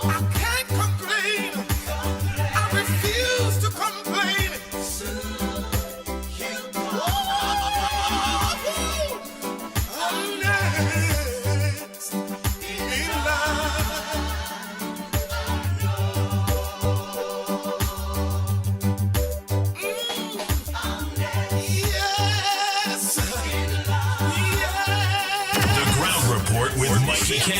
I can't Mickie K,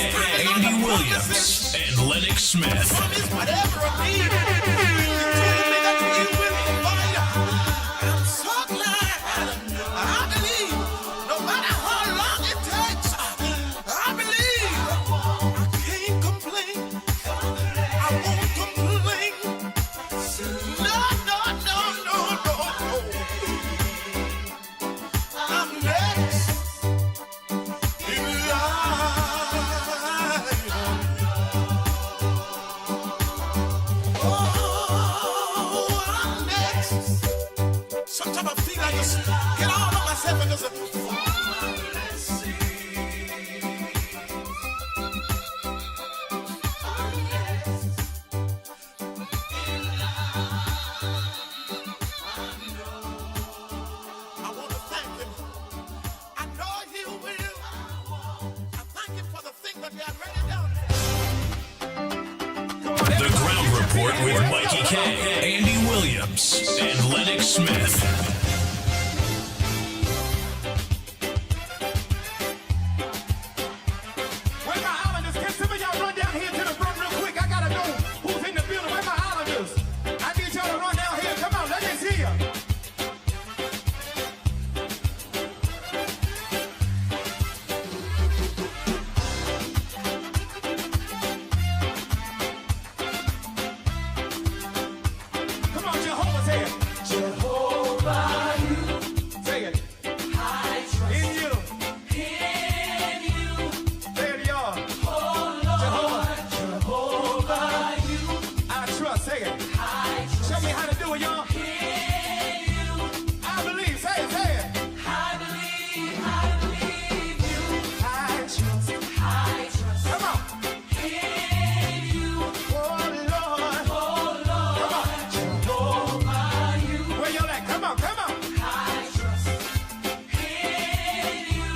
Andy Williams, and Lennox Smith. Whatever I need, you told me that you will provide. I'm so glad. I believe, no matter how long it takes, I believe. I can't complain. I won't complain. No, no, no, no, no, no. I'm next in line. Oh, I'm next. Sometimes I feel like just get all of myself and just I want to thank him. I know he will. I thank him for the thing that he had already done. The Ground Report with Mickie K, Andy Williams, and Lennox Smith. Where my islanders? Can some of y'all run down here to the front real quick? I gotta know who's in the building. Where my islanders? I need y'all to run down here. Come on, let me see ya. Come on, Jehovah, say it. Jehovah, you. Say it. I trust in you. In you. Say it, y'all. Jehovah. Jehovah, you. I trust. Say it. I trust. Show me how to do it, y'all. In you. I believe. Say it. Say it. I believe you. I trust. I trust. Come on. In you. Oh, Lord. Come on. Jehovah, you. Where y'all at? Come on. Come on. I trust in you.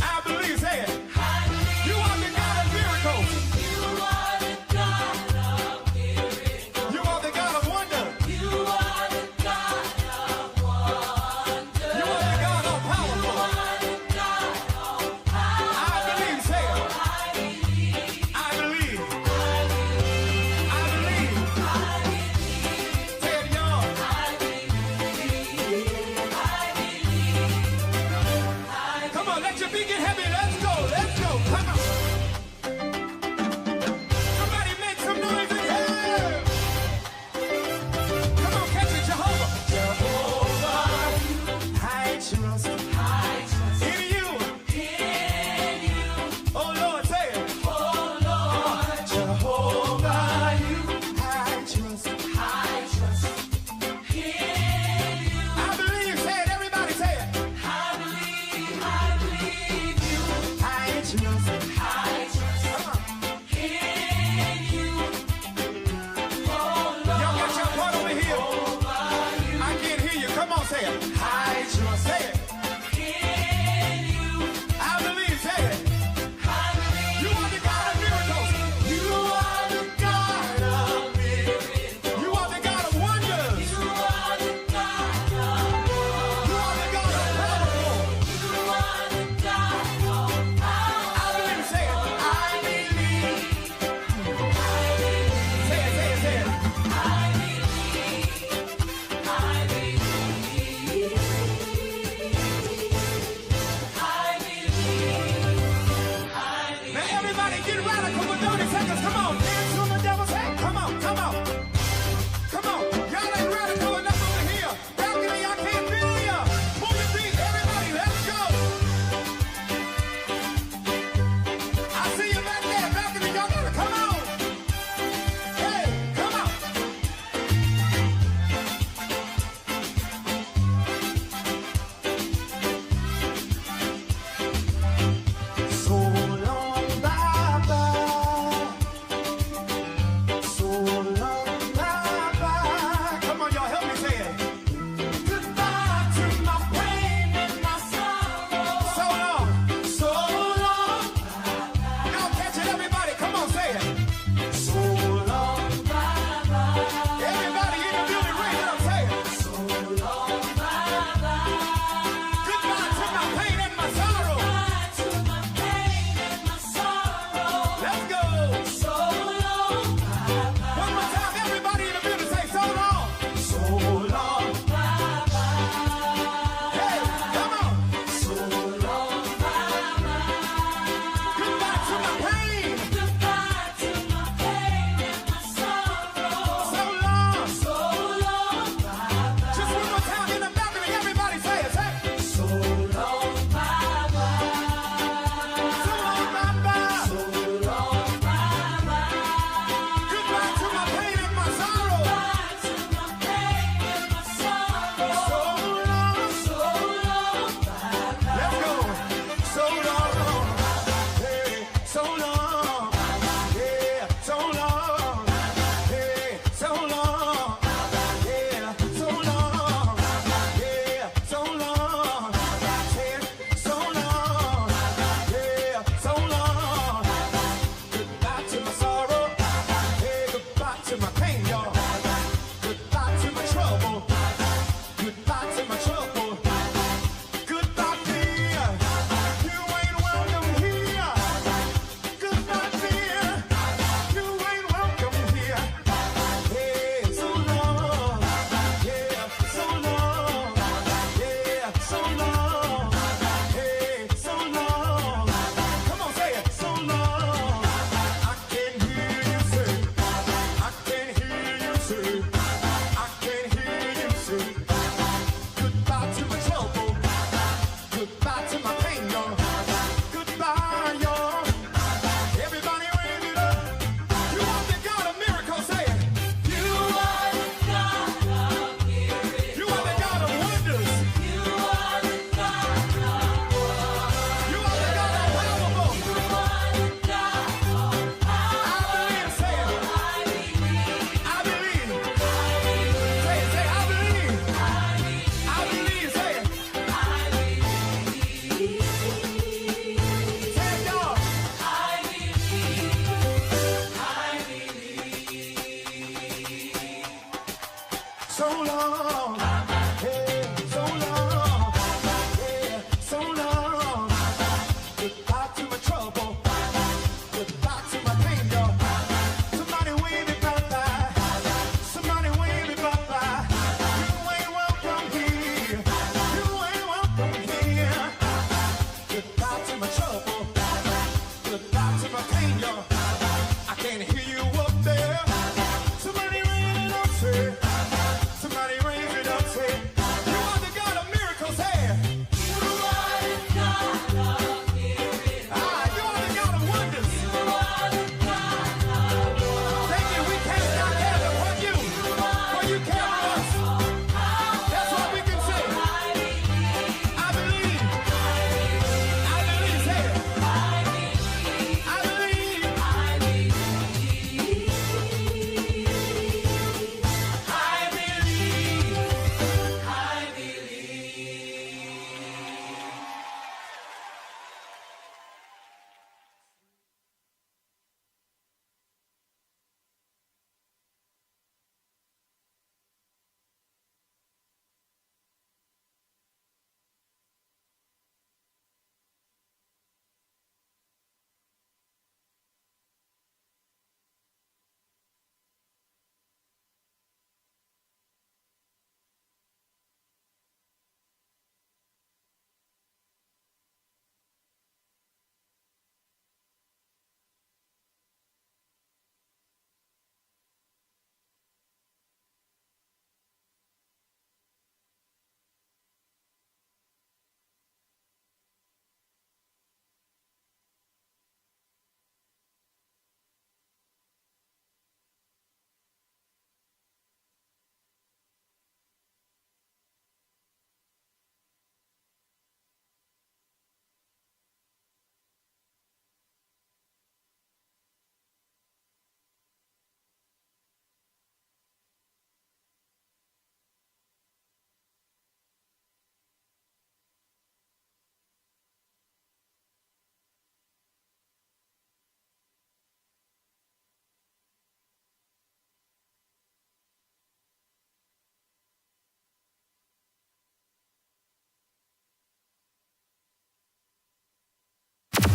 I believe. Say it. You are the God of miracles. You are the God of miracles. You are the God of wonder. You are the God of wonder. You are the God of powerful. You are the God of power. I believe. Say it. I believe. I believe. Say it, y'all. Come on, let your feet get heavy. Let's go. Let's go. Come on. Somebody make some noise in here. Come on, catch it, Jehovah. Jehovah, I trust. In you. Oh, Lord, say it. Jehovah, you. I trust. I believe. Say it. Everybody say it. I believe you. I trust. Come on. Y'all got your part over here. I can't hear you. Come on, say it. I trust. Say it. I believe. Say it. You are the God of miracles. You are the God of miracles. You are the God of wonders. You are the God of powerful. I believe. Say it. I believe. Say it. Say it. Say it.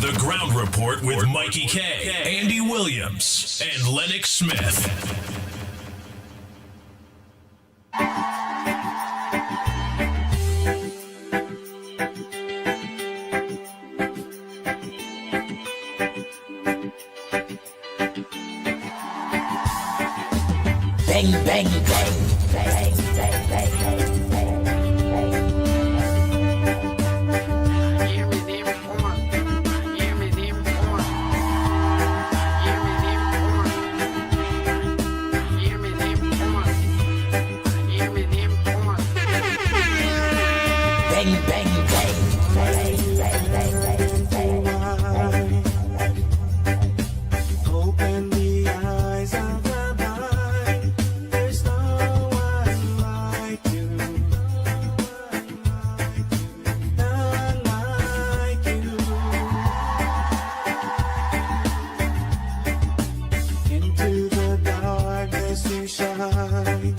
The Ground Report with Mickie K, Andy Williams, and Lennox Smith. Bang, bang, bang, bang, bang, bang, bang. Bang, bang, bang, bang, bang, bang, bang, bang. Open the eyes of the blind. There's no one like you. None like you. Into the darkness you shine.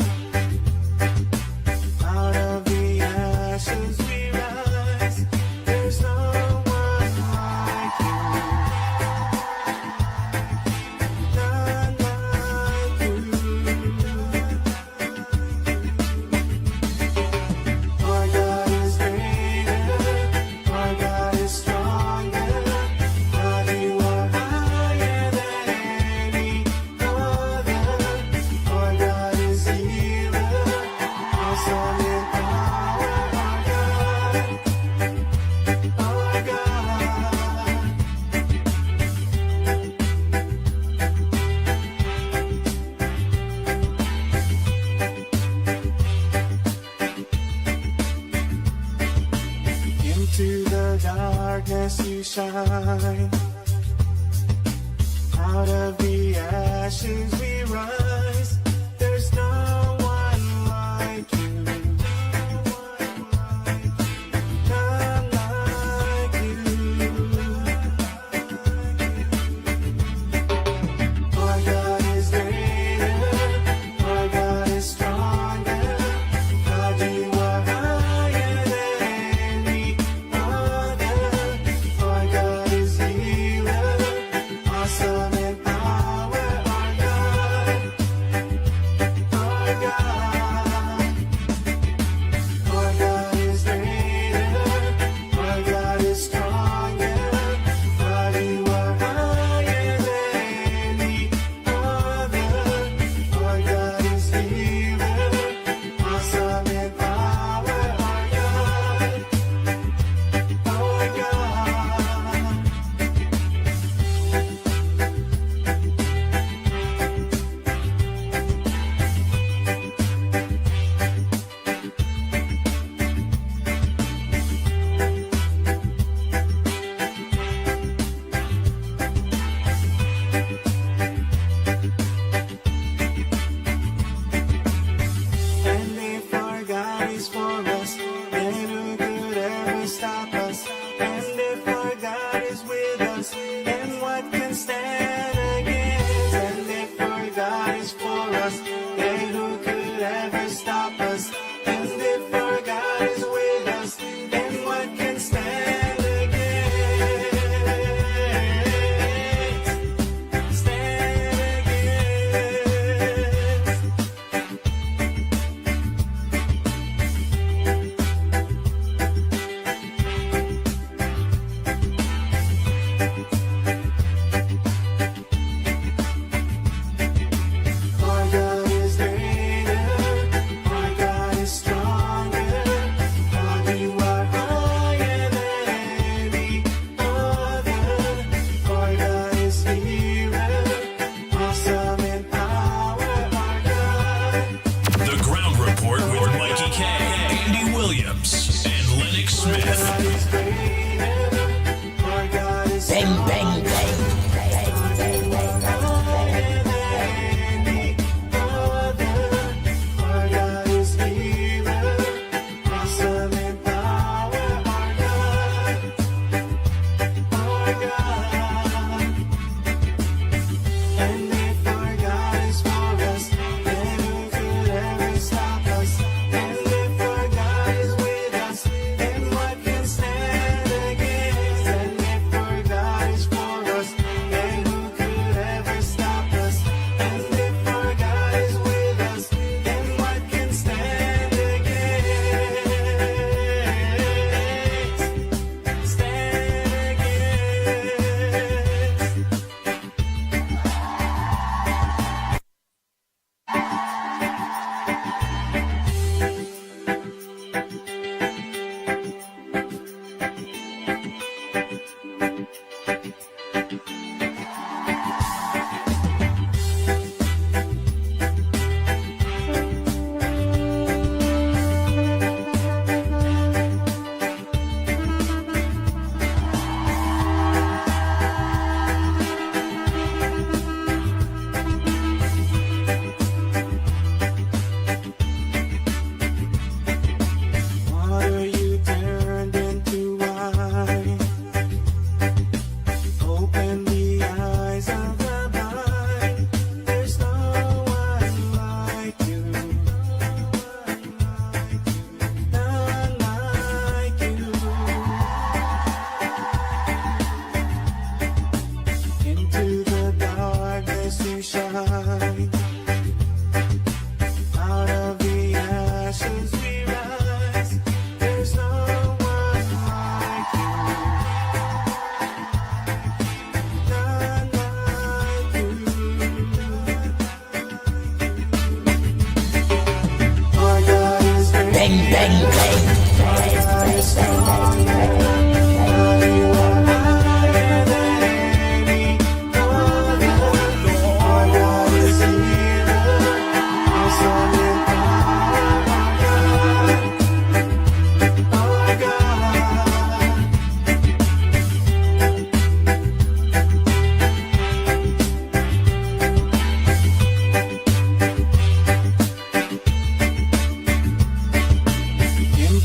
Out of the ashes we rise. There's no one like you. None like you. Our God is greater. Our God is stronger. God, you are higher than any other. Our God is healer. Awesome in power. Our God. Into the darkness you shine. Out of the ashes we rise. There's no one like you. None like you. Our God is greater. Our God is stronger. God, you are higher than any other. Our God is healer. Awesome in power. Our God. Our God. Our God is greater. Our God is stronger. God, you are higher than any other. Our God is healer. Awesome in power. Our God. Our God. And if our God is for us, then who could ever stop us? And if our God is with us, then what can stand against? And if our God is for us, then who could ever stop us? And if our God is with us, then what can stand against? Stand against.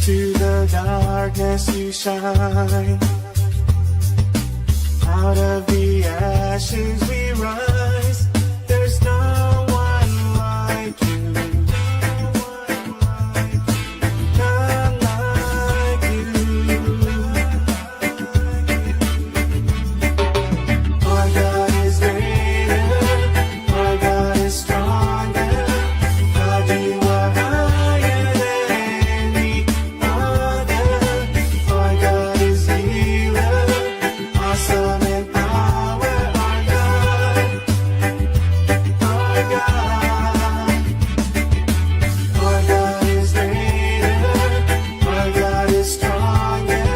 Into the darkness you shine. Out of the ashes we rise. There's no one like you. None like you. Our God is greater. Our God is stronger. God, you are higher than any other. Our God is healer. Awesome in power. Our God. Our God. Our God is greater. Our God is stronger.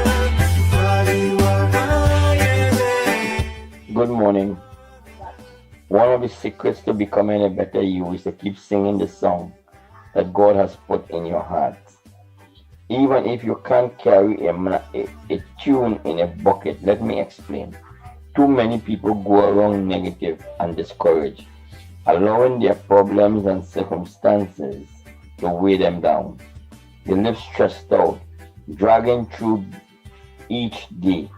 God, you are higher than. Good morning. One of the secrets to becoming a better you is to keep singing the song that God has put in your heart. Even if you can't carry a tune in a bucket, let me explain. Too many people go around negative and discouraged, allowing their problems and circumstances to weigh them down. They live stressed out, dragging through each day,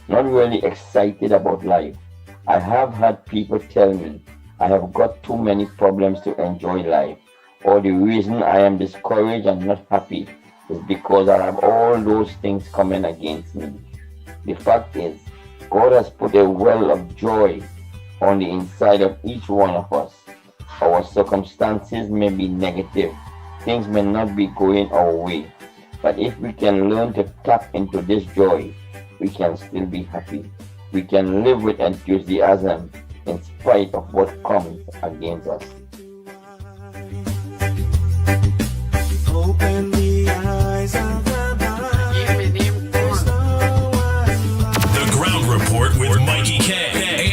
not really excited about life. I have had people tell me I have got too many problems to enjoy life, or the reason I am discouraged and not happy is because I have all those things coming against me. The fact is, God has put a well of joy on the inside of each one of us. Our circumstances may be negative, things may not be going our way, but if we can learn to tap into this joy, we can still be happy. We can live with enthusiasm in spite of what comes against us. Open the eyes of the blind. There's no one like The Ground Report with Mikey K,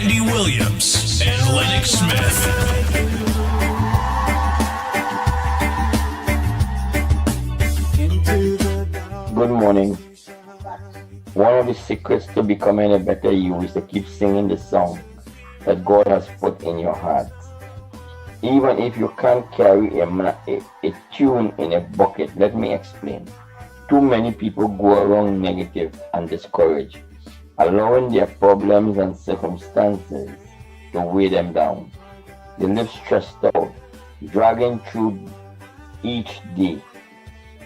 Andy Williams, and Lennox Smith. into the dark. Good morning. One of the secrets to becoming a better you is to keep singing the song that God has put in your heart. Even if you can't carry a tune in a bucket, let me explain. Too many people go around negative and discouraged, allowing their problems and circumstances to weigh them down. They live stressed out, dragging through each day,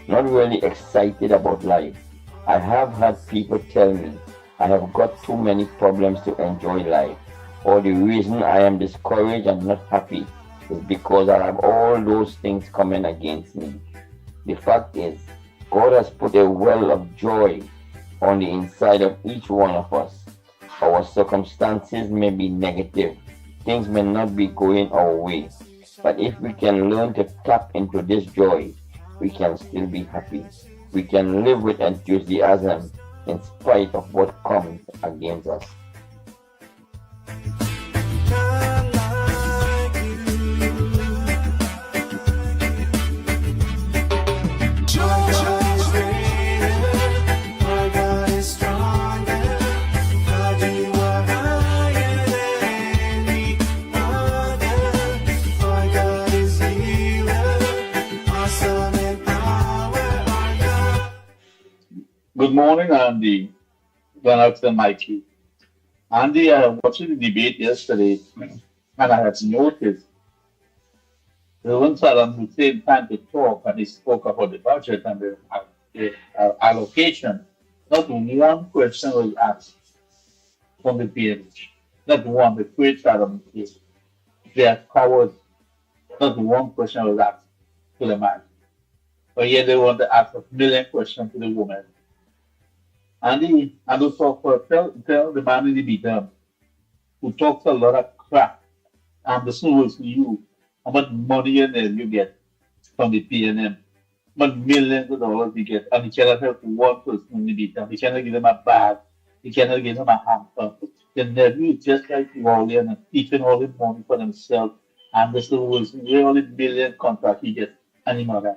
not really excited about life. I have had people tell me I have got too many problems to enjoy life, or the reason I am discouraged and not happy is because I have all those things coming against me. The fact is, God has put a well of joy on the inside of each one of us. Our circumstances may be negative, things may not be going our way, but if we can learn to tap into this joy, we can still be happy. We can live with enthusiasm in spite of what comes against us. None like you. Our God is greater. Our God is stronger. God, you are higher than any other. Our God is healer. Awesome in power. Our God. Good morning, Andy. Lennox and Mickie. Andy, I was watching the debate yesterday, and I had noticed when Saddam Hussein time to talk, and he spoke about the budget and the allocation. Not one question was asked from the PNH. Not one. The great Saddam Hussein. They are cowards. Not one question was asked to the man. But yet they want to ask a million questions to the woman. Andy, and who talk for tell the man in the beat who talks a lot of crap. And the same was for you. How much money and you get from the PNM but millions of dollars he gets, and he cannot help one person in the beat him. He cannot give him a bag. He cannot give him a hamper. The nephew is just like Wally and keeping all his money for himself. And this was really million contract he gets anymore.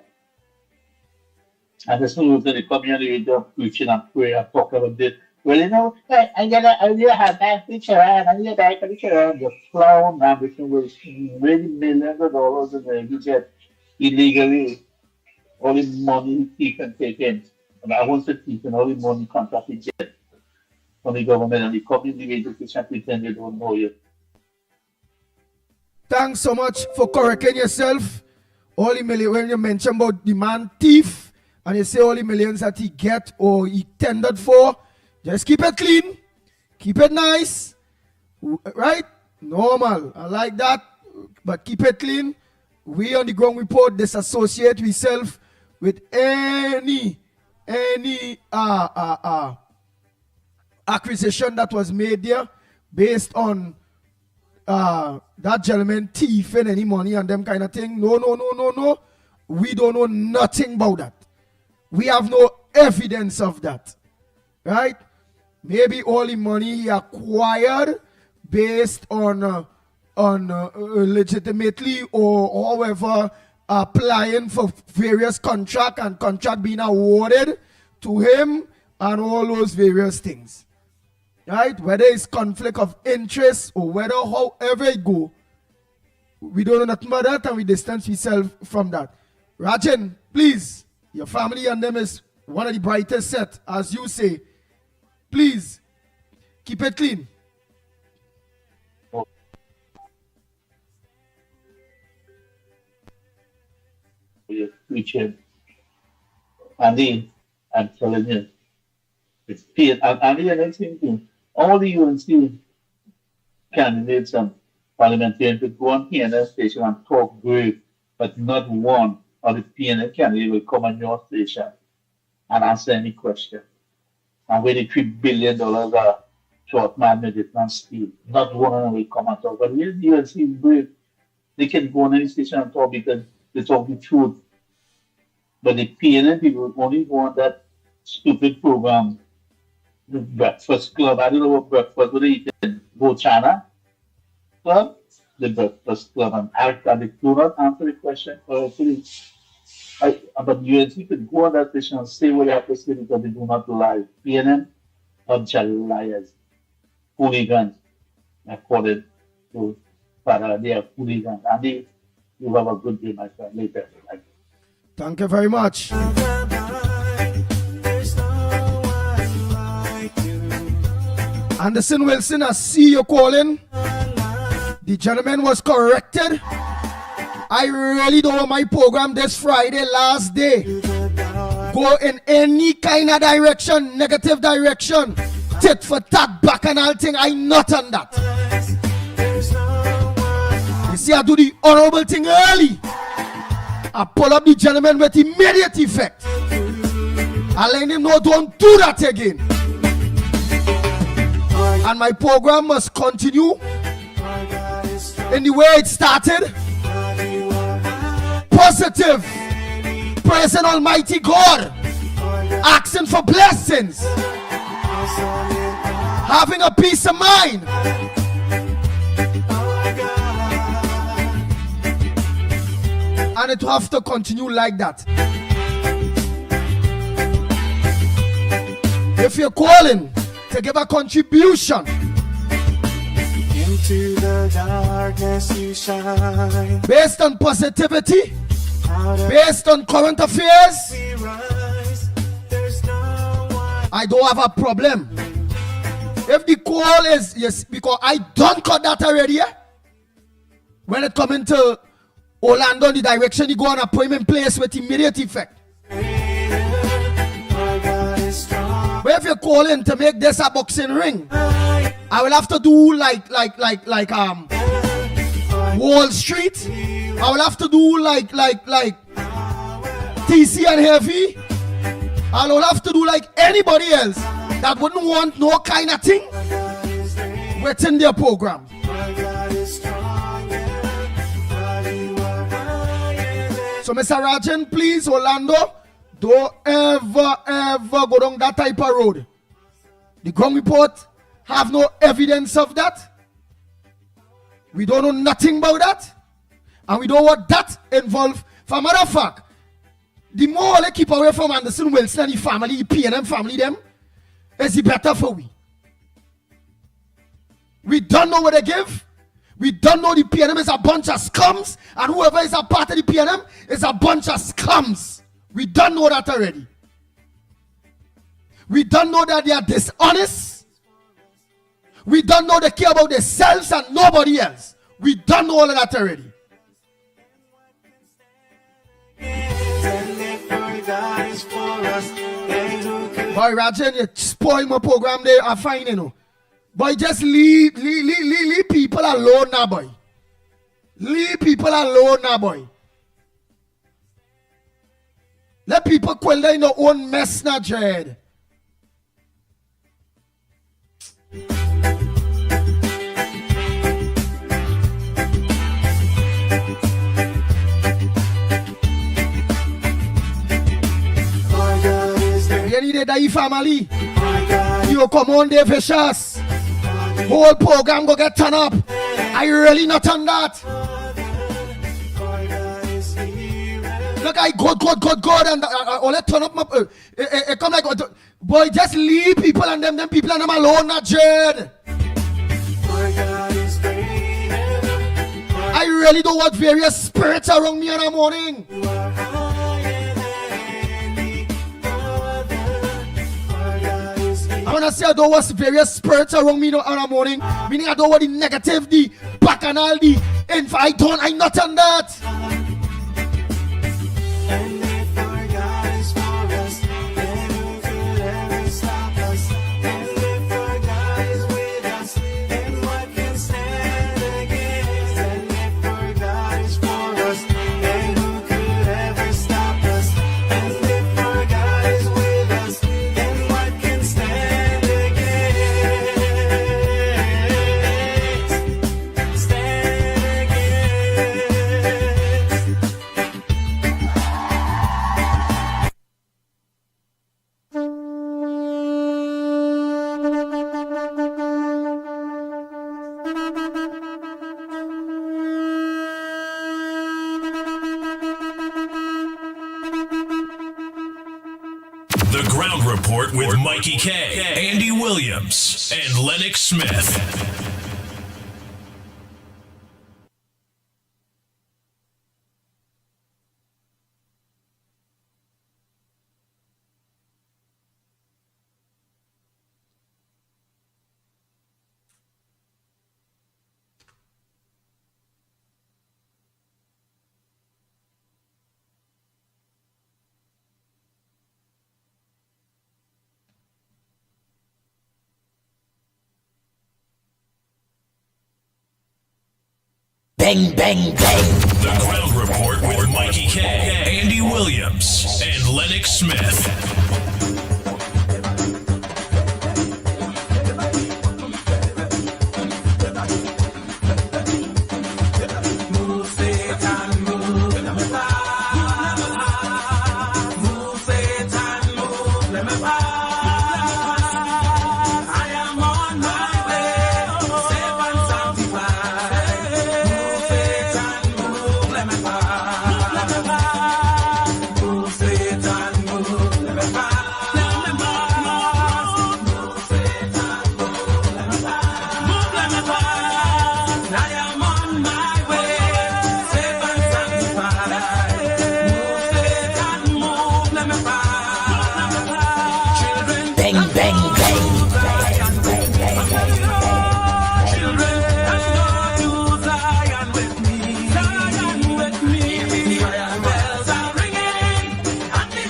And this was the community preaching and praying and talking about this. Well, you know, I need to have that picture and I need to that picture and the clown ambition was really millions of dollars and then he get illegally all the money he can take in. And I want to keep in all the money contract he gets from the government and the community education pretend they don't know you. Thanks so much for correcting yourself. All the million, when you mention about the man thief and you say all the millions that he get or he tendered for, just keep it clean, keep it nice, right? Normal, I like that, but keep it clean. We on the ground report disassociate ourselves with any acquisition that was made there based on that gentleman thieving any money and them kind of thing. No. We don't know nothing about that. We have no evidence of that, right? Maybe all the money he acquired based on legitimately or however applying for various contract and contract being awarded to him and all those various things, right? Whether it's conflict of interest or whether however it go, we don't know nothing about that and we distance ourselves from that. Rajan, please, your family and them is one of the brightest set, as you say. Please, keep it clean. You're preaching. Andy, I'm telling you, it's paid. And Andy, the next thing, all the UNC candidates and parliamentarians could go on PNL station and talk brave, but not one of the PNL candidates will come on your station and answer any question. And where the $3 billion are short man made it not steal. Not one of them will come and talk. But here the UNC is brave. They can go on any station and talk because they talk the truth. But the PNL people only want that stupid program, the Breakfast Club. I don't know what breakfast, what they eat in China Club, the Breakfast Club. And they do not answer the question correctly. But UNC could go on that station and say what they have to say because they do not lie. PNM, bunch of liars, hooligans, according to Father, they are hooligans. And you have a good day, my friend. Later. Thank you very much. Anderson Wilson, I see you calling. The gentleman was corrected. I really don't want my program this Friday, last day, go in any kind of direction, negative direction, tit for tat, bacchanal thing. I'm not on that. You see, I do the honorable thing early. I pull up the gentleman with immediate effect. I let him know, don't do that again. And my program must continue in the way it started. Positive, praising Almighty God, asking for blessings, having a peace of mind. And it will have to continue like that. If you're calling to give a contribution, into the darkness you shine, based on positivity, based on current affairs, I don't have a problem. If the call is yes, because I don't cut that already. When it come into Orlando, the direction you go on appointment place with immediate effect. But if you're calling to make this a boxing ring, I will have to do like Wall Street. I will have to do like TC and Heavy. I will have to do like anybody else that wouldn't want no kind of thing within their program. So So, Mr. Rajan, please, Orlando, don't ever go down that type of road. The ground report have no evidence of that. We don't know nothing about that. And we don't want that involved. For a matter of fact, the more they keep away from Anderson Wilson and the family, the P&M family, them, is the better for we. We don't know what they give. We don't know the P&M is a bunch of scums, and whoever is a part of the P&M is a bunch of scums. We don't know that already. We don't know that they are dishonest. We don't know they care about themselves and nobody else. We don't know all of that already. Boy, Rajan, you spoil my program there. I find you know. Boy, just leave people alone now, boy. Leave people alone now, boy. Let people quell in their own mess now, Jed. You need a die family. You come on there for shots. Whole program go get turned up. I really not on that. Look, I God, and all that turn up my. It come like, boy, just leave people and them people and them alone, not Jed. I really don't want various spirits around me in the morning. I want to say I don't want various spirits around me in the morning. Meaning I don't want the negative, the bacchanal, the info. I'm not on that. And if our God is for us, then who could ever stop us? And if our God is with us, then what can stand against? And if our God is for us, then who could ever stop us? And if our God is with us, then what can stand against? Stand against. The Ground Report with Mikey K, Andy Williams, and Lennox Smith. Bang, bang, bang. The Ground Report with Mikey K, Andy Williams, and Lennox Smith.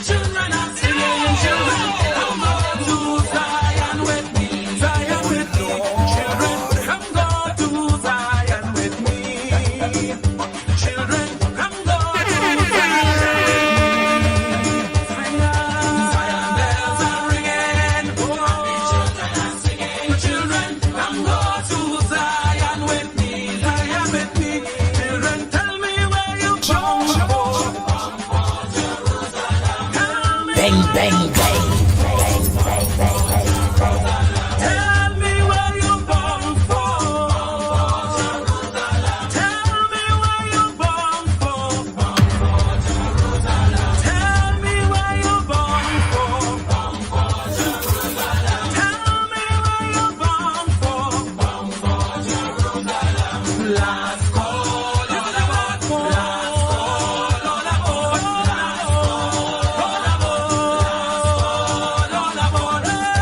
Children are singing. bang, bang. Tell me where you born from. Tell me where you born from. Tell me where you born from. Tell me where you born from. Last call, last call,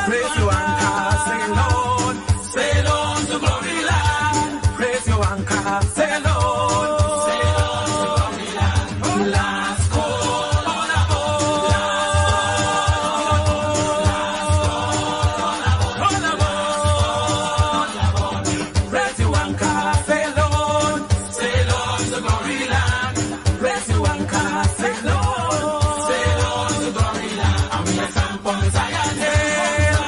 praise you and cast sail on to glory land. Praise you and cast sail on to glory land. Last call, praise you and cast sail on to glory land. Praise you and cast sail on to glory land. And we stand on Zion hill.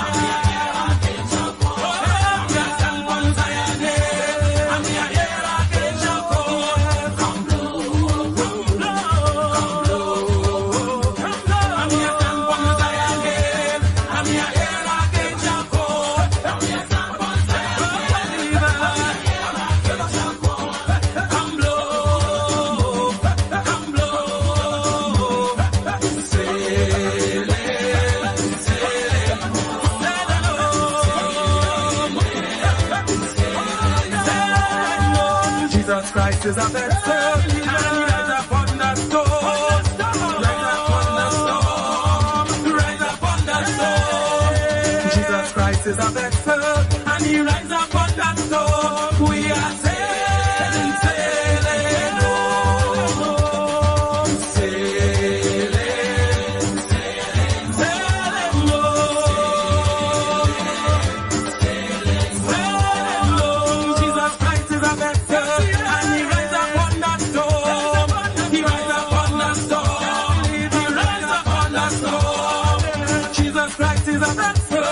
Jesus Christ is a vessel, and he rides upon the storm. Rides upon the storm. Rides upon the storm. Jesus Christ is a vessel, and he rides upon the storm. We are sailing, sailing home. Sailing, sailing, sailing home. Sailing home. Jesus Christ is a vessel.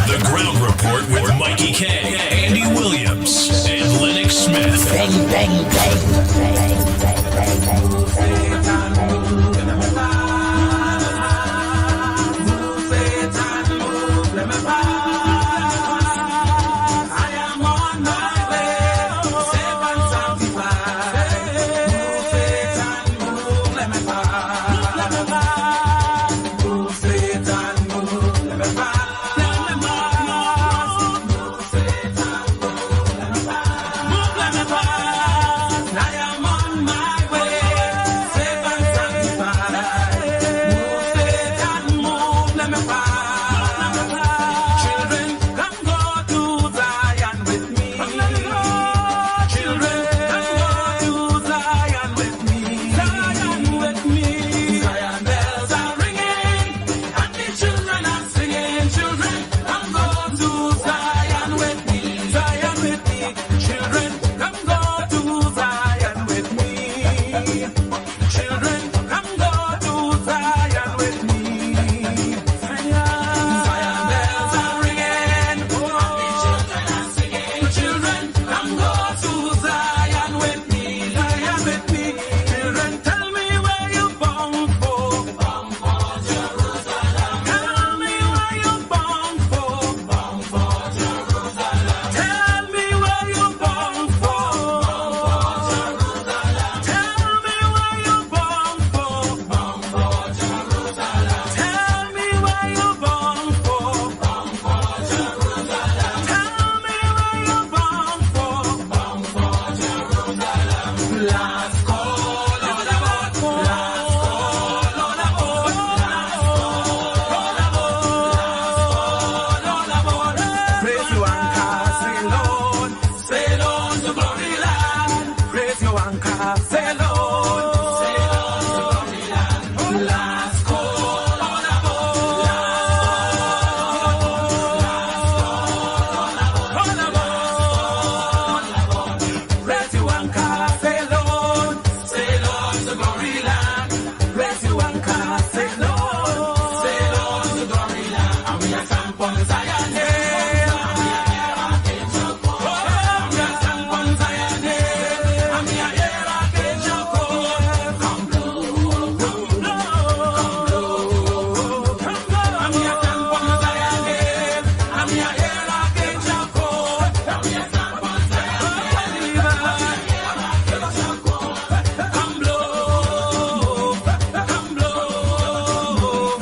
The Ground Report with Mickie K, Andy Williams, and Lennox Smith. Bang, bang, bang. I am on my way. on Zion Hill. Oh, me a stand on Zion Hill. And me a hear archangel call. Come blow, come blow, come blow, come blow. And me a stand on Zion Hill. And me a hear archangel call. And me a stand on Zion Hill. Come blow, come blow.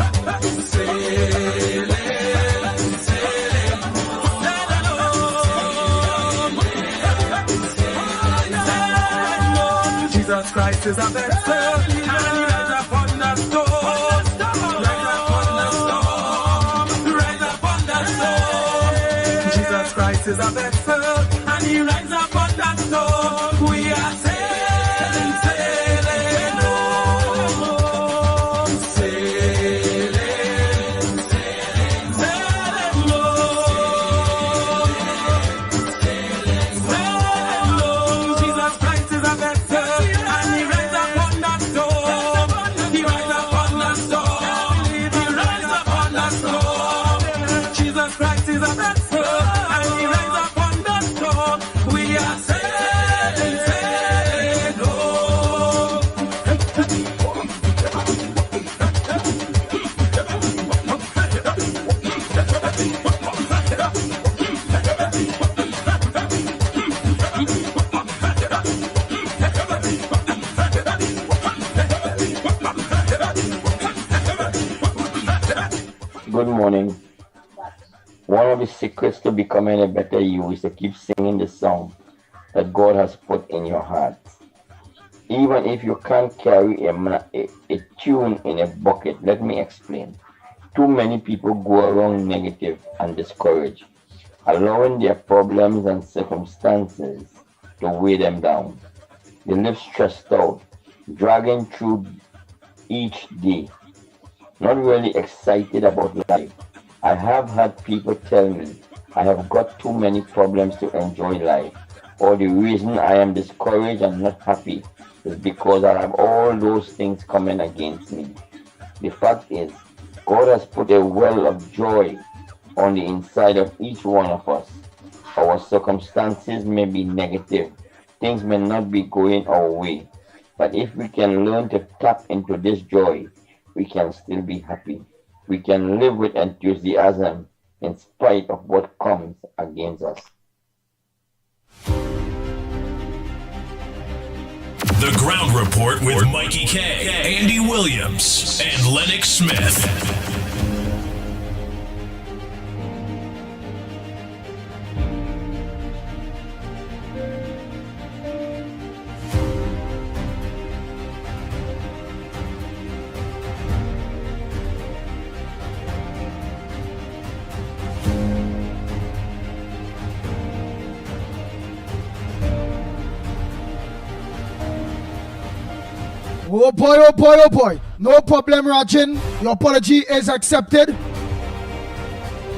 Sailing, sailing, let it know. Jesus Christ is a vessel, and he rides upon the storm. Rides upon the storm, rides upon the storm. Jesus Christ is a vessel, and he rides upon the storm. We are sailing, sailing, oh, sailing, sailing, oh, Jesus Christ is a vessel, and he rides upon the storm. He rides upon the storm. He rides upon the storm. Jesus Christ is a vessel, and he rides upon the storm. We are sailing, sailing, oh. Good morning. One of the secrets to becoming a better you is to keep singing the song that God has put in your heart. Even if you can't carry a tune in a bucket, let me explain. Too many people go around negative and discouraged, allowing their problems and circumstances to weigh them down. They live stressed out, dragging through each day, not really excited about life. I have had people tell me I have got too many problems to enjoy life, or the reason I am discouraged and not happy is because I have all those things coming against me. The fact is, God has put a well of joy on the inside of each one of us. Our circumstances may be negative, things may not be going our way, but if we can learn to tap into this joy, we can still be happy. We can live with enthusiasm in spite of what comes against us. The Ground Report with Mikey K, Andy Williams, and Lennox Smith. Oh boy, oh boy, oh boy. No problem, Rajin. Your apology is accepted.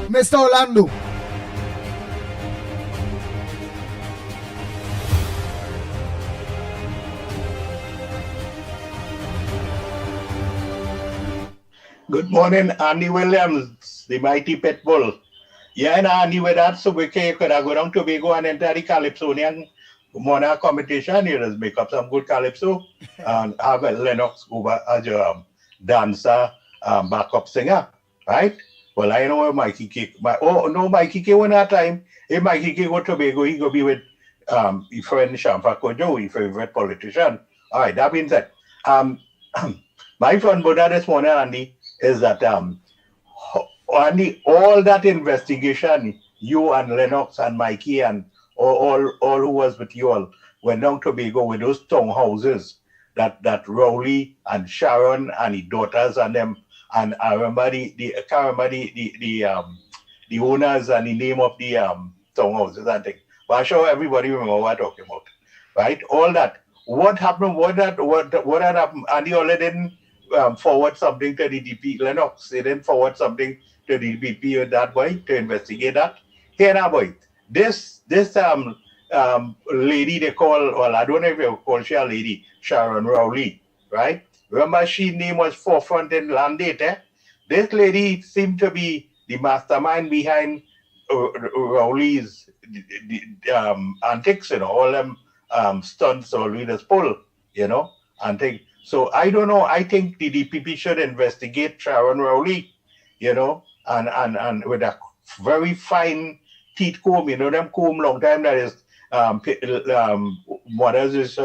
Mr. Orlando. Good morning, Andy Williams, the mighty Pitbull. Yeah, and Andy, with that, so we could go down to Tobago and enter the Calypsonian Monarch competition. You just make up some good Calypso and have a Lennox over as your dancer, backup singer, right? Well, I know Mikey K. Mikey K won that time. If Mikey K go to Tobago, he go be with his friend Shampa Kojo, his favorite politician. All right, that being said, my fun about this morning, Andy, is that Andy, all that investigation, you and Lennox and Mikey and all who was with you all went down to Tobago with those townhouses that Rowley and Sharon and the daughters and them, and I remember I can't remember the owners and the name of the townhouses and things. But I'm sure everybody remember what I'm talking about, right? All that. What happened? What had happened? Andy Ole didn't forward something to the DP Lennox. They didn't forward something to the DP with that boy to investigate that. Here now, boy. This lady they call, well, I don't know if you call she a lady, Sharon Rowley, right? Remember she name was forefront in land data. This lady seemed to be the mastermind behind Rowley's antics, all them stunts or leaders pull, and think. So I don't know. I think the DPP should investigate Sharon Rowley, and with a very fine teeth comb, them comb long time that is mothers is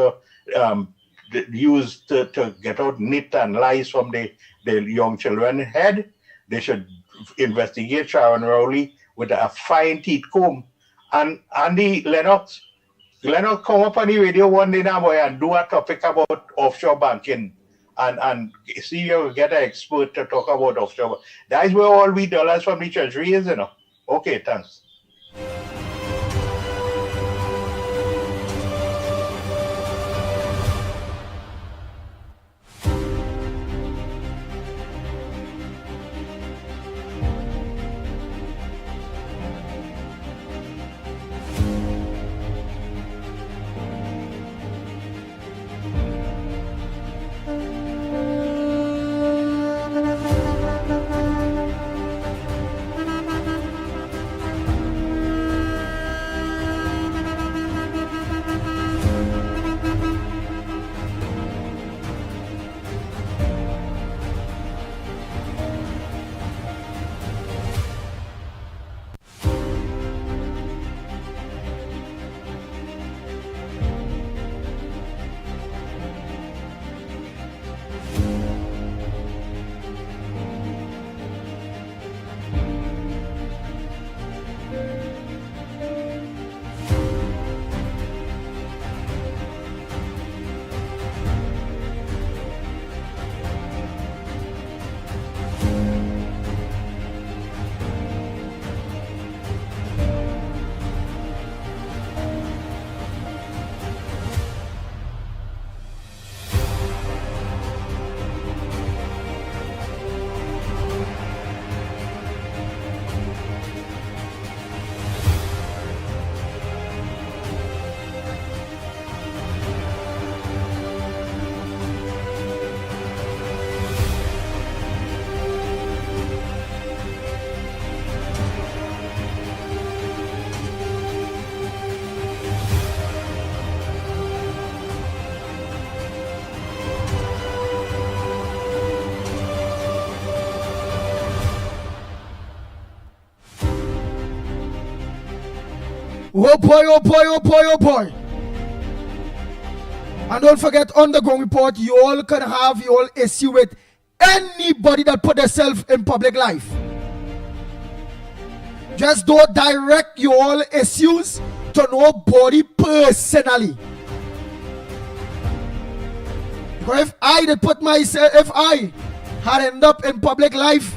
used to get out nit and lies from the young children's head. They should investigate Sharon Rowley with a fine teeth comb. And Andy Lennox come up on the radio one day now, boy, and do a topic about offshore banking. And see you get an expert to talk about offshore. That is where all we dollars from the treasury is, Okay, thanks. Oh boy, oh boy, oh boy, oh boy. And don't forget, Underground Report, you all can have your issue with anybody that put themselves in public life. Just don't direct your issues to nobody personally. Because if I did put myself, if I had ended up in public life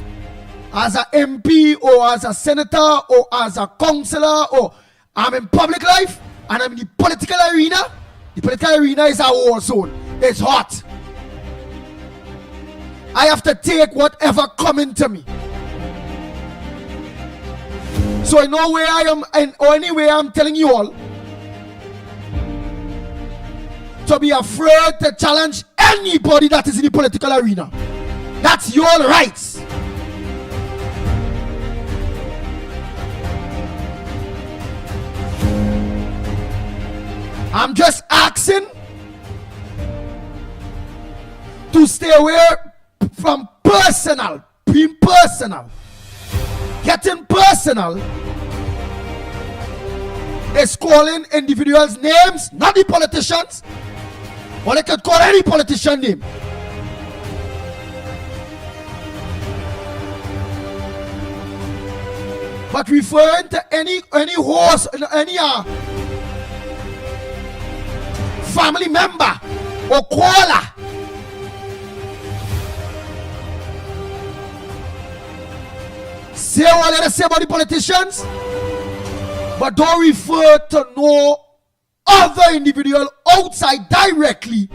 as an MP or as a senator or as a councillor, or I'm in public life and I'm in the political arena is a war zone. It's hot. I have to take whatever coming to me. So in no way I am, or anyway I'm telling you all to be afraid to challenge anybody that is in the political arena. That's your rights. I'm just asking to stay away from being personal. Getting personal is calling individuals names, not the politicians, or they can call any politician name. But referring to any horse, any family member or caller, say what they say about the politicians, but don't refer to no other individual outside directly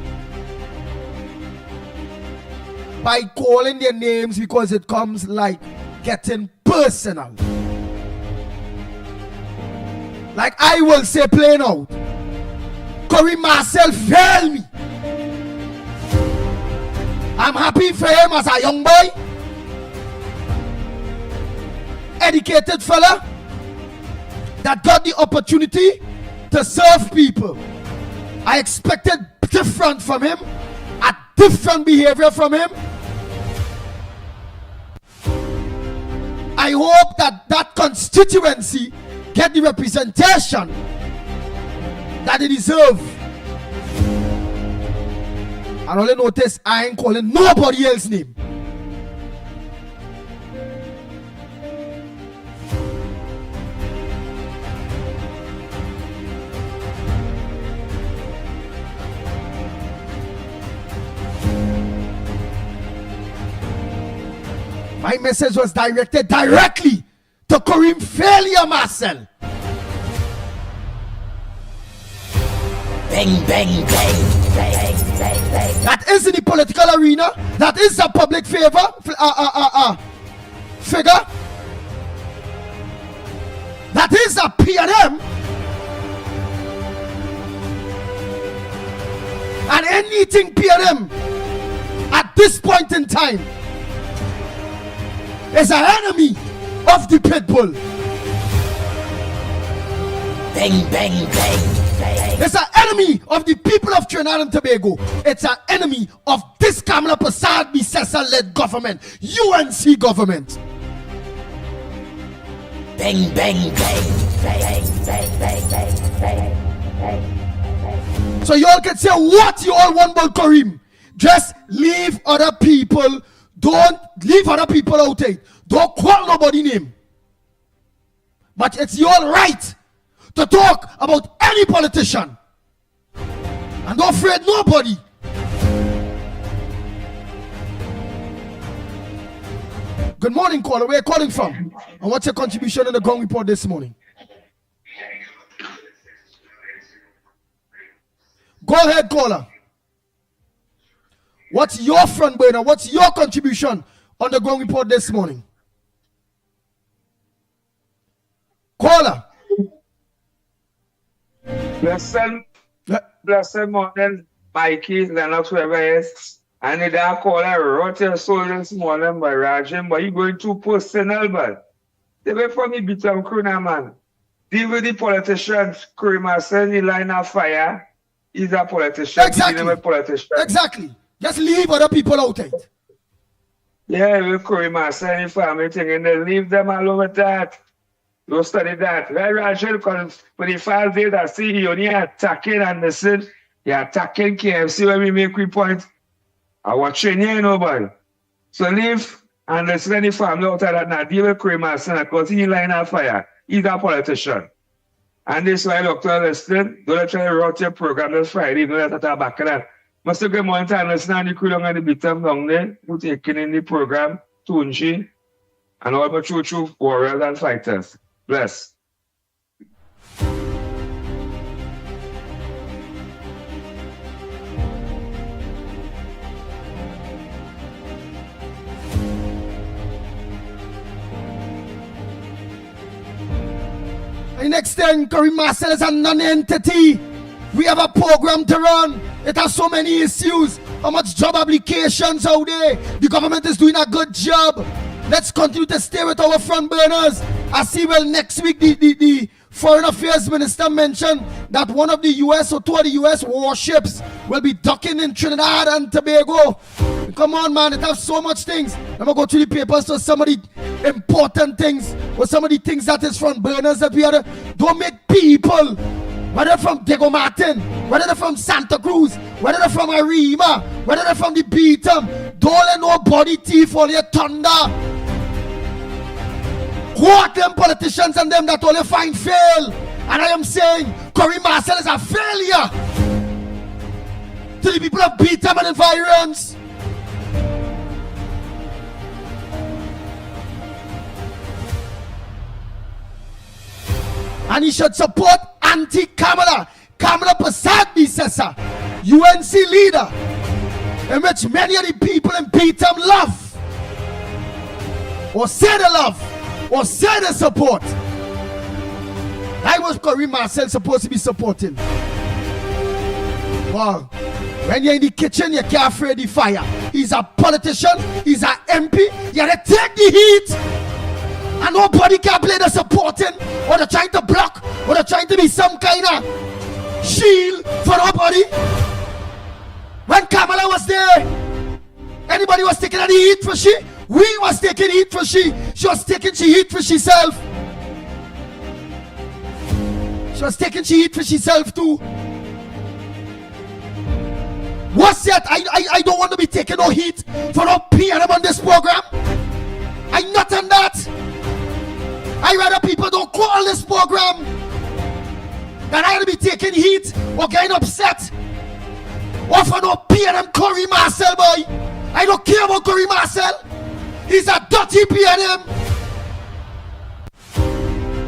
by calling their names, because it comes like getting personal. Like I will say plain out, Curry Marcel failed me. I'm happy for him as a young boy. educated fella that got the opportunity to serve people. I expected different from him, a different behavior from him. I hope that constituency get the representation that they deserve. And only notice I ain't calling nobody else's name. My message was directed directly to Kareem Failure Marcel. Bang, bang, bang, bang, bang, bang. That is in the political arena. That is a public figure. That is a P&M. And anything P&M at this point in time is an enemy of the Pitbull. Bang, bang, bang, bang. It's an enemy of the people of Trinidad and Tobago. It's an enemy of this Kamala Prasad Bisesa-led government, UNC government. Bang, bang, bang, bang, bang, bang, bang, bang, bang. So y'all can say what you all want about Kareem. Just leave other people. Don't leave other people out there. Don't call nobody name. But it's your right to talk about any politician. And don't afraid nobody. Good morning, caller. Where are you calling from? And what's your contribution in the ground report this morning? Go ahead, caller. What's your front burner? What's your contribution on the ground report this morning? Caller. Blessed morning, Mickie, Lennox, whoever is. I need to call a wrote your soul this morning by Rajim, but you going too personal, but they wait for me beat up Kruna, man. Deal with the politicians, Krima, send the line of fire. He's a politician. Exactly. Just leave other people out there. Yeah, we Krima, send the family thing, and then leave them alone with that. Don't study that. Right, Rajim, because for the 5 days I see he only attacking and listen, he attacking KFC when we make 3 points. I watch you, nobody. So leave and listen to the family out of that now. Deal with Kramer, because he line of fire. He's a politician. And this is why Dr. Listen, don't try to route your program this Friday. Don't let that back of that. Must have got more time listening to the crew and the beat them down there, who taking in the program, Tunji, and all the true warriors and fighters. Bless. The next thing, Kareem Marcel is a non-entity. We have a program to run. It has so many issues. How much job applications out there? The government is doing a good job. Let's continue to stay with our front burners. I see, well, next week the Foreign Affairs Minister mentioned that one of the US or 2 of the US warships will be docking in Trinidad and Tobago. Come on, man, it has so much things. I'm going to go through the papers to some of the important things or some of the things that is front burners that we are. Don't make people, whether they're from Diego Martin, whether they're from Santa Cruz, whether they're from Arima, whether they're from the Beatum, don't let nobody thief all your thunder. Quote them politicians and them that only find fail. And I am saying Kareem Marcel is a failure to the people of Beatum and environs. And he should support anti-Kamala Prasad Bisesa, UNC leader, in which many of the people in Beatum love, or say they love, or say they support. That was Kareem Marcel supposed to be supporting. Wow. When you're in the kitchen, you can't afraid the fire. He's a politician, he's an MP, you gotta take the heat. And nobody can play the supporting or the trying to block or the trying to be some kind of shield for nobody. When Kamala was there, anybody was taking any heat for she? We was taking heat for she. She was taking heat for herself. She was taking heat for herself too. What's that? I don't want to be taking no heat for no PNM on this program. I'm not on that. I rather people don't call this program than I to be taking heat or getting upset or for no PNM Corey Marcel, boy. I don't care about Corey Marcel. He's a dirty PNM.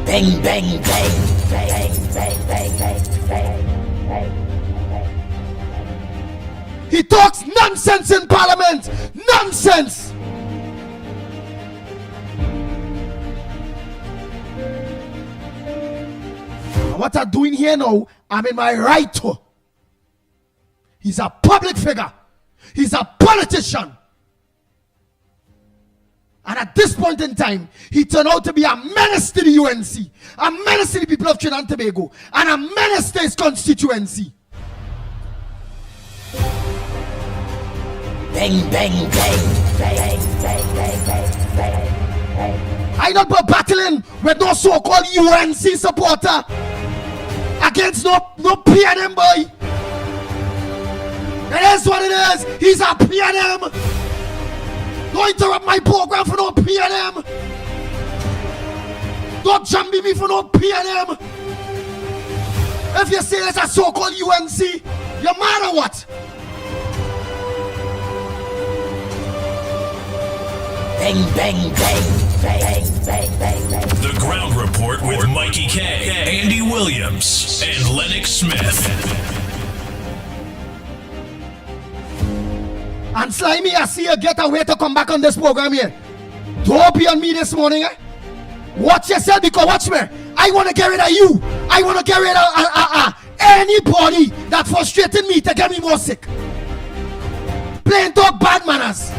Bang, bang, bang, bang, bang, bang, bang, bang, bang. He talks nonsense in Parliament. Nonsense. And what I'm doing here now, I'm in my right to. He's a public figure. He's a politician. And at this point in time, he turned out to be a menace to the UNC, a menace to the people of Trinidad and Tobago, and a menace to his constituency. Bang, bang, bang, bang, bang, bang, bang, bang, bang. I not be battling with no so-called UNC supporter against no PNM boy. It is what it is. He's a PNM. Don't interrupt my program for no PNM. Don't jump me for no PNM. If you say it's a so-called UNC, you're mad or what? Bang, bang, bang, bang, bang, bang, bang. The Ground Report with Mickie K, Andy Williams, and Lennox Smith. And Slimy, I see you get a way to come back on this program here. Don't be on me this morning, eh? Watch yourself, because watch me. I want to get rid of you. I want to get rid of anybody that frustrated me to get me more sick. Plain talk bad manners.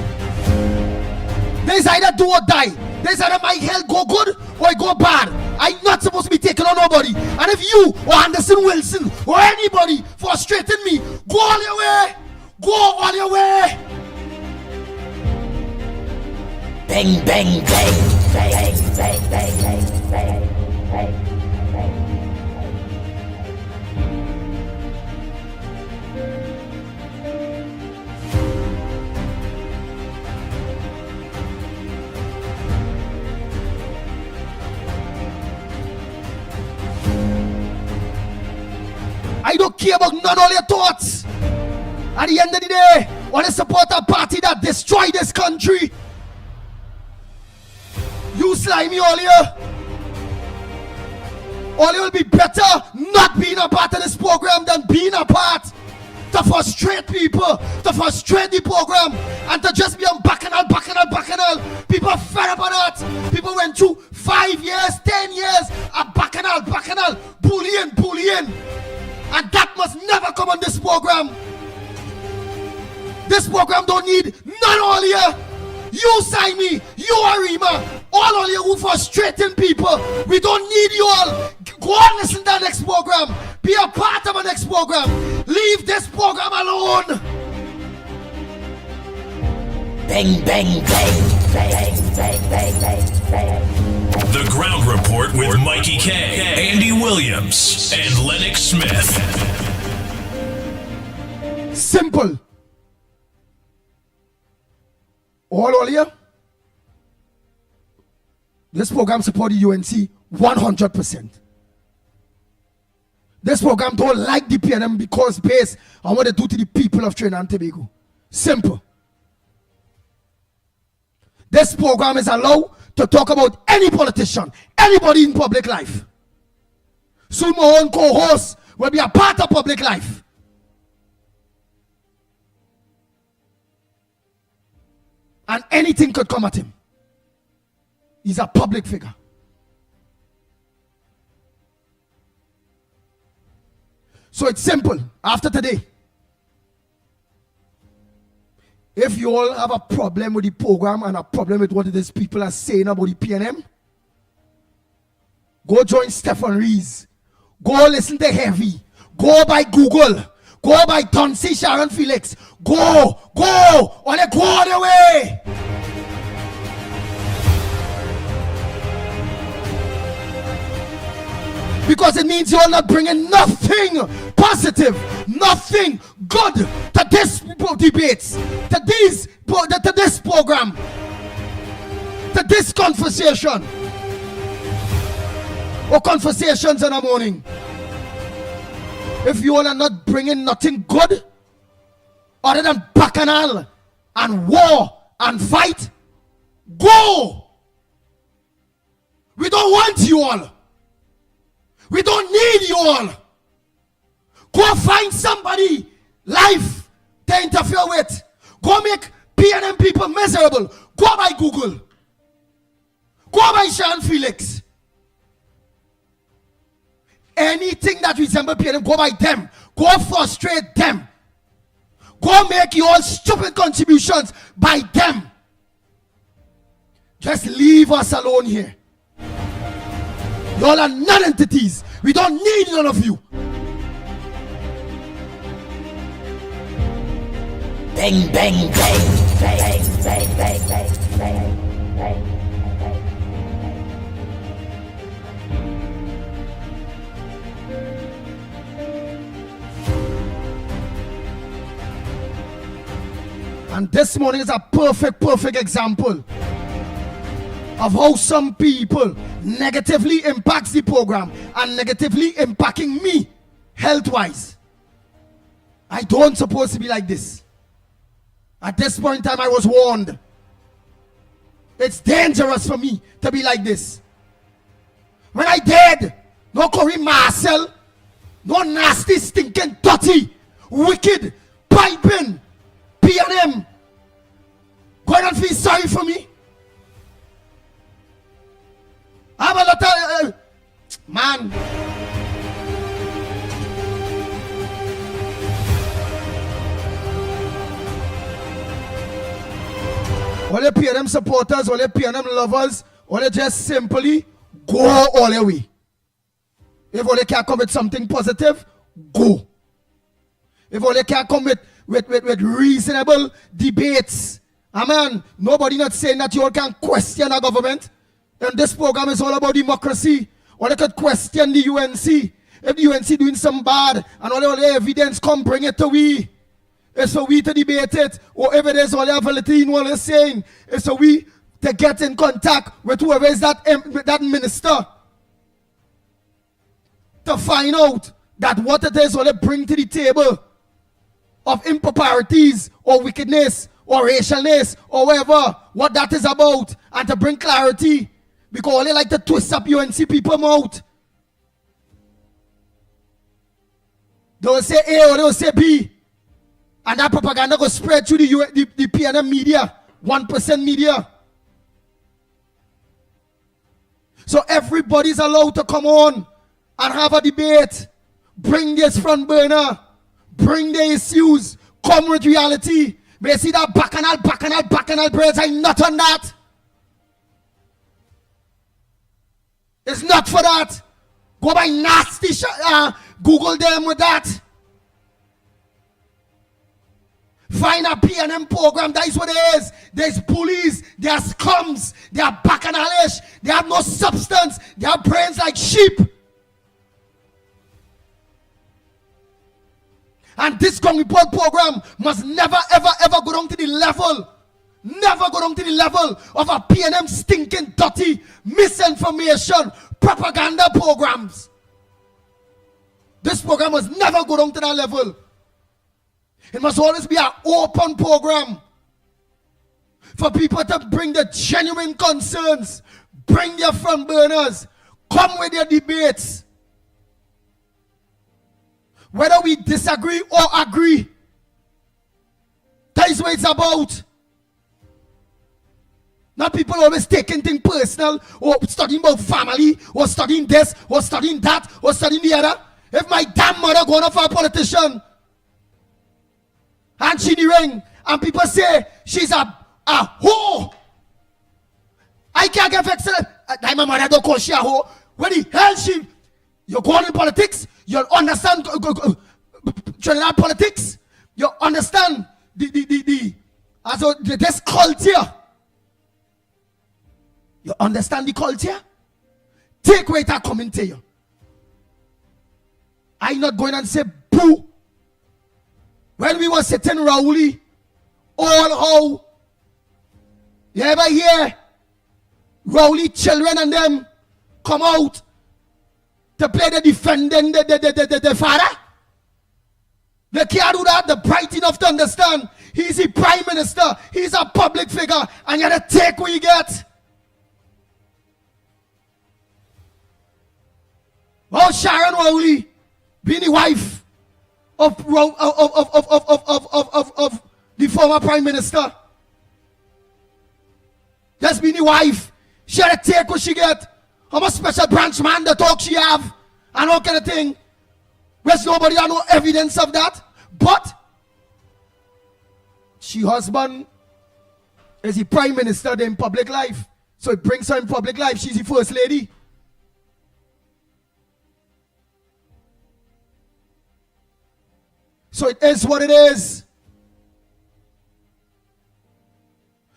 There's either do or die. There's either my health go good or it go bad. I'm not supposed to be taking on nobody. And if you or Anderson Wilson or anybody frustrating me, go all your way. Go all your way. Bang, bang, bang, bang, bang, bang, bang, bang, bang, bang. I don't care about none of your thoughts. At the end of the day, I want to support a party that destroyed this country. You slimy all here. All will be better not being a part of this program than being a part to frustrate people, to frustrate the program, and to just be on bacchanal. People are fed up on that. People went through 5 years, 10 years of bacchanal, bullying. And that must never come on this program. This program don't need none all here. You sign me, you Arima, all you who frustrating people. We don't need you all. Go and listen to the next program. Be a part of the next program. Leave this program alone. Bang, bang, bang, bang, bang, bang, bang, bang. The Ground Report with Mickie K, Andy Williams, and Lennox Smith. Simple. All here. This program supports the UNC 100%. This program don't like the PNM because based on what they do to the people of Trinidad and Tobago. Simple. This program is allowed to talk about any politician, anybody in public life. Soon my own co-host will be a part of public life. And anything could come at him. He's a public figure. So it's simple. After today, if you all have a problem with the program and a problem with what these people are saying about the PNM, Go join Stephen Rees. Go listen to Heavy. Go by Google. Go by Tonsi Sharon Felix. Go. Only go all the way. Because it means you're not bringing nothing positive, nothing good to this debates, to this program, to this conversation, or conversations in the morning. If you all are not bringing nothing good, other than bacchanal and war and fight, go. We don't want you all. We don't need you all. Go find somebody life to interfere with. Go make PNM people miserable. Go by Google. Go by Sean Felix. Anything that resembles PNM, go by them. Go frustrate them. Go make your stupid contributions by them. Just leave us alone here. Y'all are non-entities. We don't need none of you. Bang, bang, bang, bang, bang, bang, bang, bang, bang. And this morning is a perfect example of how some people negatively impacts the program and negatively impacting me health-wise. I don't supposed to be like this. At this point in time, I was warned. It's dangerous for me to be like this. When I did, no Corey Marcel, no nasty, stinking, dirty, wicked, piping, PNM, going and feel sorry for me. I have a lot of man. All the PNM supporters, all the PNM lovers, all they just simply go all the way. If all they can come with something positive, go. If all they can come with reasonable debates, amen. Nobody not saying that you all can question our government. And this program is all about democracy. Or they could question the UNC. If the UNC doing some bad and all the evidence come, bring it to we. It's for we to debate it. Or if it is all the validity in what they're saying, it's for we to get in contact with whoever is that minister. To find out that what it is what they bring to the table of improperities or wickedness or racialness or whatever, what that is about, and to bring clarity. Because they like to twist up UNC people mouth. They will say A or they will say B. And that propaganda will spread through the PNM media, 1% media. So everybody's allowed to come on and have a debate. Bring this front burner. Bring the issues. Come with reality. May see that bacchanal prayers. I'm not on that. It's not for that. Go by nasty Google them with that. Find a PNM program. That is what it is. There's bullies. There are scums. They are bacchanalish. They have no substance. They have brains like sheep. And this Gong Report program must never, ever go down to the level. Never go down to the level of a PNM stinking, dirty, misinformation, propaganda programs. This program must never go down to that level. It must always be an open program for people to bring their genuine concerns, bring their front burners, come with their debates. Whether we disagree or agree, that is what it's about. Not people always taking things personal, or studying about family, or studying this, or studying that, or studying the other. If my damn mother going off for a politician, and she the ring, and people say she's a whore, I can't get vexed. My mother don't call she a whore. Where the hell she? You go on in politics, you'll understand Trinidad politics, you understand this culture. You understand the culture? Take away that coming to you. I'm not going and say boo. When we were sitting Rowley, all how you ever hear Rowley children and them come out to play the defending the father? They can't do that. They're bright enough to understand. He's a prime minister. He's a public figure. And you gotta take what you get. Oh, Sharon Rowley being the wife of the former prime minister. Just being the wife. She had to take what she get. How much special branch man the talk she have. And all kind of thing. There's nobody have no evidence of that. But she husband is the prime minister in public life. So it brings her in public life. She's the first lady. So it is what it is.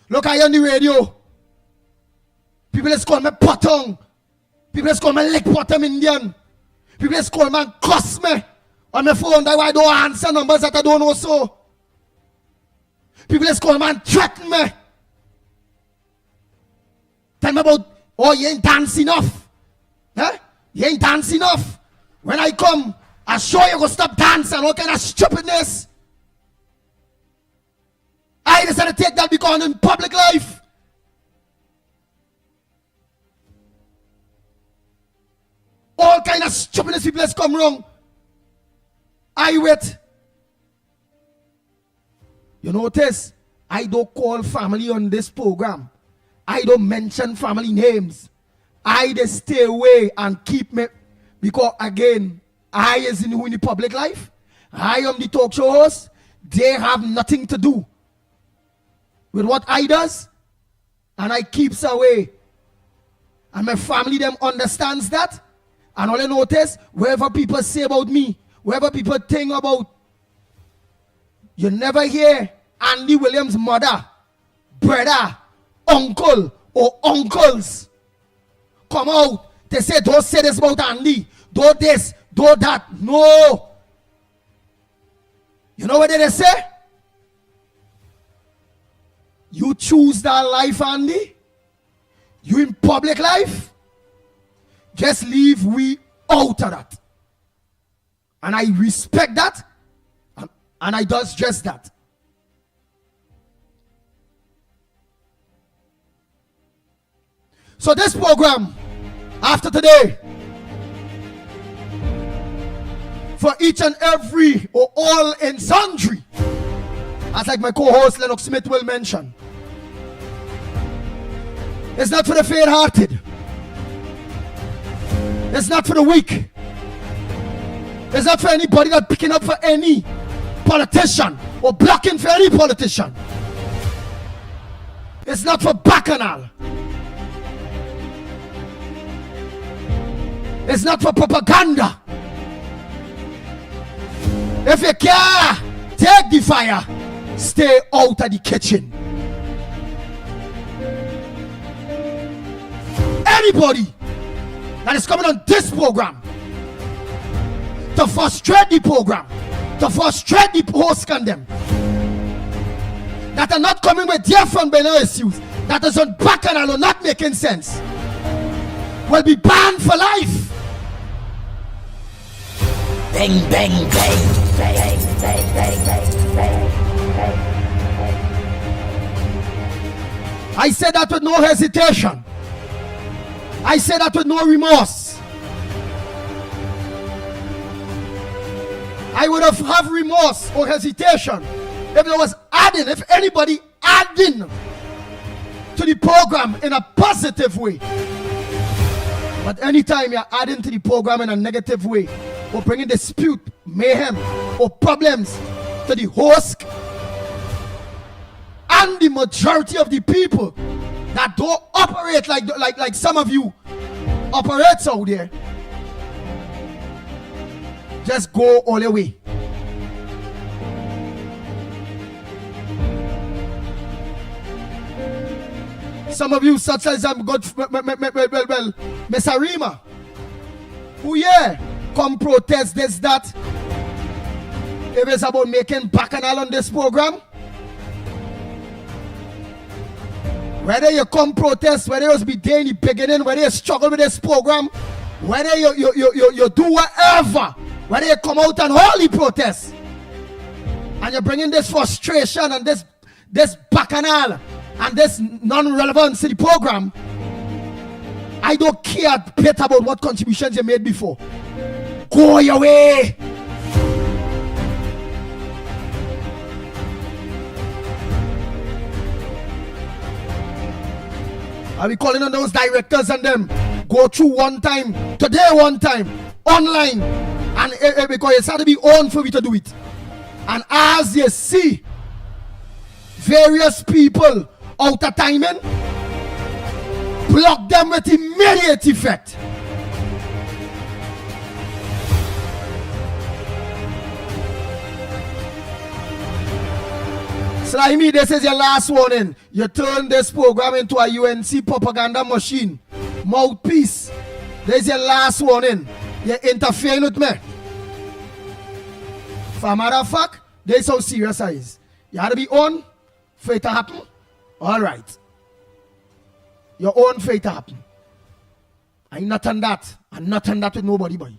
Look, I on the radio. People just call me potong. People just call me lick bottom Indian. People just call me and cuss me on my phone. That's why I don't answer numbers that I don't know so. People just call me and threaten me. Tell me about, oh, you ain't dance enough. Huh? You ain't dance enough. When I come, I sure you go stop dancing. What kind of stupidness? I decided to take that because in public life. All kind of stupidness people has come wrong. I wait. You notice, I don't call family on this program. I don't mention family names. I just stay away and keep me. Because again, I is in the public life. I am the talk show host. They have nothing to do with what I does. And I keeps away. And my family them understands that. And all I notice, wherever people say about me, wherever people think about, you never hear Andy Williams' mother, brother, uncle, or uncles come out. They say, don't say this about Andy. Don't this, don't that. No. You know what they say? You choose that life, Andy. You in public life. Just leave we out of that. And I respect that. And I does just that. So this program, after today, for each and every or all and sundry, as like my co-host Lennox Smith will mention, it's not for the faint-hearted. It's not for the weak. It's not for anybody that picking up for any politician or blocking for any politician. It's not for bacchanal. It's not for propaganda. If you can't take the fire, stay out of the kitchen. Anybody that is coming on this program to frustrate the program, to frustrate the host and them, that are not coming with different banner issues, that is on bacchanal or not making sense, will be banned for life. Bang, bang, bang, bang, bang, bang, bang, bang. I say that with no hesitation. I say that with no remorse. I would have remorse or hesitation if there was adding, if anybody adding to the program in a positive way. But anytime you're adding to the program in a negative way, or bringing dispute, mayhem, or problems to the host and the majority of the people that don't operate like some of you operates out there, just go all the way. Some of you, such as Miss Arima, who come protest this, that. If it's about making bacchanal on this program, whether you come protest, whether you be there in the beginning, whether you struggle with this program, whether you do whatever, whether you come out and wholly protest, and you're bringing this frustration and this bacchanal and this non-relevance to the program, I don't care a bit about what contributions you made before. Go your way. Are we calling on those directors and them? Go through one time, today one time, online, and because it's had to be on for me to do it. And as you see various people out of timing, block them with immediate effect. Slimy, this is your last warning. You turn this program into a UNC propaganda machine. Mouthpiece. This is your last warning. You're interfering with me. For a matter of fact, this is how serious I is. You have to be on for it to happen. Alright. Your own for it to happen. I'm not on that. I'm not on that with nobody, boy.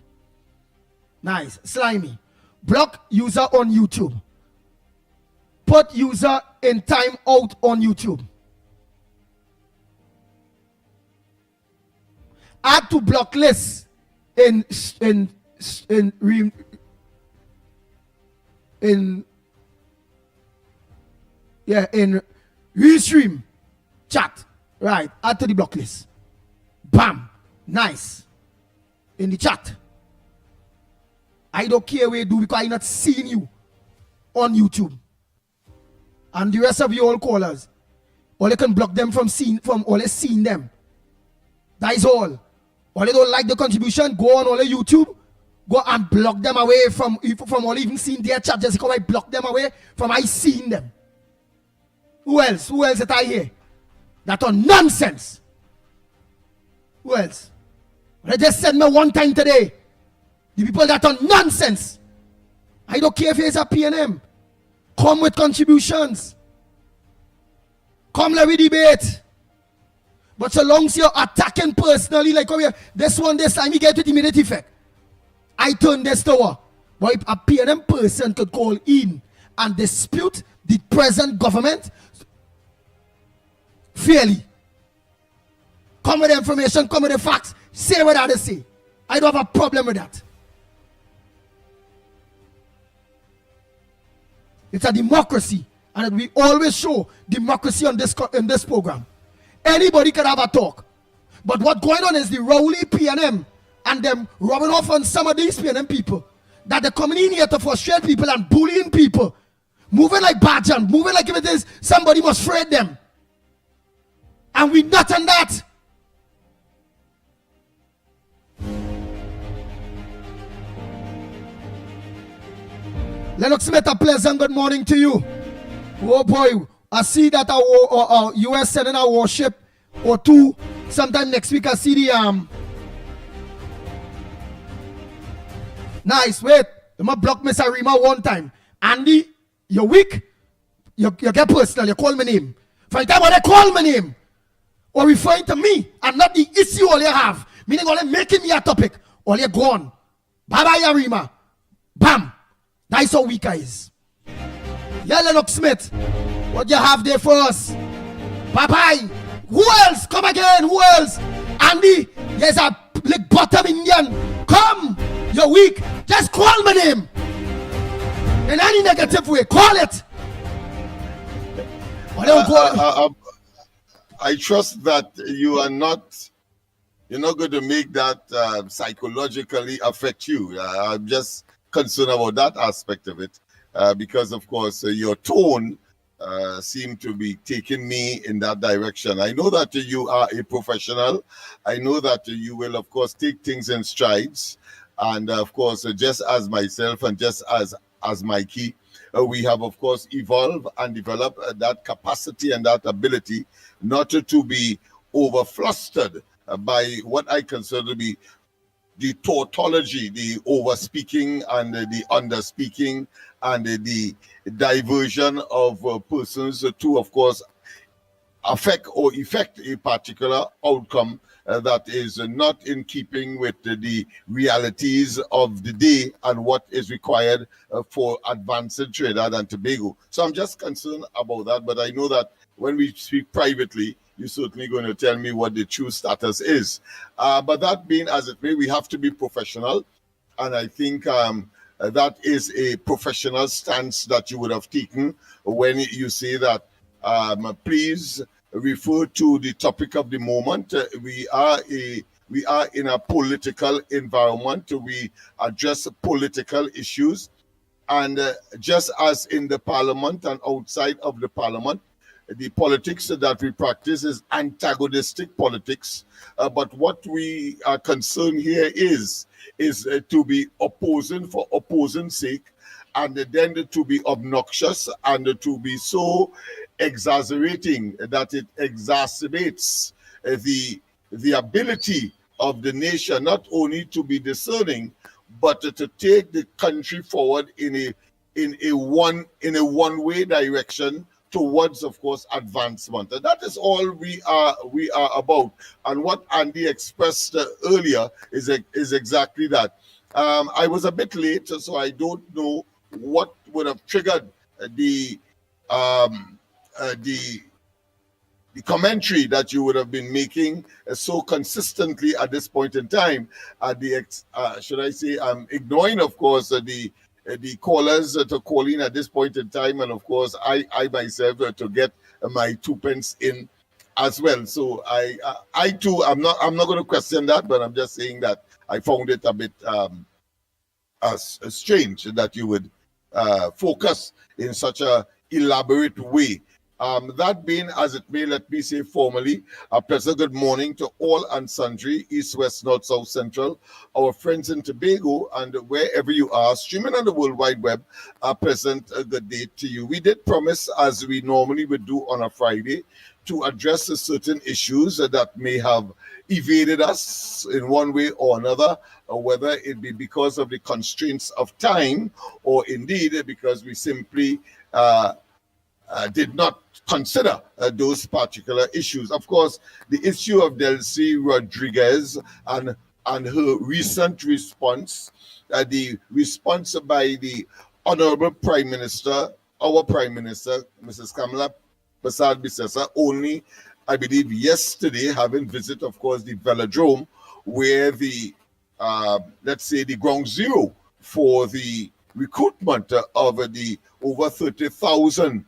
Nice. Slimy. Block user on YouTube. Put user in time out on YouTube. Add to block list in restream chat. Right, add to the block list. Bam. Nice. In the chat. I don't care where you do because I'm not seeing you on YouTube. And the rest of you all callers, all you can block them from always seeing them. That is all. All you don't like the contribution, go on all the YouTube, go and block them away from all even seeing their chat. Just because I block them away from I seeing them. Who else? Who else that I hear? That on nonsense. Who else? They just said me one time today. The people that on nonsense. I don't care if it's a PNM. Come with contributions. Come let we debate. But so long as you're attacking personally, like this time you get with immediate effect. I turn this tower. But if a PNM person could call in and dispute the present government fairly. Come with the information, come with the facts, say what others say. I don't have a problem with that. It's a democracy, and we always show democracy on in this program. Anybody can have a talk, but what's going on is the Rowley PNM and them rubbing off on some of these PNM people that they're coming in here to frustrate people and bullying people, moving like badger, moving like if it is somebody must afraid them, and we not on that. Lennox Smith, a pleasant good morning to you. Oh boy, I see that our US sending a warship or two. Sometime next week I see the nice, wait. I'm gonna block Miss Arima one time. Andy, you're weak. You get personal, you call my name. From the time when they call my name, or referring to me and not the issue all you have, meaning all making me a topic, all you gone. Bye bye Arima. Bam. That's how weak I is. Yeah, Lennox Smith, what you have there for us? Bye-bye. Who else? Come again. Who else? Andy, there's a like bottom Indian. Come. You're weak. Just call my name. In any negative way, call it. I trust that you're not going to make that psychologically affect you. I'm just concerned about that aspect of it, because of course your tone seem to be taking me in that direction. I know that you are a professional. I know that you will, of course, take things in strides. And of course, just as myself and just as Mikey, we have, of course, evolved and developed that capacity and that ability not to be over-flustered by what I consider to be the tautology, the over-speaking and the under-speaking and the diversion of persons to, of course, affect or effect a particular outcome that is not in keeping with the realities of the day and what is required for advancing Trinidad and Tobago. So I'm just concerned about that, but I know that when we speak privately, you're certainly going to tell me what the true status is. But that being as it may, we have to be professional, and I think that is a professional stance that you would have taken when you say that please refer to the topic of the moment. We are in a political environment. We address political issues, and just as in the parliament and outside of the parliament, the politics that we practice is antagonistic politics. But what we are concerned here is to be opposing for opposing's sake, and then to be obnoxious and to be so exaggerating that it exacerbates the ability of the nation not only to be discerning, but to take the country forward in a one-way direction towards, of course, advancement. And that is all we are about. And what Andy expressed earlier is exactly that. I was a bit late, so I don't know what would have triggered the commentary that you would have been making so consistently at this point in time. Should I say, I'm ignoring, of course, the callers to call in at this point in time, and of course I myself to get my 2 pence in as well. So I too, I'm not going to question that, but I'm just saying that I found it a bit strange that you would focus in such a elaborate way. That being as it may, let me say formally, a pleasant good morning to all and sundry, east, west, north, south, central, our friends in Tobago, and wherever you are, streaming on the World Wide Web, a pleasant good day to you. We did promise, as we normally would do on a Friday, to address certain issues that may have evaded us in one way or another, or whether it be because of the constraints of time, or indeed because we simply did not consider those particular issues. Of course, the issue of Delcy Rodriguez and her recent response, the response by the Honorable Prime Minister, our Prime Minister, Mrs. Kamala Persad-Bissessar, only, I believe, yesterday, having visited, of course, the velodrome, where the, let's say, the ground zero for the recruitment of the over 30,000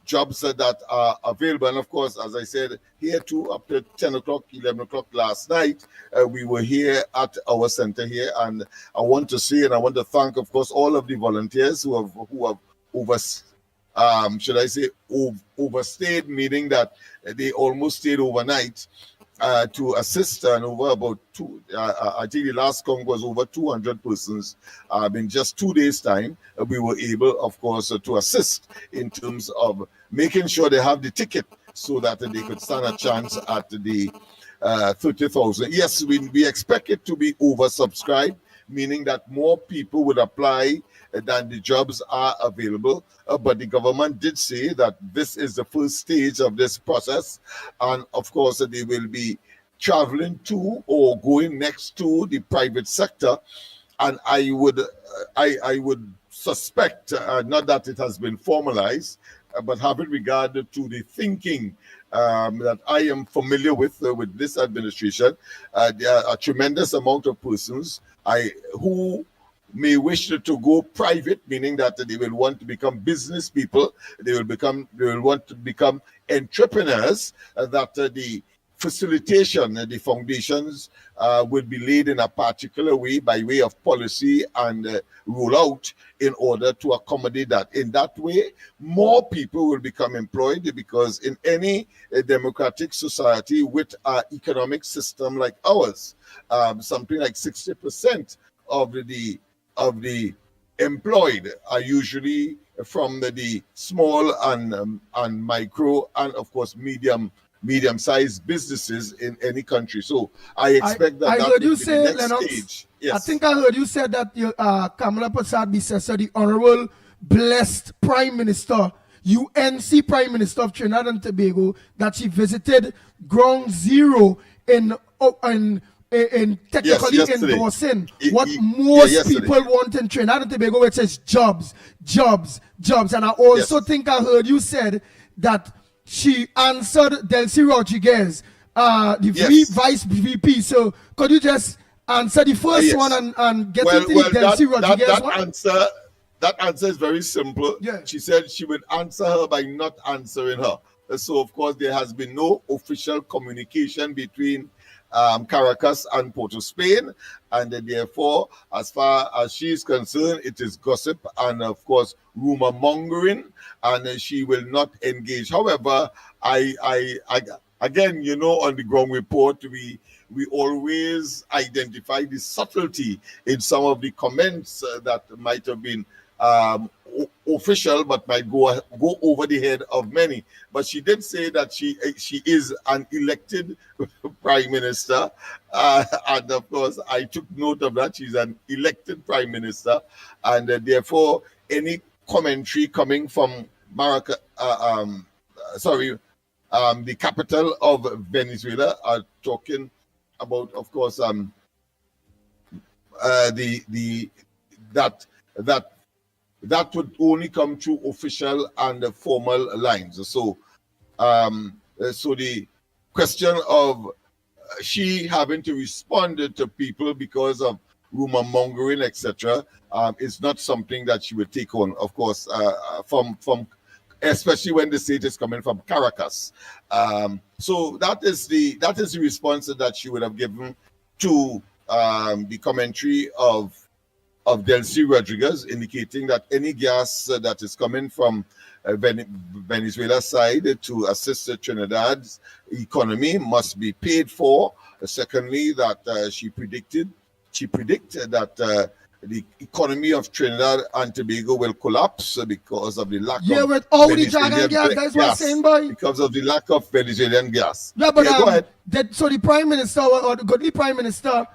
jobs that are available. And of course, as I said, here too, up to 10 o'clock, 11 o'clock last night, we were here at our center here. And I want to say, and I want to thank, of course, all of the volunteers who have overstayed, meaning that they almost stayed overnight to assist, and over about I think the last count was over 200 persons. In just 2 days' time, we were able, of course, to assist in terms of making sure they have the ticket so that they could stand a chance at the 30,000. Yes, we expect it to be oversubscribed, meaning that more people would apply than the jobs are available. But the government did say that this is the first stage of this process. And of course, they will be traveling to or going next to the private sector. And I would suspect, not that it has been formalized, but having regard to the thinking that I am familiar with this administration, there are a tremendous amount of persons who may wish to go private, meaning that they will want to become business people, they will want to become entrepreneurs, that the facilitation, the foundations will be laid in a particular way by way of policy and rollout in order to accommodate that. In that way, more people will become employed, because in any democratic society with an economic system like ours, something like 60% of the employed are usually from the small and micro and of course medium-sized businesses in any country. So I expect I that heard you will be say, the next Lennox, stage. Yes. I think I heard you said that Kamala Prasad Bisesa, the Honorable Blessed Prime Minister, UNC Prime Minister of Trinidad and Tobago, that she visited Ground Zero in technically yesterday. endorsing what most people want in Trinidad and Tobago, which is jobs. And I also think I heard you said that she answered Delcy Rodriguez, the Vice VP. So could you just answer the first one and get into the Delcy Rodriguez one? That answer is very simple. Yeah. She said she would answer her by not answering her. So, of course, there has been no official communication between Caracas and Port of Spain, and therefore, as far as she is concerned, it is gossip and, of course, rumor mongering, and she will not engage. However, I again, you know, on the ground report, we always identify the subtlety in some of the comments that might have been official, but might go over the head of many. But she did say that she is an elected prime minister, and of course I took note of that. She's an elected prime minister, and therefore any commentary coming from the capital of Venezuela are talking about, of course, that would only come through official and formal lines. So, so the question of she having to respond to people because of rumor mongering, etc., is not something that she would take on. Of course, from especially when the state is coming from Caracas. So that is the response that she would have given to the commentary of Delcy Rodriguez, indicating that any gas that is coming from Venezuela's side to assist Trinidad's economy must be paid for. Secondly, that she predicted that the economy of Trinidad and Tobago will collapse because of the lack of with all the dragon gas, that's what I'm saying, boy. Because of the lack of Venezuelan gas. Yeah, but go ahead. So the Prime Minister or the godly Prime Minister,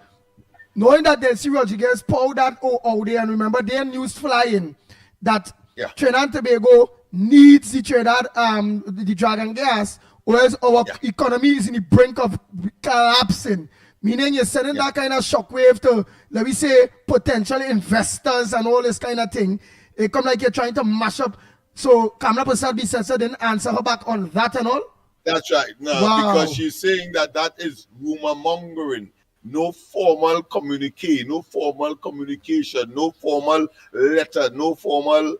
knowing that Delcy Rodriguez poured that out there, and remember their news flying that Trinidad and Tobago needs the Trinidad the dragon gas, whereas our economy is in the brink of collapsing. Meaning you're sending that kind of shockwave to, let me say, potential investors and all this kind of thing. It come like you're trying to mash up. So Kamala Prasad Bisesa didn't answer her back on that and all? That's right. No, because she's saying that is rumor mongering. No formal communique, no formal communication, no formal letter, no formal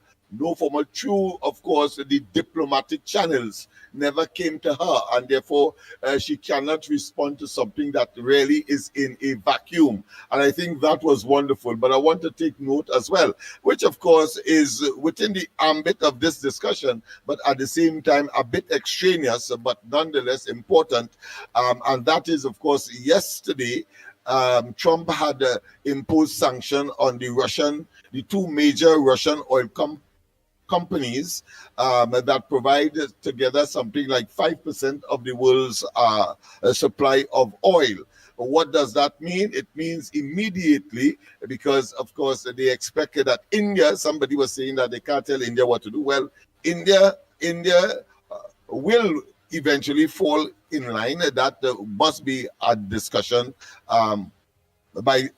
through, of course, the diplomatic channels never came to her, and therefore she cannot respond to something that really is in a vacuum. And I think that was wonderful. But I want to take note as well, which of course is within the ambit of this discussion, but at the same time a bit extraneous, but nonetheless important. And that is, of course, yesterday Trump had imposed sanction on the two major Russian oil companies that provide together something like 5% of the world's supply of oil. What does that mean? It means immediately, because of course they expected that India, somebody was saying that they can't tell India what to do. Well, India will eventually fall in line. That must be a discussion by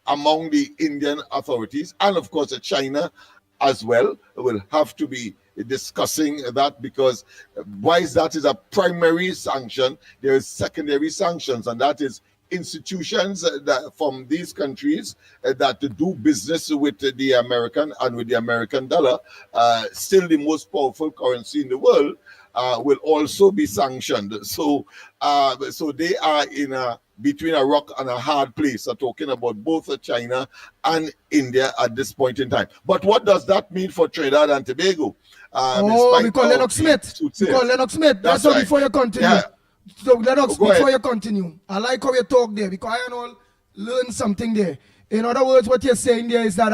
among the Indian authorities, and of course China as well will have to be discussing that, because whilst that is a primary sanction, there is secondary sanctions, and that is institutions that from these countries that do business with the American and with the American dollar, still the most powerful currency in the world, will also be sanctioned. So so they are in between a rock and a hard place. So talking about both China and India at this point in time. But what does that mean for Trinidad and Tobago? We call Lennox Smith. We call Lennox Smith. That's all right. Before you continue. Yeah. So Lennox, Go before ahead. you continue, I like how you talk there because I all learn something there. In other words, what you're saying there is that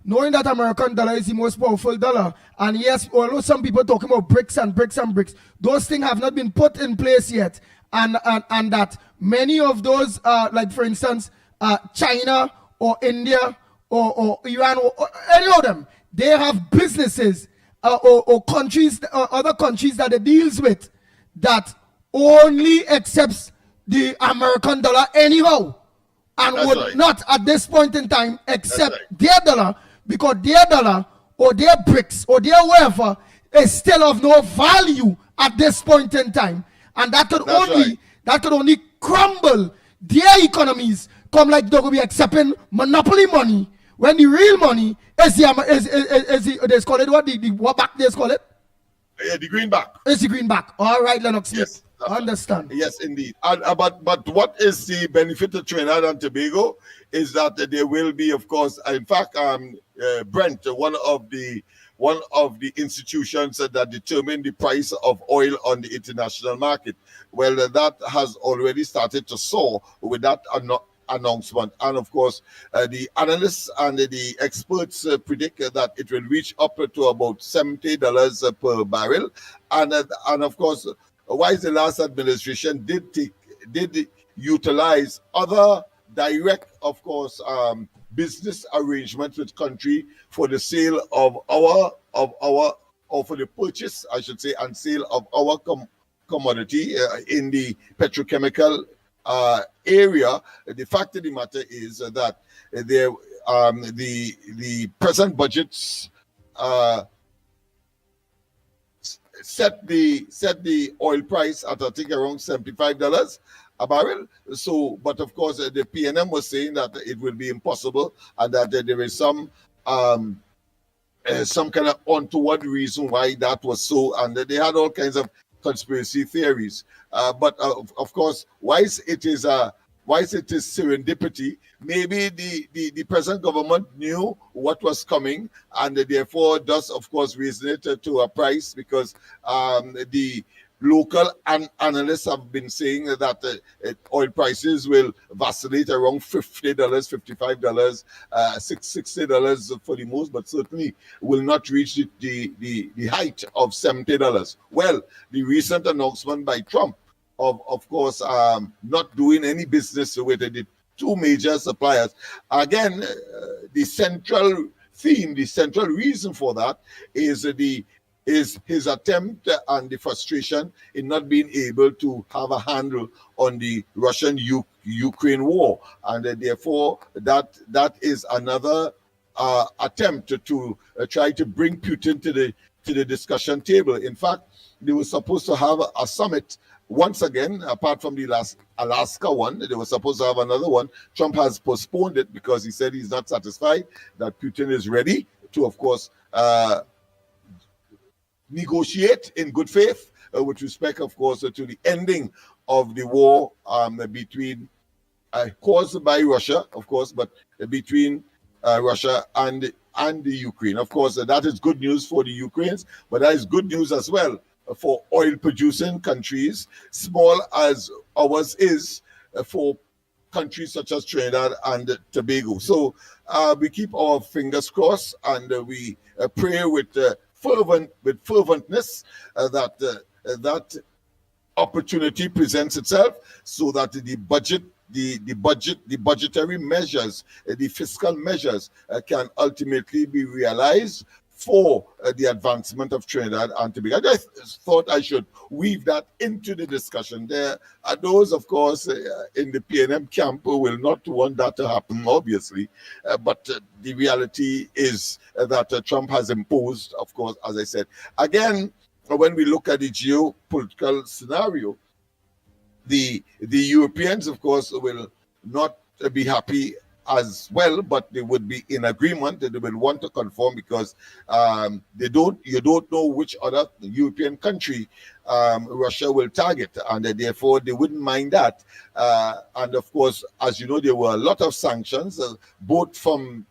knowing that American dollar is the most powerful dollar, and yes, although some people talking about bricks and bricks and bricks, those things have not been put in place yet, and that many of those, like for instance, China or India or Iran or any of them, they have businesses or countries, other countries that it deals with that only accepts the American dollar anyhow, and That's would right. not at this point in time accept their dollar, because their dollar or their bricks or their whatever is still of no value at this point in time, and that could only crumble their economies. Come like they will be accepting monopoly money when the real money is the they call it what what back they call it. The greenback. It's the greenback. All right, Lennox Smith. Yes. Understand. Yes, indeed. But what is the benefit of Trinidad and Tobago is that there will be, of course, in fact, Brent, one of the institutions that determine the price of oil on the international market. Well, that has already started to soar with that announcement. And of course, the analysts and the experts predict that it will reach up to about $70 per barrel. And of course, while the last administration did utilize other direct, of course, business arrangements with country for the sale of or for the purchase, I should say, and sale of our commodity in the petrochemical area. The fact of the matter is that there the present budgets set the oil price at, I think, around $75 a barrel. So, but of course, the PNM was saying that it will be impossible, and that there is some kind of untoward reason why that was so, and they had all kinds of conspiracy theories. But of course, whilst it is serendipity, maybe the present government knew what was coming, and therefore does, of course, raise it to a price, because the local analysts have been saying that oil prices will vacillate around $50, $55, $60 for the most, but certainly will not reach the height of $70. Well, the recent announcement by Trump of course, not doing any business with the two major suppliers. Again, the central theme, the central reason for that is his attempt and the frustration in not being able to have a handle on the Russian-Ukraine war, and therefore that is another attempt to try to bring Putin to the discussion table. In fact, they were supposed to have a summit. Once again, apart from the last Alaska one, they were supposed to have another one. Trump has postponed it because he said he's not satisfied that Putin is ready to, of course, negotiate in good faith with respect, of course, to the ending of the war between, caused by Russia, of course, but between Russia and the Ukraine. Of course, that is good news for the Ukrainians, but that is good news as well for oil-producing countries, small as ours is, for countries such as Trinidad and Tobago. So we keep our fingers crossed, and we pray with ferventness that opportunity presents itself, so that the budgetary measures, the fiscal measures can ultimately be realized for the advancement of Trinidad and Tobago. I just thought I should weave that into the discussion. There are those, of course, in the PNM camp who will not want that to happen, obviously. But the reality is that Trump has imposed, of course, as I said. Again, when we look at the geopolitical scenario, the Europeans, of course, will not be happy as well, but they would be in agreement that they will want to conform because you don't know which other European country Russia will target, and therefore they wouldn't mind that. And of course, as you know, there were a lot of sanctions, both from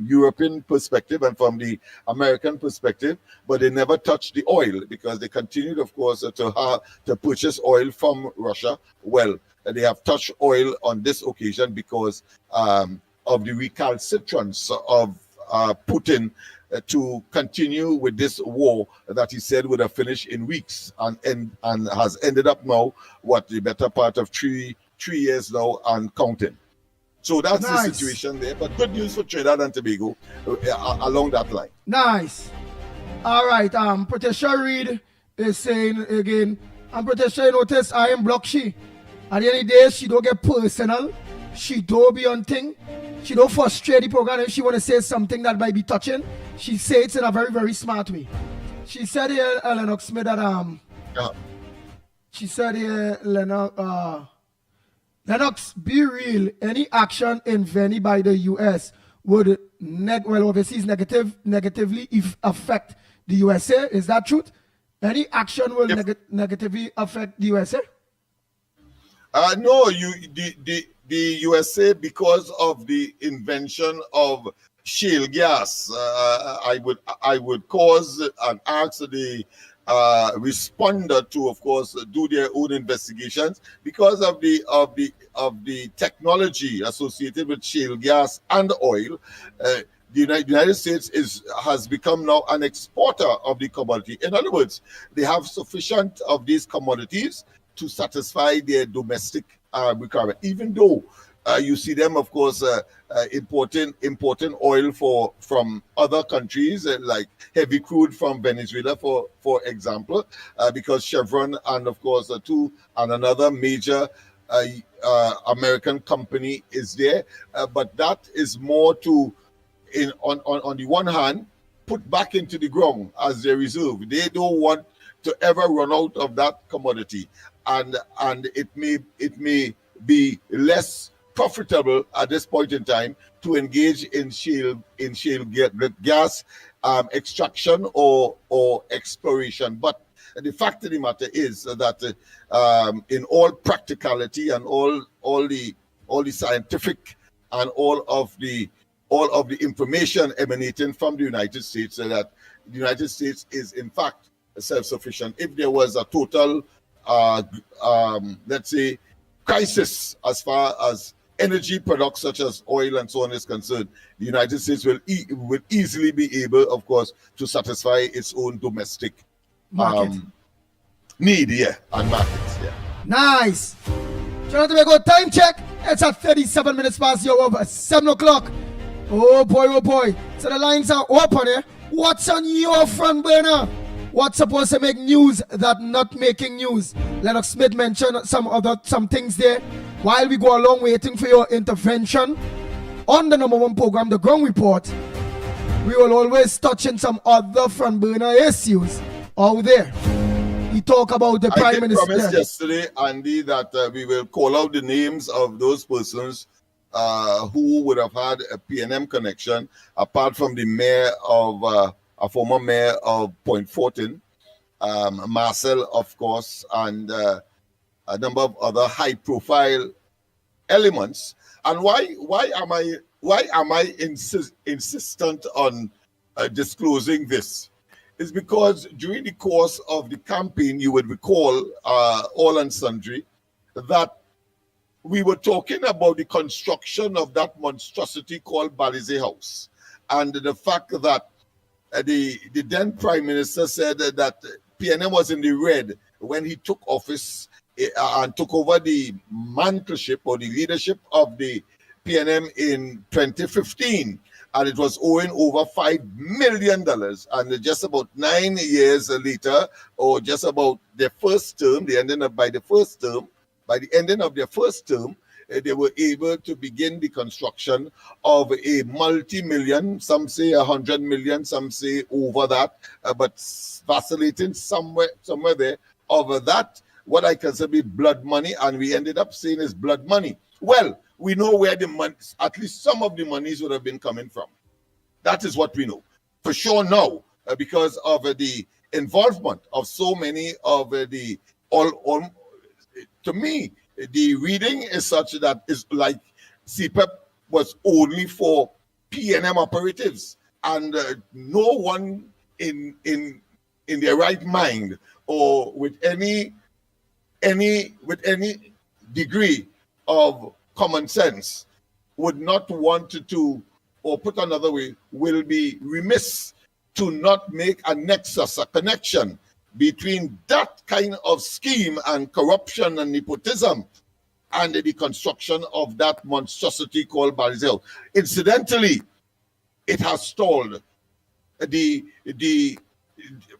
European perspective and from the American perspective, but they never touched the oil because they continued, of course, to purchase oil from Russia. Well, they have touched oil on this occasion because of the recalcitrance of Putin to continue with this war that he said would have finished in weeks and has ended up now, the better part of three years now and counting. So that's Nice. the situation there. But good news for Trinidad and Tobago along that line. Nice. All right. Patricia Reed is saying again, I'm pretty sure you notice I am block she. At the end of the day, she don't get personal. She don't be on thing. She don't frustrate the program. If she want to say something that might be touching, she say it in a very, very smart way. She said here, Lennox Smith, that she said here, Lennox, be real. Any action in Veni by the US would overseas negatively affect the USA. Is that truth? Any action will negatively affect the USA? No, the USA, because of the invention of shale gas, I would cause and ask the responder to, of course, do their own investigations because of the technology associated with shale gas and oil. The United States has become now an exporter of the commodity. In other words, they have sufficient of these commodities to satisfy their domestic requirement, even though you see them, of course, importing oil from other countries, like heavy crude from Venezuela, for example, because Chevron and, of course, and another major American company is there. But that is more on the one hand, put back into the ground as their reserve. They don't want to ever run out of that commodity, and it may be less profitable at this point in time to engage in shale gas extraction or exploration. But the fact of the matter is that in all practicality and all the scientific and all of the information emanating from the United States, that the United States is in fact self-sufficient. If there was a total, let's say, crisis as far as energy products such as oil and so on is concerned, the United States will easily be able, of course, to satisfy its own domestic need, and markets, Nice. Jonathan, we go time check. It's at 37 minutes past the hour of 7 o'clock. Oh boy. So the lines are open here. What's on your front burner? What's supposed to make news that not making news? Lennox Smith mentioned some things there. While we go along waiting for your intervention on the number one program, The Ground Report, we will always touch on some other front burner issues out there. We talk about the Prime Minister. I promised yesterday, Andy, that we will call out the names of those persons who would have had a PNM connection, apart from the mayor of a former mayor of Point Fortin, Marcel, of course, and a number of other high-profile elements. And why am I insistent on disclosing this? It's because during the course of the campaign, you would recall, all and sundry, that we were talking about the construction of that monstrosity called Balize House, and the fact that the then Prime Minister said that PNM was in the red when he took office and took over the mantleship or the leadership of the PNM in 2015, and it was owing over $5 million. And just about 9 years later, or just about their first term, by the ending of their first term, they were able to begin the construction of a multi-million, some say 100 million, some say over that, but vacillating somewhere there, over that, what I consider be blood money, and we ended up saying is blood money. Well, we know where the money, at least some of the monies would have been coming from. That is what we know. For sure now, because of the involvement of so many of the, to me, the reading is such that it's like CPEP was only for PNM operatives, and no one in their right mind or with any degree of common sense would not want to, or put another way, will be remiss to not make a nexus, a connection between that kind of scheme and corruption and nepotism and the construction of that monstrosity called Barisel. Incidentally, it has stalled. The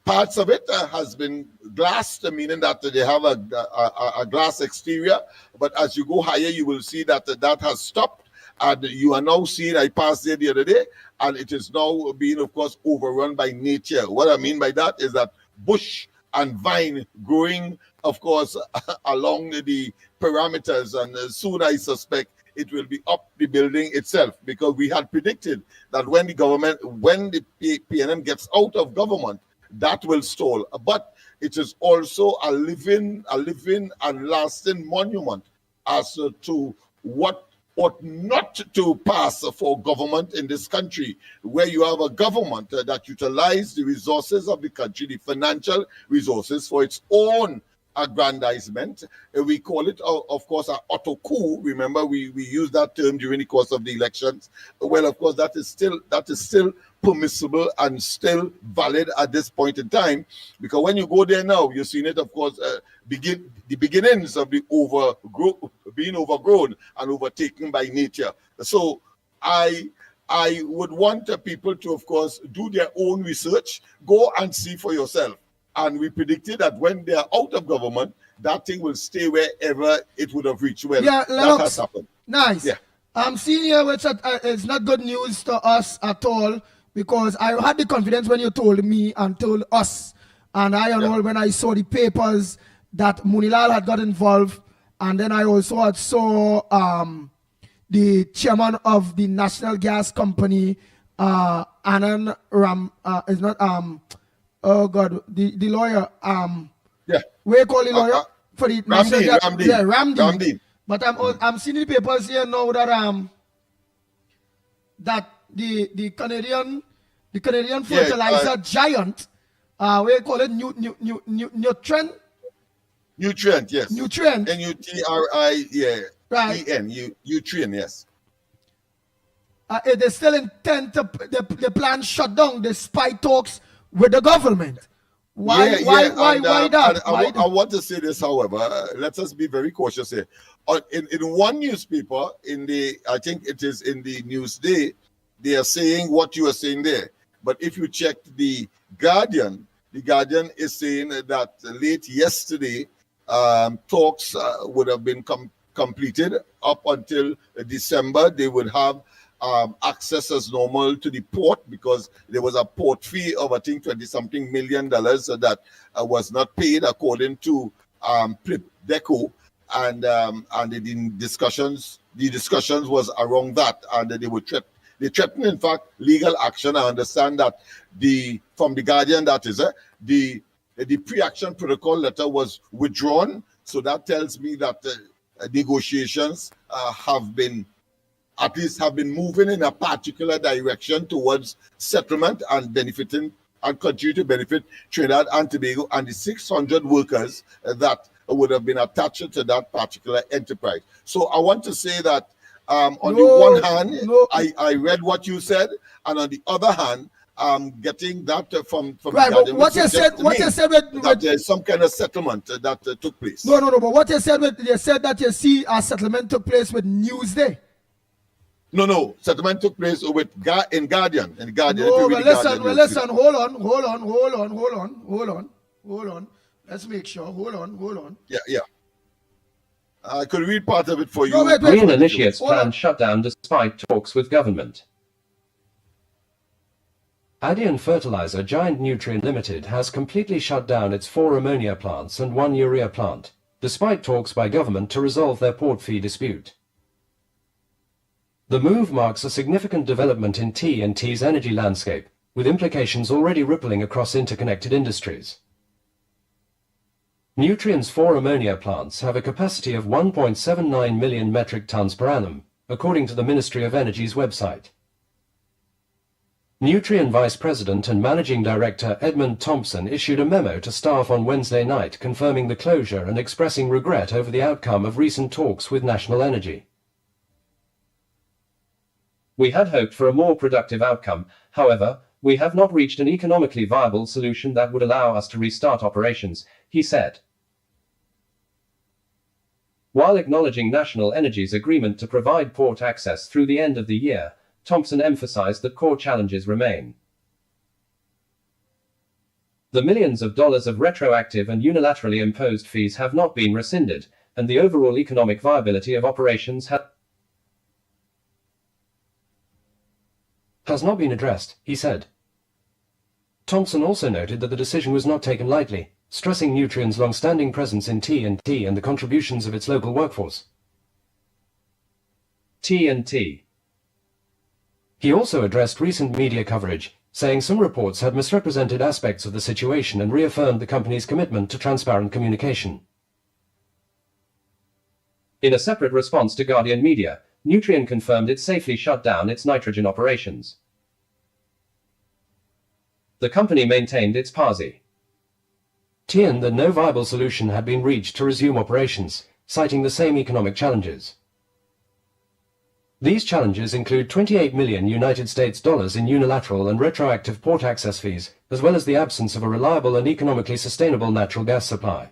parts of it has been glassed, meaning that they have a glass exterior, but as you go higher, you will see that that has stopped, and you are now seeing, I passed there the other day, and it is now being, of course, overrun by nature. What I mean by that is that bush and vine growing, of course, along the parameters, and soon I suspect it will be up the building itself, because we had predicted that when the PNM gets out of government, that will stall. But it is also a living and lasting monument as to what ought not to pass for government in this country, where you have a government that utilizes the resources of the country, the financial resources, for its own aggrandizement. We call it, of course, an auto coup. Remember, we used that term during the course of the elections. Well, of course, that is still permissible and still valid at this point in time, because when you go there now, you've seen it, of course, the beginnings of the being overgrown and overtaken by nature. So I would want people to, of course, do their own research, go and see for yourself. And we predicted that when they are out of government, that thing will stay wherever it would have reached. Well, yeah, that has happened. Nice. Yeah. I'm seeing here which it's not good news to us at all, because I had the confidence when you told me and told us, and I enrolled when I saw the papers that Munilal had got involved, and then I also had saw the chairman of the National Gas Company, Anand Ram, is not oh God, the lawyer, we call the lawyer for the National Gas, Ramdi. But I'm seeing the papers here now that that the Canadian fertilizer giant, we call it Nutrient. Nutrient, yes. Nutrient. N-U-T-R-I, yeah. Right. E-N, Nutrient, yes. They still intend to the plan shut down despite talks with the government. Why that? I want to say this, however, let us be very cautious here. In one newspaper, I think it is in the Newsday, they are saying what you are saying there. But if you check the Guardian is saying that late yesterday, talks would have been completed up until December. They would have access as normal to the port, because there was a port fee of, I think, $20-something million that was not paid according to Deco, and the discussions was around that, and they threatened, in fact, legal action. I understand that from the Guardian, that is the pre-action protocol letter was withdrawn, so that tells me that negotiations have been moving in a particular direction towards settlement and benefiting and continue to benefit Trinidad and Tobago and the 600 workers that would have been attached to that particular enterprise. So I want to say that on the one hand, I read what you said, and on the other hand, getting that from right, but what you said that there's some kind of settlement that took place. No, but what you said that you see a settlement took place with Newsday. No, settlement took place in Guardian. No, but listen, hold on. Let's make sure. Hold on. Yeah. I could read part of it for you. No, wait. Green initiates planned shutdown despite talks with government. Adian Fertilizer Giant Nutrient Limited has completely shut down its 4 ammonia plants and 1 urea plant, despite talks by government to resolve their port fee dispute. The move marks a significant development in T&T's energy landscape, with implications already rippling across interconnected industries. Nutrien's 4 ammonia plants have a capacity of 1.79 million metric tons per annum, according to the Ministry of Energy's website. Nutrien Vice President and Managing Director Edmund Thompson issued a memo to staff on Wednesday night confirming the closure and expressing regret over the outcome of recent talks with National Energy. We had hoped for a more productive outcome, however, we have not reached an economically viable solution that would allow us to restart operations, he said. While acknowledging National Energy's agreement to provide port access through the end of the year, Thompson emphasized that core challenges remain. The millions of dollars of retroactive and unilaterally imposed fees have not been rescinded, and the overall economic viability of operations has not been addressed, he said. Thompson also noted that the decision was not taken lightly, stressing Nutrien's long-standing presence in T&T and the contributions of its local workforce. T&T. He also addressed recent media coverage, saying some reports had misrepresented aspects of the situation and reaffirmed the company's commitment to transparent communication. In a separate response to Guardian Media, Nutrien confirmed it safely shut down its nitrogen operations. The company maintained its policy that no viable solution had been reached to resume operations, citing the same economic challenges. These challenges include $28 million in unilateral and retroactive port access fees, as well as the absence of a reliable and economically sustainable natural gas supply.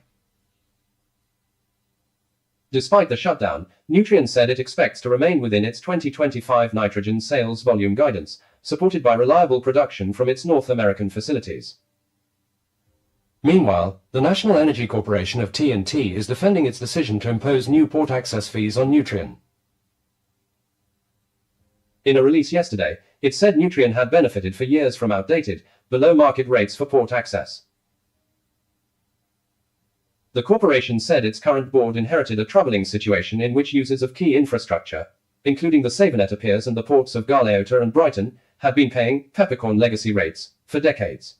Despite the shutdown, Nutrien said it expects to remain within its 2025 nitrogen sales volume guidance, supported by reliable production from its North American facilities. Meanwhile, the National Energy Corporation of T&T is defending its decision to impose new port access fees on Nutrien. In a release yesterday, it said Nutrien had benefited for years from outdated, below-market rates for port access. The corporation said its current board inherited a troubling situation in which users of key infrastructure, including the Savernet piers and the ports of Galeota and Brighton, had been paying peppercorn legacy rates for decades.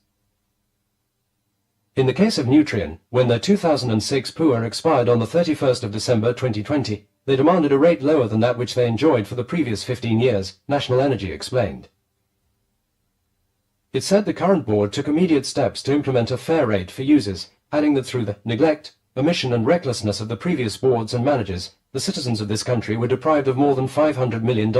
In the case of Nutrien, when their 2006 PUA expired on the 31st of December 2020, they demanded a rate lower than that which they enjoyed for the previous 15 years, National Energy explained. It said the current board took immediate steps to implement a fair rate for users, adding that through the neglect, omission and recklessness of the previous boards and managers, the citizens of this country were deprived of more than $500 million.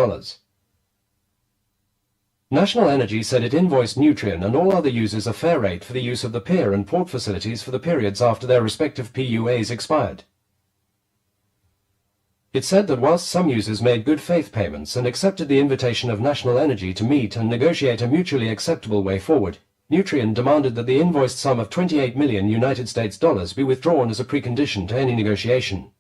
National Energy said it invoiced Nutrien and all other users a fair rate for the use of the pier and port facilities for the periods after their respective PUAs expired. It said that whilst some users made good faith payments and accepted the invitation of National Energy to meet and negotiate a mutually acceptable way forward, Nutrien demanded that the invoiced sum of $28 million be withdrawn as a precondition to any negotiation.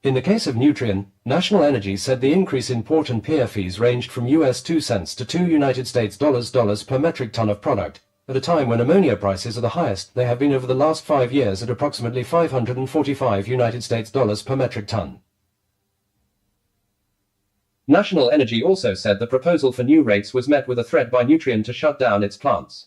In the case of Nutrien, National Energy said the increase in port and pier fees ranged from US 2 cents to $2 per metric ton of product, at a time when ammonia prices are the highest they have been over the last 5 years at approximately $545 per metric ton. National Energy also said the proposal for new rates was met with a threat by Nutrien to shut down its plants.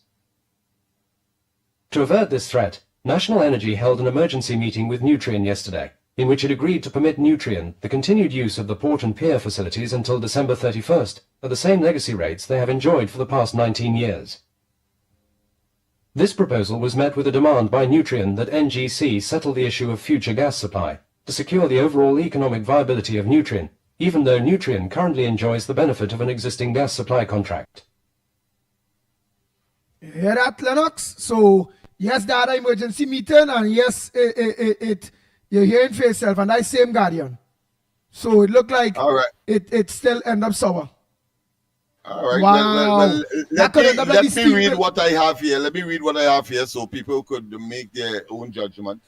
To avert this threat, National Energy held an emergency meeting with Nutrien yesterday, in which it agreed to permit Nutrien the continued use of the port and pier facilities until December 31st, at the same legacy rates they have enjoyed for the past 19 years. This proposal was met with a demand by Nutrien that NGC settle the issue of future gas supply, to secure the overall economic viability of Nutrien, even though Nutrien currently enjoys the benefit of an existing gas supply contract. You hear that, Lennox? So, yes, they had an emergency meeting, and yes, you're hearing for yourself, and I same Guardian. So it looked like it still end up sour. All right. Wow. Well, let me read what I have here. Let me read what I have here so people could make their own judgment.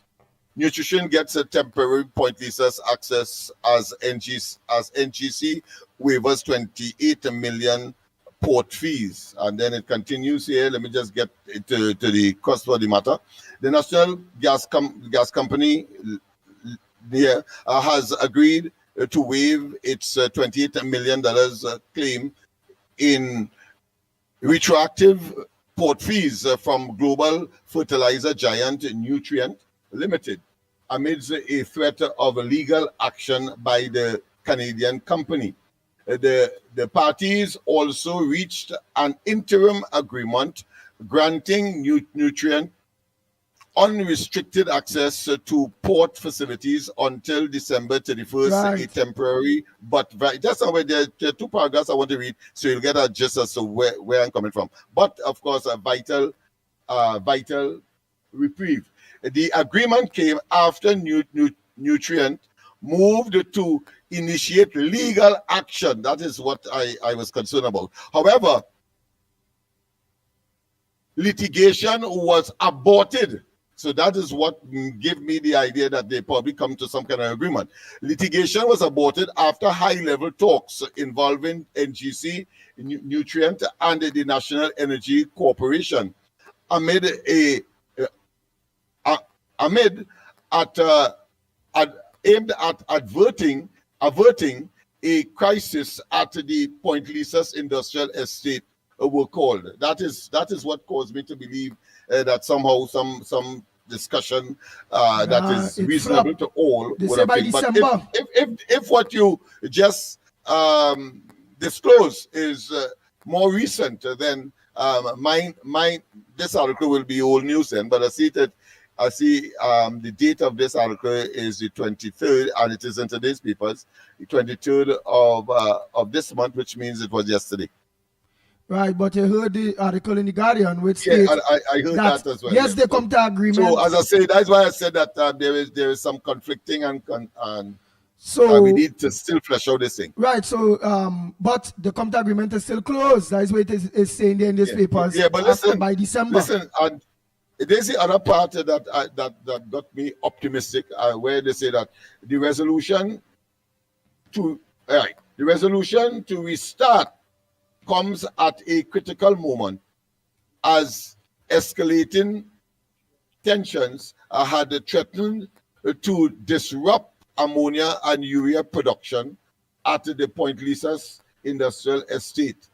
Nutrition gets a temporary pointless access as NGC waivers 28 million port fees. And then it continues here. Let me just get to the cost for the matter. The National Gas Company has agreed to waive its $28 million claim in retroactive port fees from global fertilizer giant Nutrient Limited, amidst a threat of legal action by the Canadian company. The parties also reached an interim agreement granting Nutrient unrestricted access to port facilities until December 31st, a temporary, but just somewhere there are two paragraphs I want to read, so you'll get a gist as to where I'm coming from. But of course, a vital reprieve. The agreement came after Nutrient moved to initiate legal action. That is what I was concerned about. However, litigation was aborted. So that is what gave me the idea that they probably come to some kind of agreement. Litigation was aborted after high-level talks involving NGC, Nutrient, and the National Energy Corporation aimed at averting a crisis at the Point Lisas Industrial Estate were called. That is what caused me to believe that somehow some discussion that is reasonable to all would have been. But if what you just disclose is more recent, then this article will be old news then. But I see the date of this article is the 23rd, and it is in today's papers, the 23rd of this month, which means it was yesterday. Right, but you heard the article in the Guardian, which states I heard that as well. Yes, they come to agreement. So as I say, that's why I said that there is some conflicting and we need to still flesh out this thing. Right. So, but the come to agreement is still closed. That is what it is saying there in these papers. Yeah, but listen, by December. Listen, and there's the other part that got me optimistic, where they say that the resolution to restart comes at a critical moment as escalating tensions had threatened to disrupt ammonia and urea production at the Point Lisas Industrial Estate.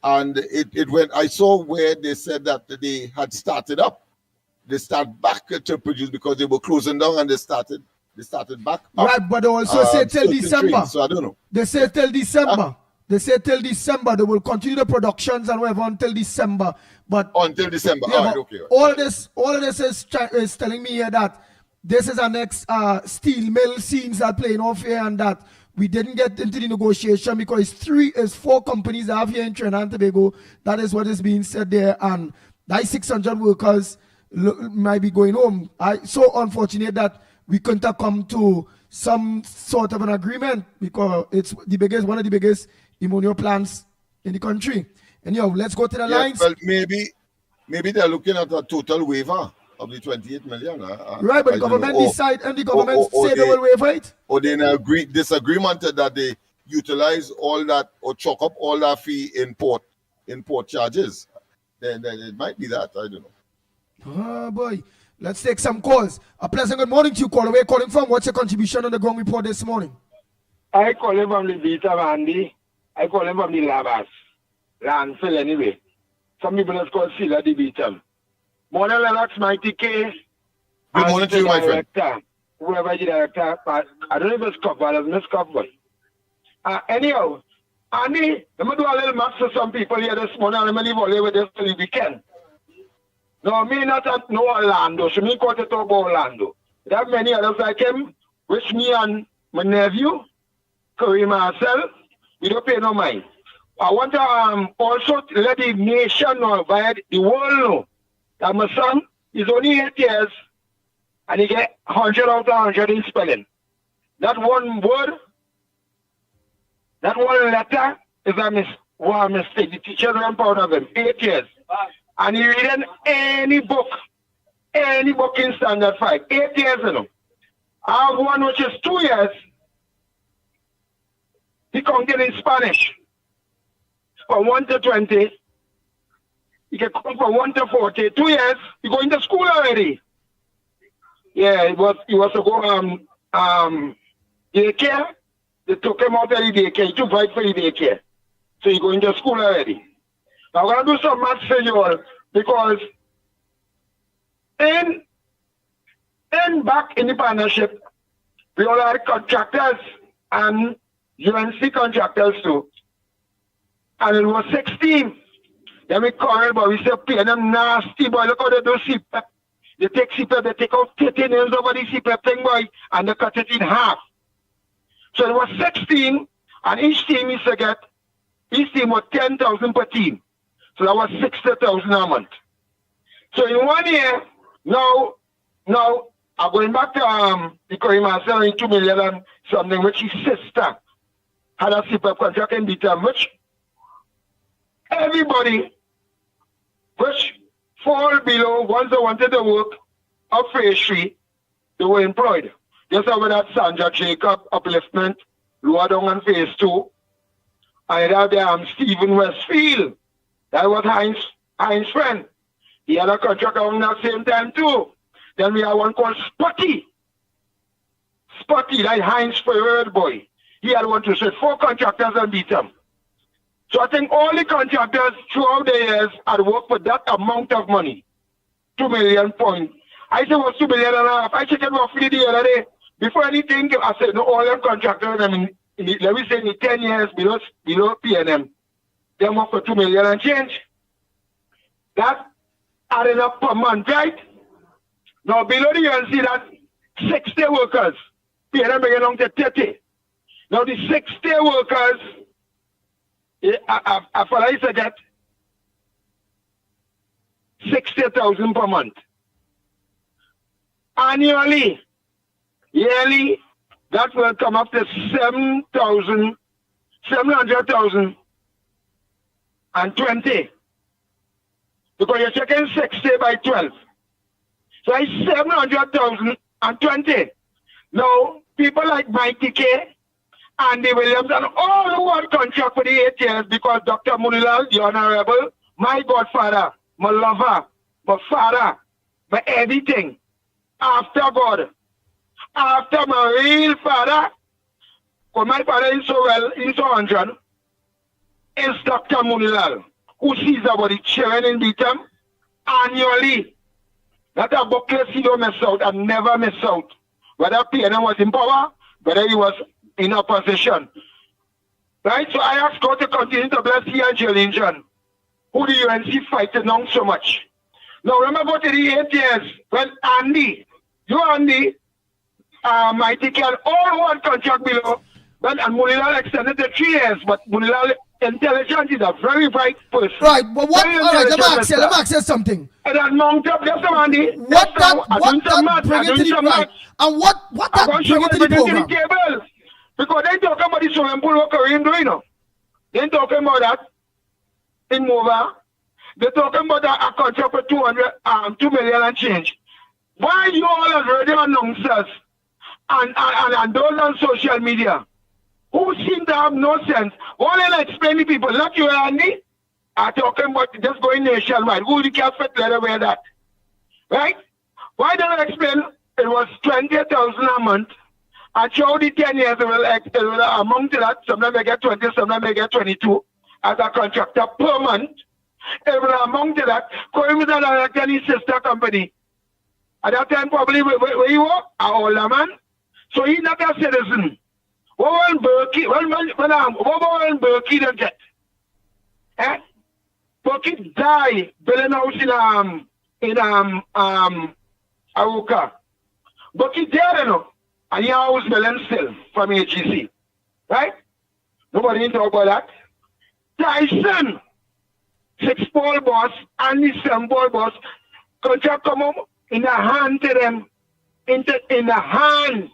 And it went, I saw where they said that they had started up. They start back to produce because they were closing down, and they started back up. Right, but they also say till December. Trains, so I don't know. They say till December. They say till December they will continue the productions and whatever until December. But until December, yeah, okay. All of this is telling me here that this is our next steel mill scenes that playing off here, and that we didn't get into the negotiation because it's four companies that have here in Trinidad and Tobago. That is what is being said there, and that 600 workers might be going home. So unfortunate that we couldn't have come to some sort of an agreement because it's one of the biggest ammonia plants in the country. Anyhow, let's go to the lines. Well, maybe they're looking at a total waiver of the 28 million. Right, but the government decide, and the government say they will waiver it. Or they disagreement that they utilize all that or chalk up all that fee in port charges. Then it might be that, I don't know. Oh boy. Let's take some calls. A pleasant good morning to you, caller. Where are you calling from? What's your contribution on the ground report this morning? I call him from the Beta Andy. I call him from the Labas. Landfill anyway. Some people just call Silla the Beta. Morning, Lennox, Mickie Kerr. Good morning to you, my friend. Whoever the director, but I don't know if it's Cup, but it's Miss Cup. Anyhow, Andy, let me do a little math for some people here this morning, and let me leave all with this till the weekend. No, me not at no Orlando. So me got to talk about Orlando. There are many others like him, which me and my nephew, Kerr myself, we don't pay no mind. I want to also let the nation know, via the world know, that my son is only 8 years and he get 100 out of 100 in spelling. That one word, that one letter is a mistake. The teachers are proud of him. 8 years. And he reading any book in Standard 5. 8 years, you know. I have one which is 2 years. He counted in Spanish. From 1 to 20. He can come from 1 to 40. 2 years, he going to school already. Yeah, he was to go daycare. they took him out of the daycare. He took right for the daycare. So he going to school already. Now I'm going to do some maths for you all because in back in the partnership, we all had contractors and UNC contractors too. And it was 16. Then we quarrel, but we say, pay them nasty, boy. Look how they do CPAP. They take CPAP, they take out 30 nails over the CPAP thing, boy, and they cut it in half. So it was 16, and each team used to get, each team was 10,000 per team. So that was 60,000 a month. So in 1 year, now I'm going back to the Kerr Marcel in 2 million and something, which his sister had a CPAP contract in Bitam, which everybody which fall below once they wanted to work up phase 3, they were employed. Just over that Sandra Jacob upliftment, lower down on phase 2. And had Stephen Westfield. That was Heinz's friend. He had a contract around that same time too. Then we have one called Spotty. Spotty, like Heinz favorite boy. He had one to say 4 contractors and beat them. So I think all the contractors throughout the years had worked for that amount of money. 2 million point. I said it was 2 million and a half. I checked it roughly the other day. Before anything, I said no, all them contractors, I mean, let me say in the 10 years below PNM, they work for 2 million and change. That added up per month, right? Now below the UNC, that 60 workers, PNM bring along to 30. Now the 60 workers, I used to get 60,000 per month. Annually, yearly, that will come up to 700,000 and 20. Because you're checking 60 by 12. So it's 700,000 and 20. Now, people like Mickie, Andy Williams, and all who had contract for the 8 years because Dr. Munilal, the Honorable, my godfather, my lover, my father, my everything, after God, after my real father, because my father is so well, he's so 100, is Dr. Munilal, who sees about the children in Bitam annually. That a bucket he don't miss out and never miss out. Whether PNM was in power, whether he was in opposition. Right? So I ask God to continue to bless he and Jolene John, who the UNC fighting on so much. Now remember to the 8 years when Andy, Mickie and all who had contract below, and Munilal extended to 3 years, but Munilal intelligent is a very bright person. Right, but what? All right, let me ask you something. And that mount up, just Andy. What that bring it to the right? And what that bring it to the program? Because they talking about the swimming pool what Korean doing, you know. They talking about that in Mova. They talking about a contract for 2 million and change. Why you all have radio announcers and those on social media who seem to have no sense? All I explain to people, not you, Andy, are talking about just going nationwide. Who the cat fit let wear that? Right? Why don't I explain it was 20,000 a month? And throughout the 10 years, it will amount to that. Sometimes they get 20, sometimes they get 22 as a contractor per month. It will amount to that. Corey was a director in his sister company. At that time, probably where you were, an older man. So he's not a citizen. What will Berkey don't get? Eh? Berkey died building house in Aruka. Berkey dead, you know. And he house building still from AGC. Right? Nobody didn't talk about that. Tyson, 6-ball boss, and the 7-ball boss, contract come up in the hand to them. In the hand.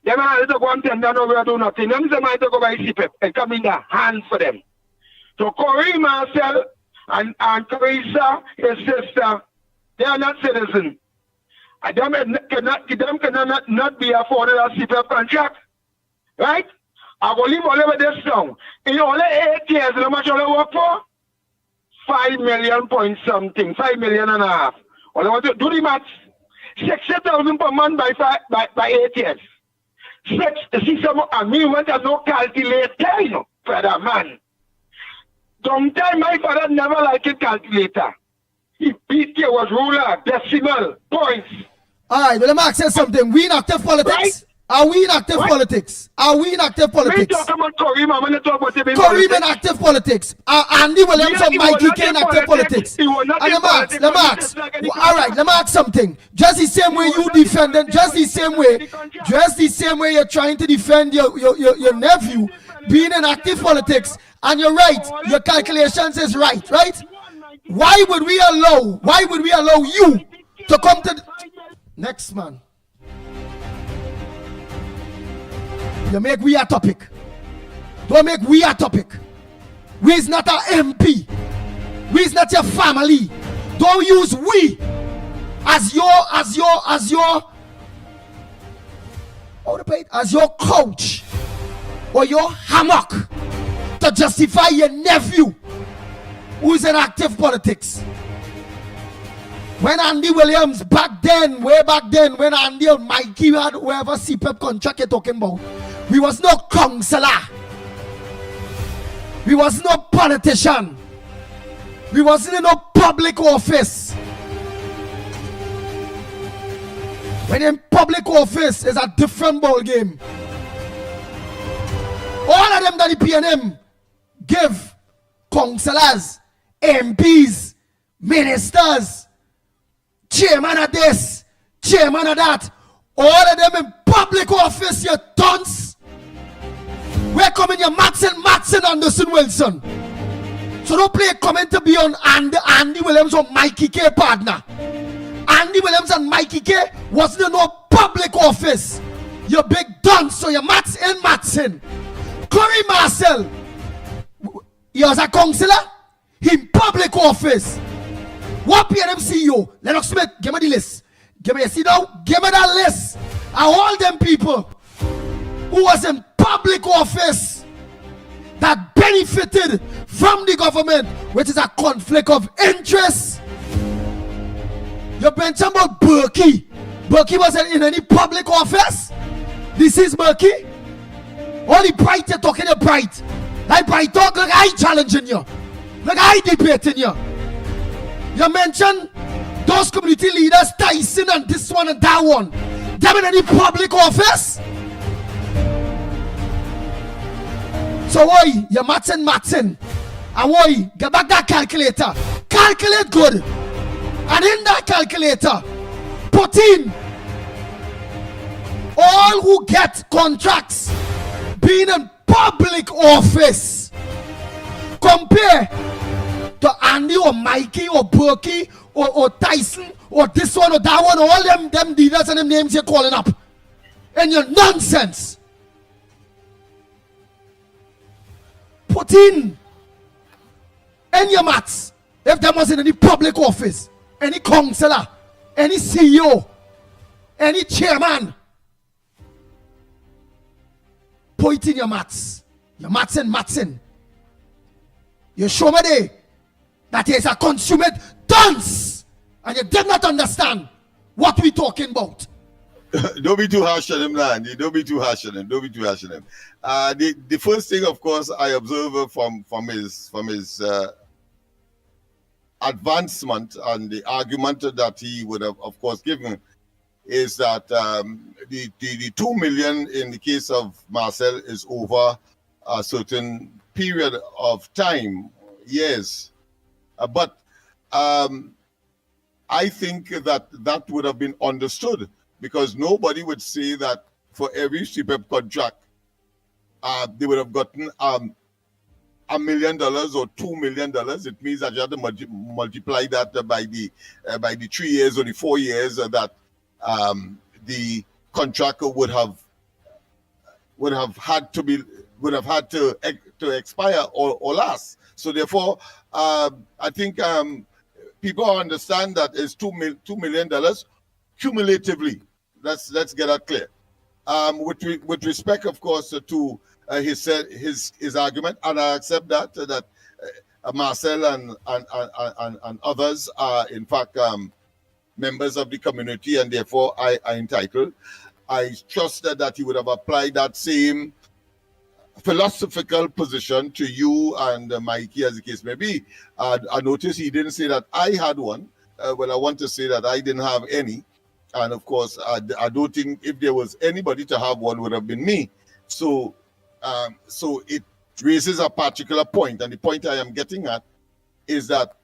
They might to go and tender over do nothing. Them might to go by CPEP and come in the hand for them. So Corey Marcel and Teresa, his sister, they are not citizens. Them cannot be afforded a CPEP contract. Right? I will leave all over this down. In only 8 years, how much I work for? 5 million point something, 5 million and a half. Well, I want to do the maths. 60,000 per month by 8 years. Sex, see some, and me want to no calculator, you know, brother man. Sometimes my father never liked a calculator. He beat you was ruler, decimal, points. All right, well, let me ask you something. We in active politics? Right? Are we in active politics? Are we in active Me politics? talk about Kareem, I'm going to talk about him in Kareem in politics. active politics. Are Andy Williams Yes, and he was Mikey not K in in active politics? He was not And in politics, let me but he ask. just like any All right, let me ask something. Just the same way you defending, just the same way you're trying to defend your nephew being in active politics, and you're right, your calculations is right? Why would we allow you to come to next man? You make we a topic. Don't make we a topic. We is not our MP. We is not your family. Don't use we as your coach or your hammock to justify your nephew who is in active politics. When Andy Williams way back then, when Andy and Mikey had whoever CPEP contract you're talking about, we was no counselor. We was no politician. We wasn't in no public office. When in public office is a different ball game. All of them that the PNM give councillors, MPs, ministers, chairman of this, chairman of that, all of them in public office, you dunce. We're coming here, Matson, Anderson, Wilson. So don't play comment to be on Andy Williams or Mikey K partner. Andy Williams and Mikey K wasn't in no public office. You big dunce, so you're Matson. Corey Marcel, he was a councillor in public office. What PNM CEO? Lennox Smith, give me the list. Give me that list. Of all them people who was in public office that benefited from the government, which is a conflict of interest. You mentioned about Berkey. Berkey wasn't in any public office. This is Berkey. All the bright you're talking about bright. Like bright talk, like I challenging you. Like I debating you. You mentioned those community leaders, Tyson and this one and that one. Them in any public office? So why you're Matson. And why get back that calculator. Calculate good. And in that calculator, put in all who get contracts being in public office. Compare to Andy or Mikey or Berkey or Tyson or this one or that one, all them leaders and them names you're calling up. And your nonsense. Put in your maths. If there was in any public office, any councillor, any CEO, any chairman, put in your maths. Your Matson. You show me there that is a consummate dunce, and you did not understand what we're talking about. Don't be too harsh on him, Landy. Don't be too harsh on him. The first thing, of course, I observe from his advancement and the argument that he would have, of course, given is that the 2 million in the case of Marcel is over a certain period of time, years. But I think that would have been understood, because nobody would say that for every CPEP contract, they would have gotten $1 million or $2 million. It means that you have to multiply that by the 3 years or the 4 years that the contractor would have had to expire or last. So therefore, I think people understand that it's $2 million cumulatively. Let's get that clear. With respect, of course, to his argument, and I accept that Marcel and others are in fact members of the community, and therefore are entitled. I trusted that he would have applied that same philosophical position to you and Mickie, as the case may be. I noticed he didn't say that I had one. Well, I want to say that I didn't have any. And of course, I don't think if there was anybody to have one, would have been me. So it raises a particular point. And the point I am getting at is that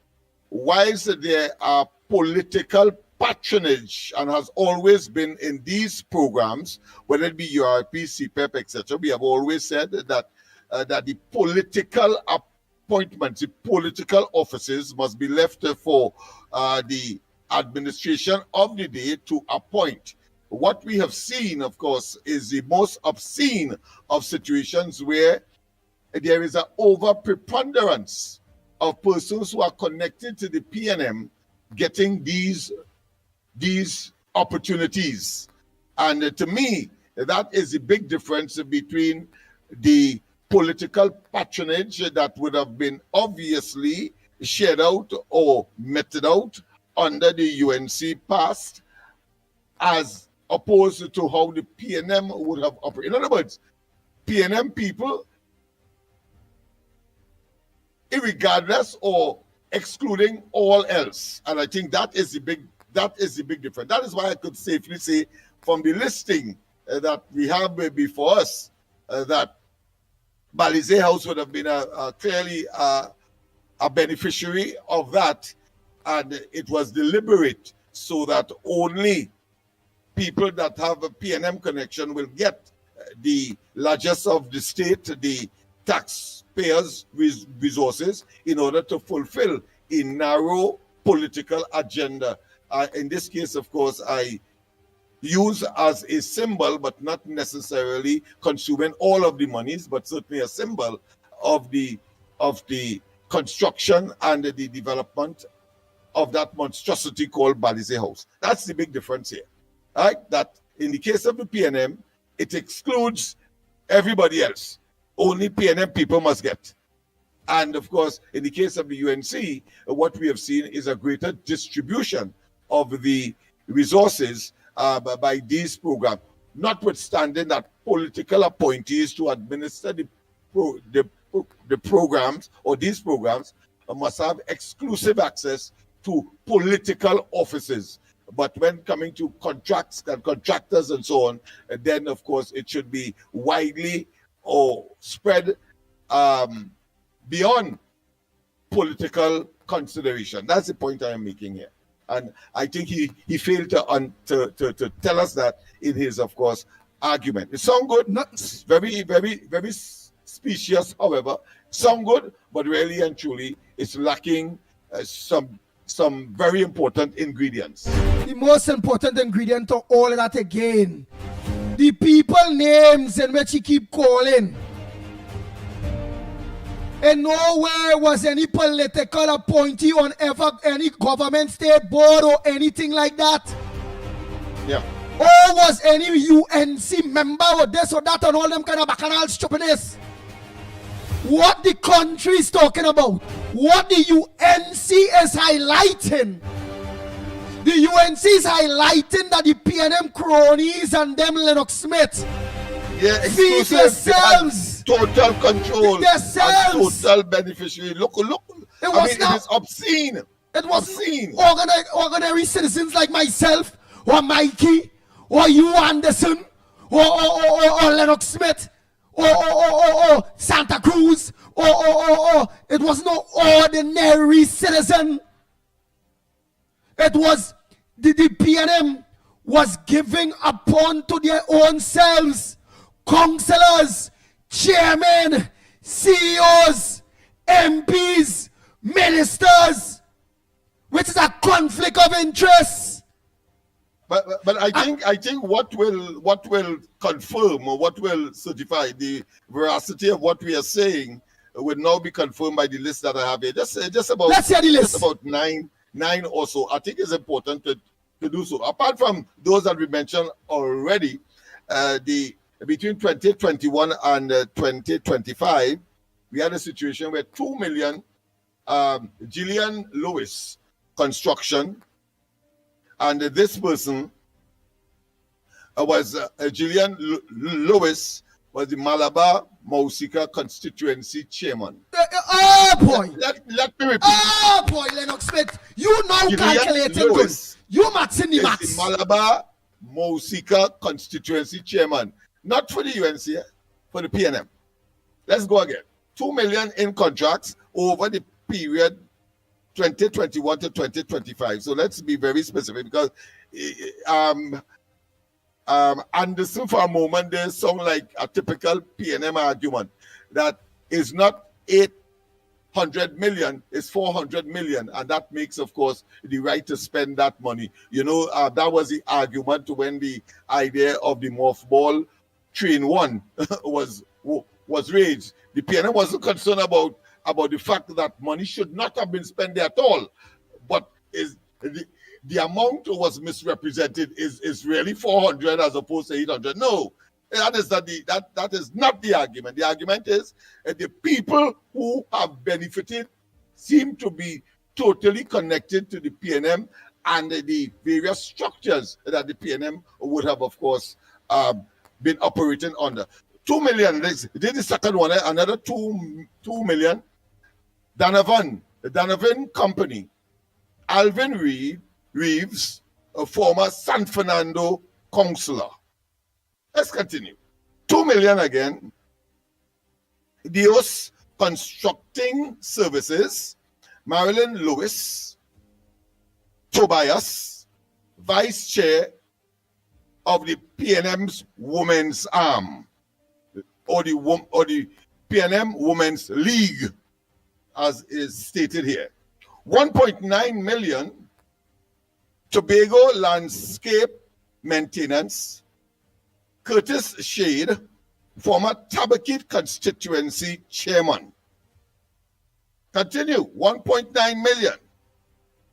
whilst there are political patronage and has always been in these programs, whether it be URP, CPEP, etc., we have always said that the political appointments, the political offices must be left for the administration of the day to appoint. What we have seen, of course, is the most obscene of situations where there is an over preponderance of persons who are connected to the PNM getting these opportunities. And to me, that is the big difference between the political patronage that would have been obviously shared out or meted out under the UNC past, as opposed to how the PNM would have operated. In other words, PNM people, irregardless or excluding all else, and I think that is the big difference. That is why I could safely say from the listing that we have before us that Balize House would have been clearly a beneficiary of that, and it was deliberate so that only people that have a PNM connection will get the largest of the state, the taxpayers' resources, in order to fulfill a narrow political agenda. In this case, of course, I use as a symbol, but not necessarily consuming all of the monies, but certainly a symbol of the construction and the development of that monstrosity called Balize House. That's the big difference here, right? That in the case of the PNM, it excludes everybody else. Only PNM people must get. And of course, in the case of the UNC, what we have seen is a greater distribution of the resources by these programs, notwithstanding that political appointees to administer the programs or these programs must have exclusive access to political offices. But when coming to contracts and contractors and so on, then of course it should be widely or spread beyond political consideration. That's the point I am making here. And I think he failed to tell us that in his, of course, argument. It sounds good, not very, very, very specious, however. Sound good, but really and truly, it's lacking some very important ingredients. The most important ingredient to all of that again, the people names in which he keep calling. And nowhere was any political appointee on ever any government state board or anything like that. Yeah. Or was any UNC member or this or that and all them kind of bacchanal stupidness. What the country is talking about, what the UNC is highlighting. The UNC is highlighting that the PNM cronies and them Lennox Smith feed themselves. Total control. Themselves. Total beneficiary. Look. It is obscene. It was obscene. Ordinary citizens like myself, or Mickie, or you Anderson, or Lennox Smith, or Santa Cruz, or it was no ordinary citizen. It was the PNM was giving upon to their own selves, councillors, chairmen, CEOs, MPs, ministers, which is a conflict of interest. But I think what will confirm or what will certify the veracity of what we are saying will now be confirmed by the list that I have here. Just about, let's hear the list. Just about nine or so. I think it's important to do so. Apart from those that we mentioned already, between 2021 and 2025, we had a situation where 2 million Gillian Lewis construction, and this person Gillian Lewis was the Malabar Mausika constituency chairman. Oh boy! Let me repeat. Oh boy, Lennox Smith, you now Gillian calculating good. Lewis You maxing the is max. the Malabar Mausika constituency chairman, not for the UNC, for the PNM. Let's go again. 2 million in contracts over the period 2021 to 2025. So let's be very specific, because Anderson, for a moment, they sound like a typical PNM argument that is not 800 million, it's 400 million, and that makes, of course, the right to spend that money. You know, that was the argument when the idea of the mothball Train 1 was raised. The PNM wasn't concerned about the fact that money should not have been spent there at all, but is the amount was misrepresented is really 400 as opposed to 800. No, that is not the argument. The argument is the people who have benefited seem to be totally connected to the PNM and the various structures that the PNM would have, of course, been operating under. 2 million. This is the second one. Another 2 million. The Donovan Company. Alvin Reeves, a former San Fernando councillor. Let's continue. 2 million again. Dios Constructing Services. Marilyn Lewis. Tobias, Vice Chair of the PNM's Women's Arm, or the PNM Women's League, as is stated here. 1.9 million, Tobago Landscape Maintenance, Curtis Shade, former Tabakit constituency chairman. Continue, 1.9 million.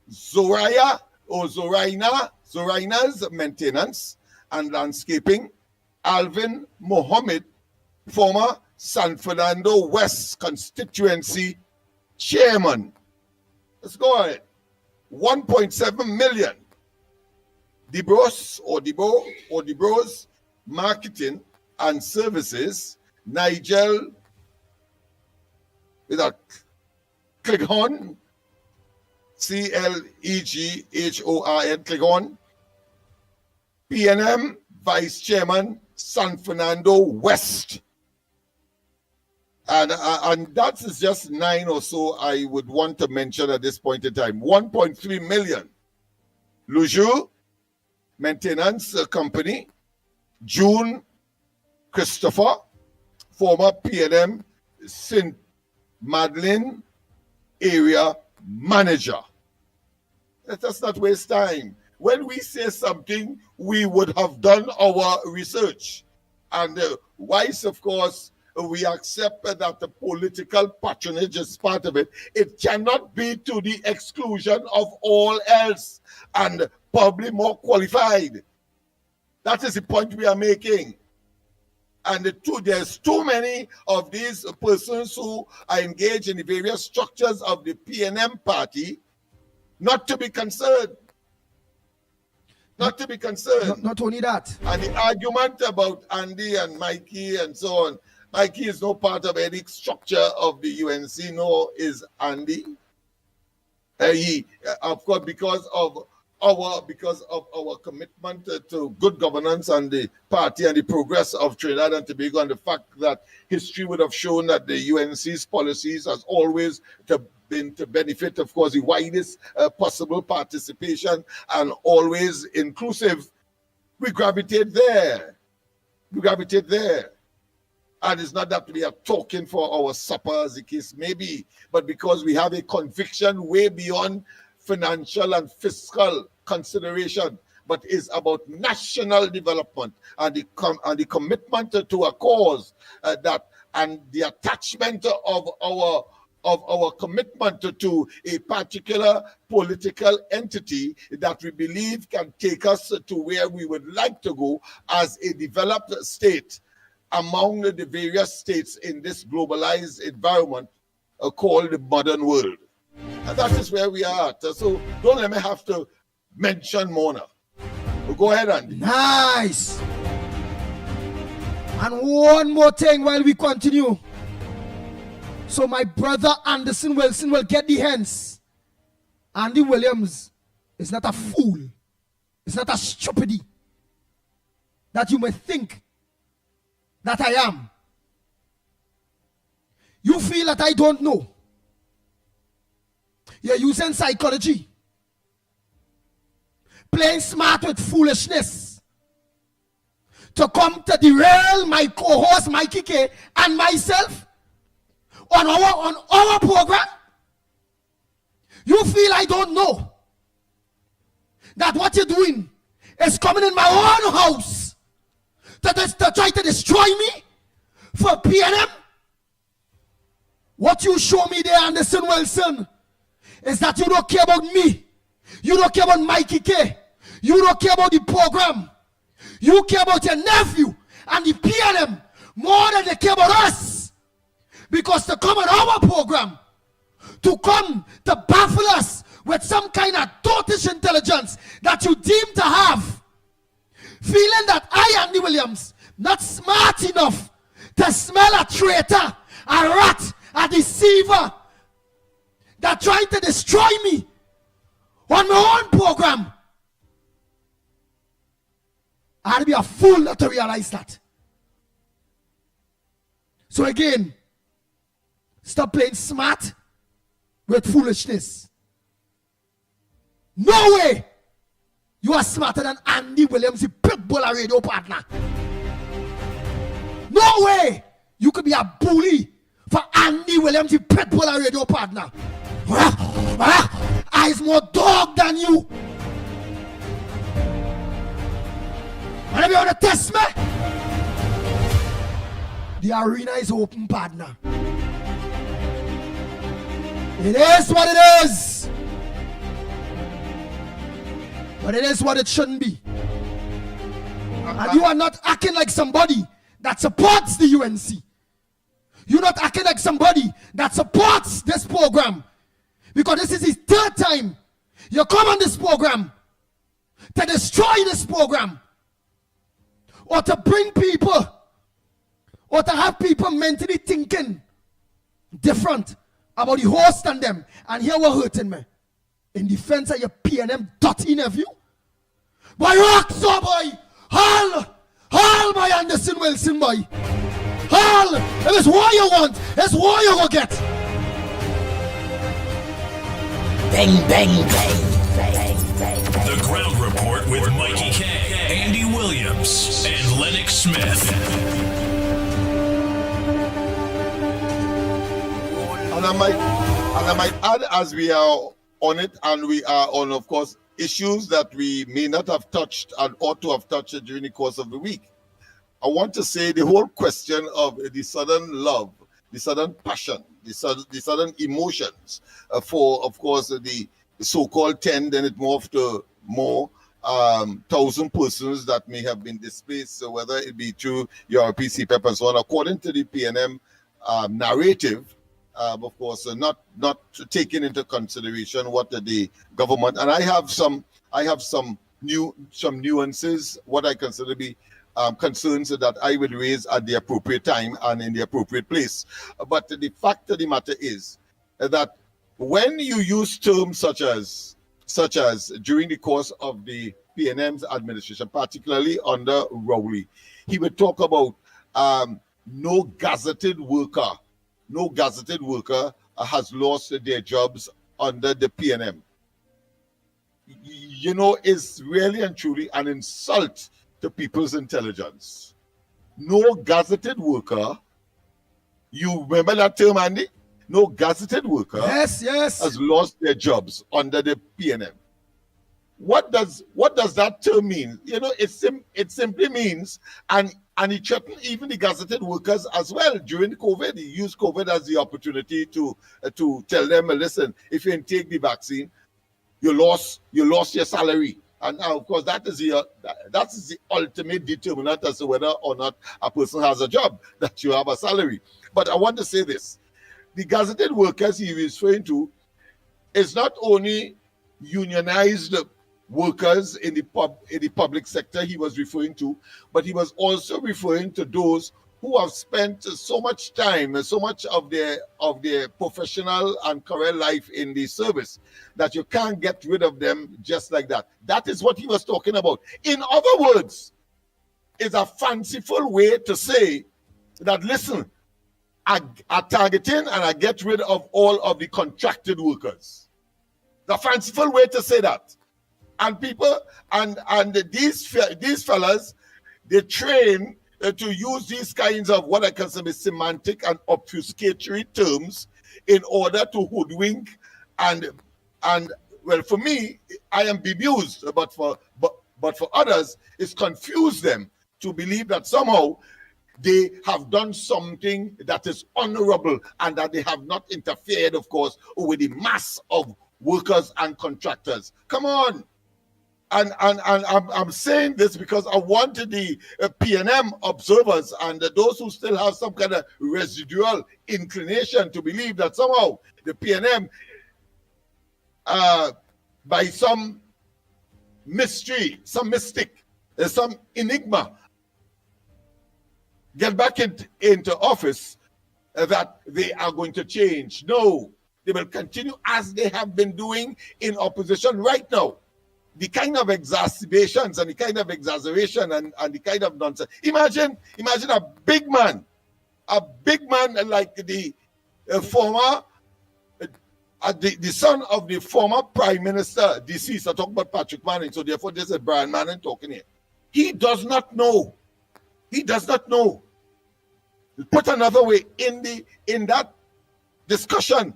Zoraina's maintenance and landscaping, Alvin Mohammed, former San Fernando West constituency chairman. Let's go ahead. 1.7 million. Debros Marketing and Services, Nigel with a Cleghorn, Cleghorn, Cleghorn, PNM Vice Chairman, San Fernando West. And that is just 9 or so I would want to mention at this point in time. 1.3 million. Luju Maintenance Company, June Christopher, former PNM St. Madeleine area manager. Let us not waste time. When we say something, we would have done our research. And whilst, of course, we accept that the political patronage is part of it, it cannot be to the exclusion of all else and probably more qualified. That is the point we are making. And there's too many of these persons who are engaged in the various structures of the PNM party not to be concerned. Not to be concerned. Not only that. And the argument about Andy and Mickie and so on, Mickie is no part of any structure of the UNC, nor is Andy. Of course, because of our commitment to good governance and the party and the progress of Trinidad and Tobago, and the fact that history would have shown that the UNC's policies has always been to benefit, of course, the widest possible participation and always inclusive, we gravitate there. And it's not that we are talking for our supper, as the case may be, but because we have a conviction way beyond financial and fiscal consideration, but is about national development and the commitment to a cause and the attachment of our commitment to a particular political entity that we believe can take us to where we would like to go as a developed state among the various states in this globalized environment called the modern world. And that is where we are at. So don't let me have to mention more now. Go ahead, Andy. Nice. And one more thing while we continue. So my brother Anderson Wilson will get the hands. Andy Williams is not a fool. It's not a stupidity that you may think that I am. You feel that I don't know. You're using psychology. Playing smart with foolishness. To come to derail my co-host Mickie K and myself on our program. You feel I don't know that what you're doing is coming in my own house to try to destroy me for PNM. What you show me there, Anderson Wilson, is that you don't care about me. You don't care about Mickie K. You don't care about the program. You care about your nephew and the PNM more than they care about us. Because to come on our program, to come to baffle us with some kind of tortish intelligence that you deem to have, feeling that I, Andy Williams, not smart enough to smell a traitor, a rat, a deceiver, that trying to destroy me on my own program. I'd be a fool not to realize that. So again, stop playing smart with foolishness. No way you are smarter than Andy Williams, the Pitbull radio partner. No way you could be a bully for Andy Williams, the Pitbull radio partner. I's more dog than you. Whenever you want to test me, the arena is open, partner. It is what it is. But it is what it shouldn't be. And you are not acting like somebody that supports the UNC. You're not acting like somebody that supports this program. Because this is his third time you come on this program to destroy this program. Or to bring people, or to have people mentally thinking different about the host and them. And here what hurting me. In defense of your PNM dirty nephew. Boy, rock so boy. Haul my Anderson Wilson boy. Haul. If it's what you want, it's what you will get. Bang, bang, bang, bang, bang, bang. The Ground Report with Mickie K, Andy Williams, and Lennox Smith. And I might add, as we are on it, and we are on, of course, issues that we may not have touched and ought to have touched during the course of the week. I want to say the whole question of the sudden love, the sudden passion, the sudden emotions for, of course, the so-called 10, then it morphed to more 1,000 persons that may have been displaced, so whether it be through Europe, CPEP, and so on, according to the PNM narrative, of course, not taking into consideration what the government, and I have some nuances, what I consider to be concerns that I will raise at the appropriate time and in the appropriate place. But the fact of the matter is that when you use terms such as during the course of the PNM's administration, particularly under Rowley, he would talk about no gazetted worker has lost their jobs under the PNM. You know, it's really and truly an insult to people's intelligence. No gazetted worker, you remember that term, Andy? No gazetted worker has lost their jobs under the PNM. What does that term mean? You know, it simply means, and he threatened even the gazetted workers as well during COVID. He used COVID as the opportunity to tell them, listen, if you didn't take the vaccine, you lost your salary. And of course, that is the ultimate determinant as to whether or not a person has a job, that you have a salary. But I want to say this. The gazetted workers he was referring to is not only unionized workers in the public sector he was referring to, but he was also referring to those who have spent so much time, so much of their professional and career life in the service that you can't get rid of them just like that. That is what he was talking about. In other words, it's a fanciful way to say that, listen, I targeting and I get rid of all of the contracted workers. The fanciful way to say that. And people, and these fellas, they train to use these kinds of what I consider semantic and obfuscatory terms in order to hoodwink and well, for me, I am bemused, but for others, it's confused them to believe that somehow they have done something that is honorable and that they have not interfered, of course, with the mass of workers and contractors. Come on. And I'm saying this because I wanted the P&M observers and those who still have some kind of residual inclination to believe that somehow the P&M, by some mystery, some mystic, some enigma, get back into office, that they are going to change. No, they will continue as they have been doing in opposition right now. The kind of exacerbations and the kind of exaggeration and the kind of nonsense. Imagine a big man like the former, the son of the former prime minister, deceased. I talk about Patrick Manning, so therefore this is Brian Manning talking here. He does not know. He does not know. Put another way, in that discussion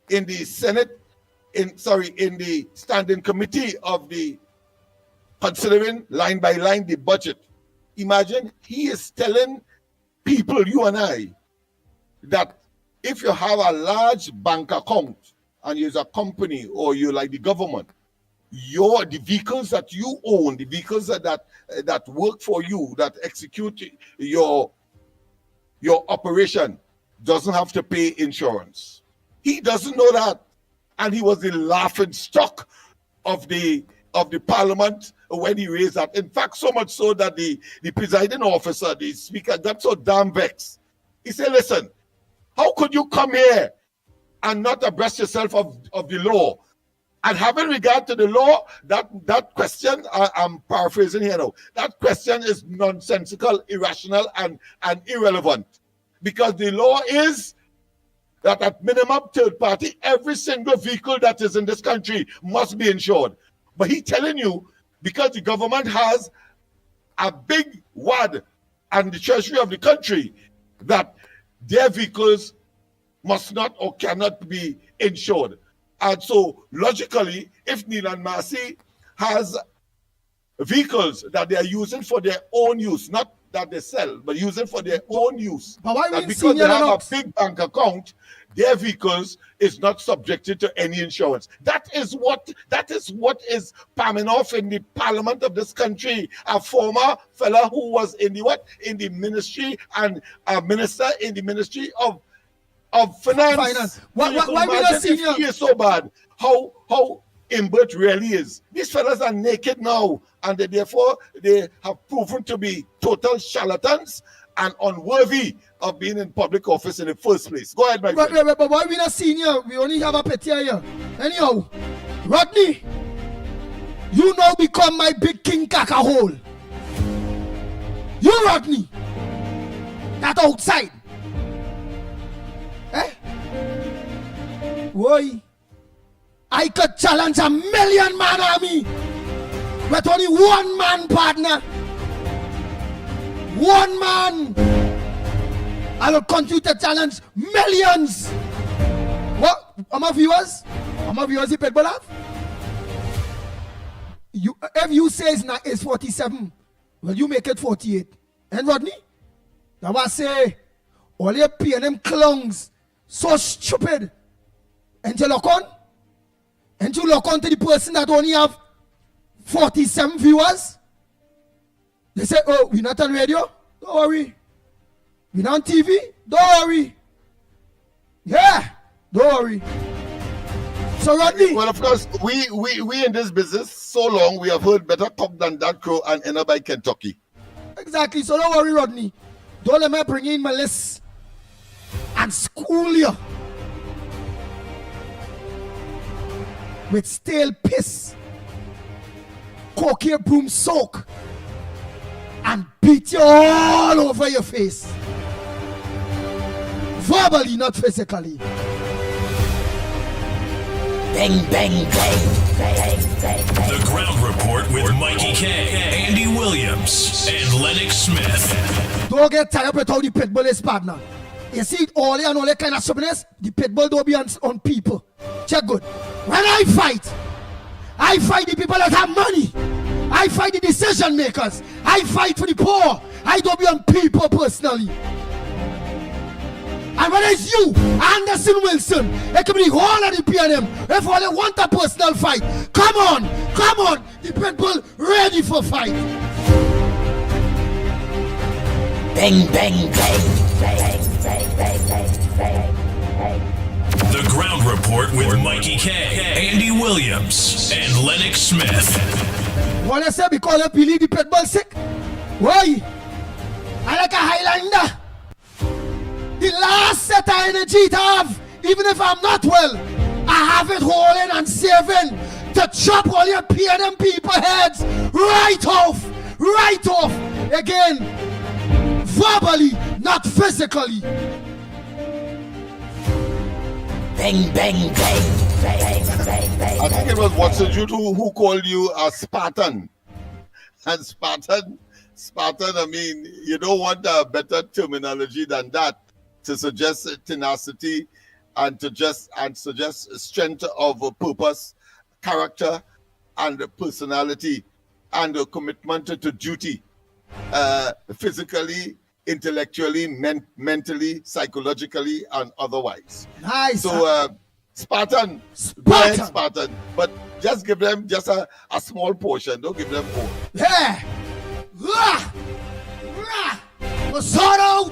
in the Senate, in the standing committee of the considering line by line the budget. Imagine he is telling people, you and I, that if you have a large bank account and you're a company or you're like the government, the vehicles that you own, the vehicles that work for you, that execute your operation, doesn't have to pay insurance. He doesn't know that. And he was the laughing stock of the parliament when he raised that. In fact, so much so that the presiding officer, the speaker, got so damn vexed. He said, listen, how could you come here and not abreast yourself of the law? And having regard to the law, that question, I'm paraphrasing here now, that question is nonsensical, irrational, and irrelevant. Because the law is that at minimum third party, every single vehicle that is in this country must be insured. But he's telling you, because the government has a big wad and the treasury of the country, that their vehicles must not or cannot be insured. And so logically, if Neil and Marcy has vehicles that they are using for their own use, not that they sell, but using for their own use, but why that because they have a big bank account, their vehicles is not subjected to any insurance. That is what is palming off in the parliament of this country. A former fella who was in the ministry and a minister in the ministry of finance. Why we not senior? He is so bad. How Imbert really is. These fellas are naked now, and therefore they have proven to be total charlatans and unworthy of being in public office in the first place. Go ahead, my friend. But why we not senior? We only have a petty here. Anyhow, Rodney, you now become my big king caca hole. You, Rodney, that outside. Eh? Boy, I could challenge 1,000,000-man army with only one man partner. One man. I will continue to challenge millions. What? How many viewers? How many viewers you Pitbull have? If you say it's 47, well, you make it 48. And Rodney? That was say, all your P&M clowns, so stupid. And you look on? And you look on to the person that only have 47 viewers? They say, oh, we're not on radio? Don't worry. We're not on TV? Don't worry. Yeah, don't worry. So Rodney. Well, of course, we in this business so long, we have heard better cock than that crow and end up by Kentucky. Exactly. So don't worry, Rodney. Don't let me bring in my list and school you with stale piss, cocaine broom soak, and beat you all over your face. Verbally, not physically. Bang, bang, bang, bang, bang, bang. The Ground Report with Mikey K, Andy Williams, and Lennox Smith. Don't get tired up with how the Pitbull is, partner. You see, all that kind of stubbornness, the Pitbull don't be on people. Check good. When I fight the people that have money. I fight the decision makers. I fight for the poor. I don't be on people personally. And when it's you, Anderson Wilson, it can be the whole of the PNM. If all they want a personal fight, come on, the Pitbull ready for fight. Bang, bang, bang, bang, bang, bang, bang, bang, bang. The Ground Report with Mikey K, Andy Williams, and Lennox Smith. What I say because I believe the Pitbull sick? Why? I like a Highlander. The last set of energy to have, even if I'm not well, I have it holding and saving to chop all your PNM people heads right off. Again, verbally, not physically. Bang, bang, bang, bang, bang, bang. I think it was Watson Jutu who called you a Spartan. And Spartan, I mean, you don't want a better terminology than that to suggest tenacity and suggest strength of purpose, character, and personality, and a commitment to duty, physically, intellectually, mentally, psychologically, and otherwise. Nice. So, Spartan, go ahead, Spartan, but just give them just a small portion. Don't give them more. Yeah. Sort out.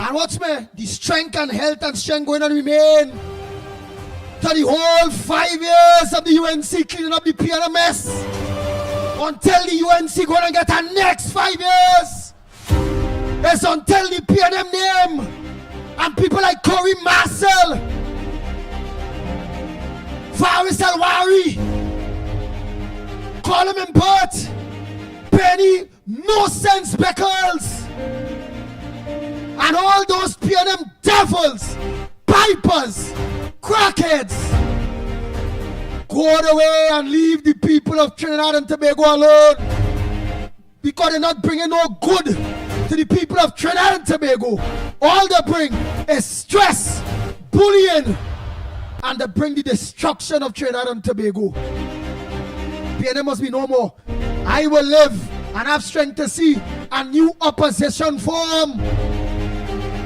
And watch me, the strength and health and strength going to remain to the whole 5 years of the UNC cleaning up the PNMS until the UNC going to get the next 5 years. It's until the PNM name and people like Corey Marcel, Faris Alwari, Coleman Burt, Penny No Sense Beckles, and all those PNM devils, pipers, crackheads, go away and leave the people of Trinidad and Tobago alone, because they're not bringing no good to the people of Trinidad and Tobago. All they bring is stress, bullying, and they bring the destruction of Trinidad and Tobago. PNM must be no more. I will live and have strength to see a new opposition form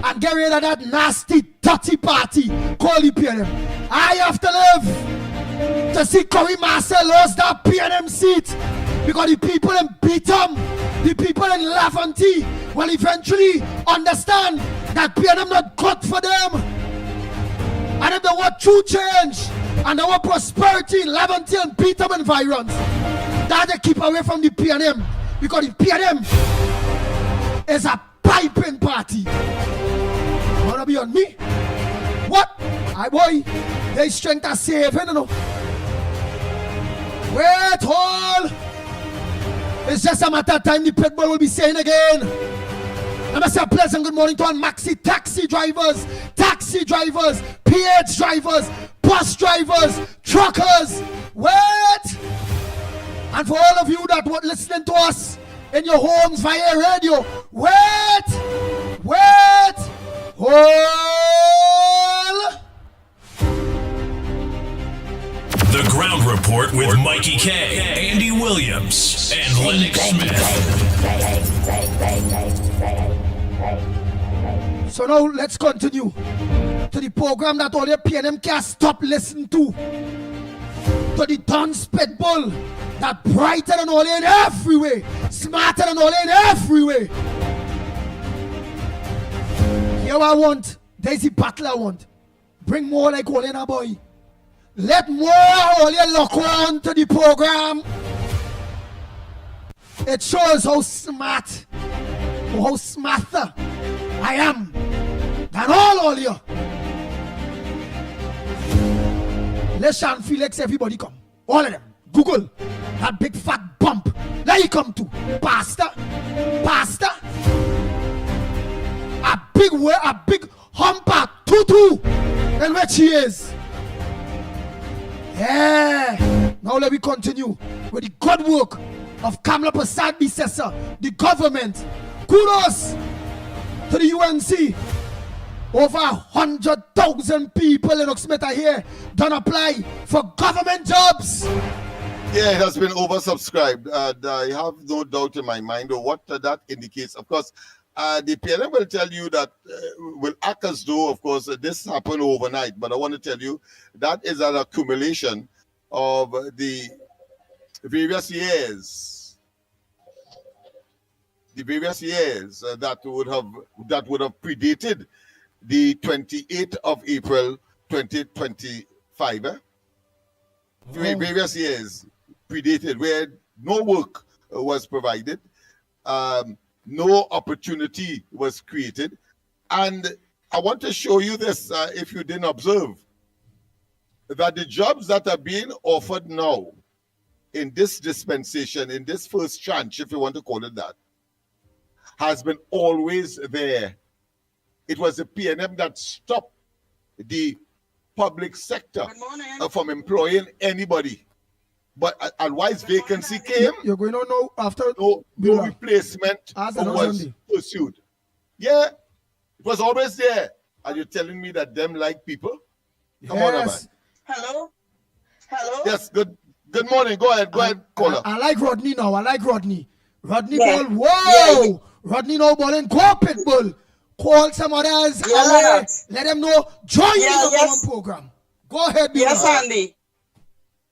and get rid of that nasty, dirty party called the PNM. I have to live to see Corey Marcel lost that PNM seat because the people in Beatham, the people in Laventille will eventually understand that PNM not good for them. And if they want true change and they want prosperity in Laventille and Beatham environs, that they keep away from the PNM because the PNM is a piping party. Wanna be on me? What? Aye boy, they strength are saving, you know. Wait, hold. It's just a matter of time the Pitbull will be saying again. Let me say a pleasant good morning to all maxi taxi drivers, PH drivers, bus drivers, truckers. Wait! And for all of you that were listening to us in your homes via radio, wait! Hold! The Ground Report with Mikey K, Andy Williams, and Lennox Smith. So now let's continue to the program that all your PNM can't stop listening to the Don's Pitbull that brighter than all in every way, smarter than all in every way. Here I want, there's the battle I want. Bring more like Olena boy. Let more Olena lock on to the program. It shows how smart, how smarter I am than all you. Let Sean Felix, everybody come. All of them. Google that big fat bump. Let you come to. Pastor. A big humper tutu. And where she is. Yeah. Now let me continue with the good work of Kamala Prasad Bissessa, the government. Kudos to the UNC. Over 100,000 people in Oxmeta here don't apply for government jobs. Yeah, it has been oversubscribed. And I have no doubt in my mind of what that indicates. Of course, the PLM will tell you that will act as though, of course, this happened overnight. But I want to tell you that is an accumulation of the various years. The various years that would have predated the 28th of April 2025. Various years predated where no work was provided, no opportunity was created. And I want to show you this, if you didn't observe, that the jobs that are being offered now in this dispensation, in this first tranche, if you want to call it that, has been always there. It was the PNM that stopped the public sector from employing anybody. But otherwise, vacancy came. You're going to know after no replacement was pursued. Yeah, it was always there. Are you telling me that them like people? Come on, man. Hello? Yes, good morning. Go ahead, caller. I like Rodney now. Rodney ball. Whoa! Yeah. Rodney no ball and go Pitbull. Call some others. Yeah, let them know. Join the government program. Go ahead, Bill. Yes, Andy.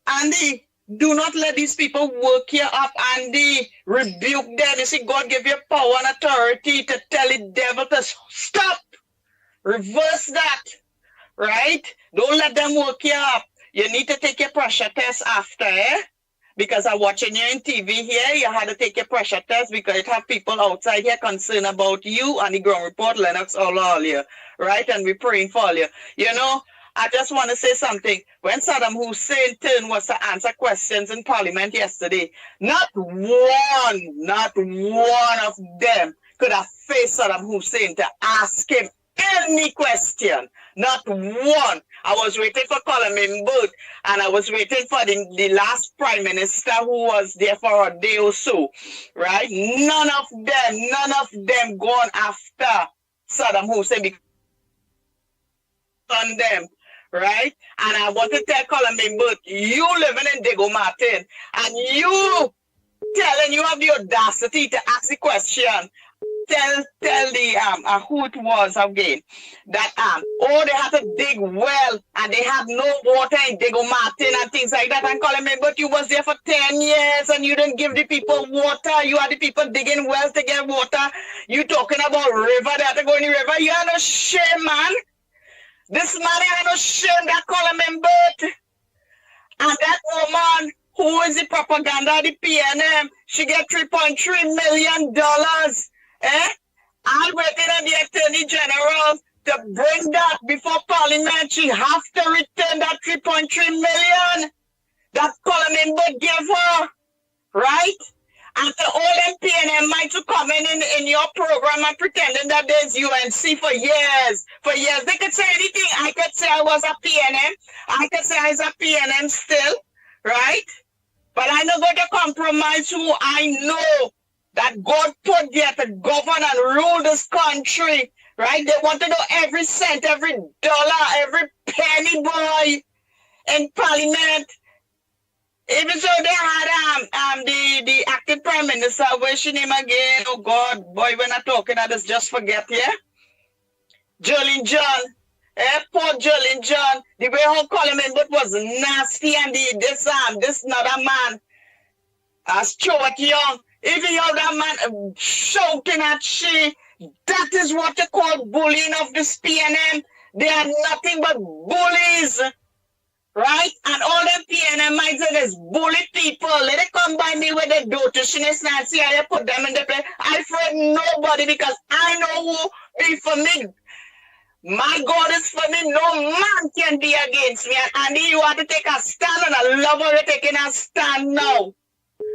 Andy, do not let these people work you up, Andy. Rebuke them. You see, God gave you power and authority to tell the devil to stop. Reverse that. Right? Don't let them work you up. You need to take your pressure test after, Because I'm watching you on TV here, you had to take your pressure test because it have people outside here concerned about you and the ground report, Lennox, all you, right? And we're praying for you. You know, I just want to say something. When Saddam Hussein turn was to answer questions in Parliament yesterday, not one of them could have faced Saddam Hussein to ask him any question. Not one. I was waiting for Colin Booth, and I was waiting for the last prime minister who was there for a day or so, right? None of them gone after Saddam Hussein on them, right? And I want to tell Colin Booth, you living in Diego Martin, and you telling you have the audacity to ask the question. Tell the who it was again that they had to dig well and they had no water in Diego Martin and things like that, and calling me, but you was there for 10 years and you didn't give the people water. You had the people digging wells to get water. You talking about river, they had to go in the river. You have no shame, man. This man had no shame that calling me, but and that woman who is the propaganda, the PNM, she get $3.3 million. I'm waiting on the Attorney General to bring that before Parliament. She has to return that $3.3 million that Colin Booth gave her, right? And the old PNM might to come in your program and pretending that there's UNC for years. They could say anything. I could say I was a PNM. I could say I was a PNM still, right? But I'm not going to compromise who I know that God put there to govern and rule this country, right? They want to know every cent, every dollar, every penny, boy, in Parliament. Even so, they had the acting Prime Minister, what's your name again? Oh God, boy, when I'm talking, I just forget, yeah? Jolene John. Poor Jolene John. The way her Colin Booth was nasty, and this another man, Stuart Young. Even you that man shouting at she, that is what they call bullying of this PNM. They are nothing but bullies. Right? And all them PNMites are just bully people. Let it come by me with the dotishness and see how you put them in the place. I fret nobody because I know who be for me. My God is for me. No man can be against me. And you want to take a stand, and I love how you're taking a stand now.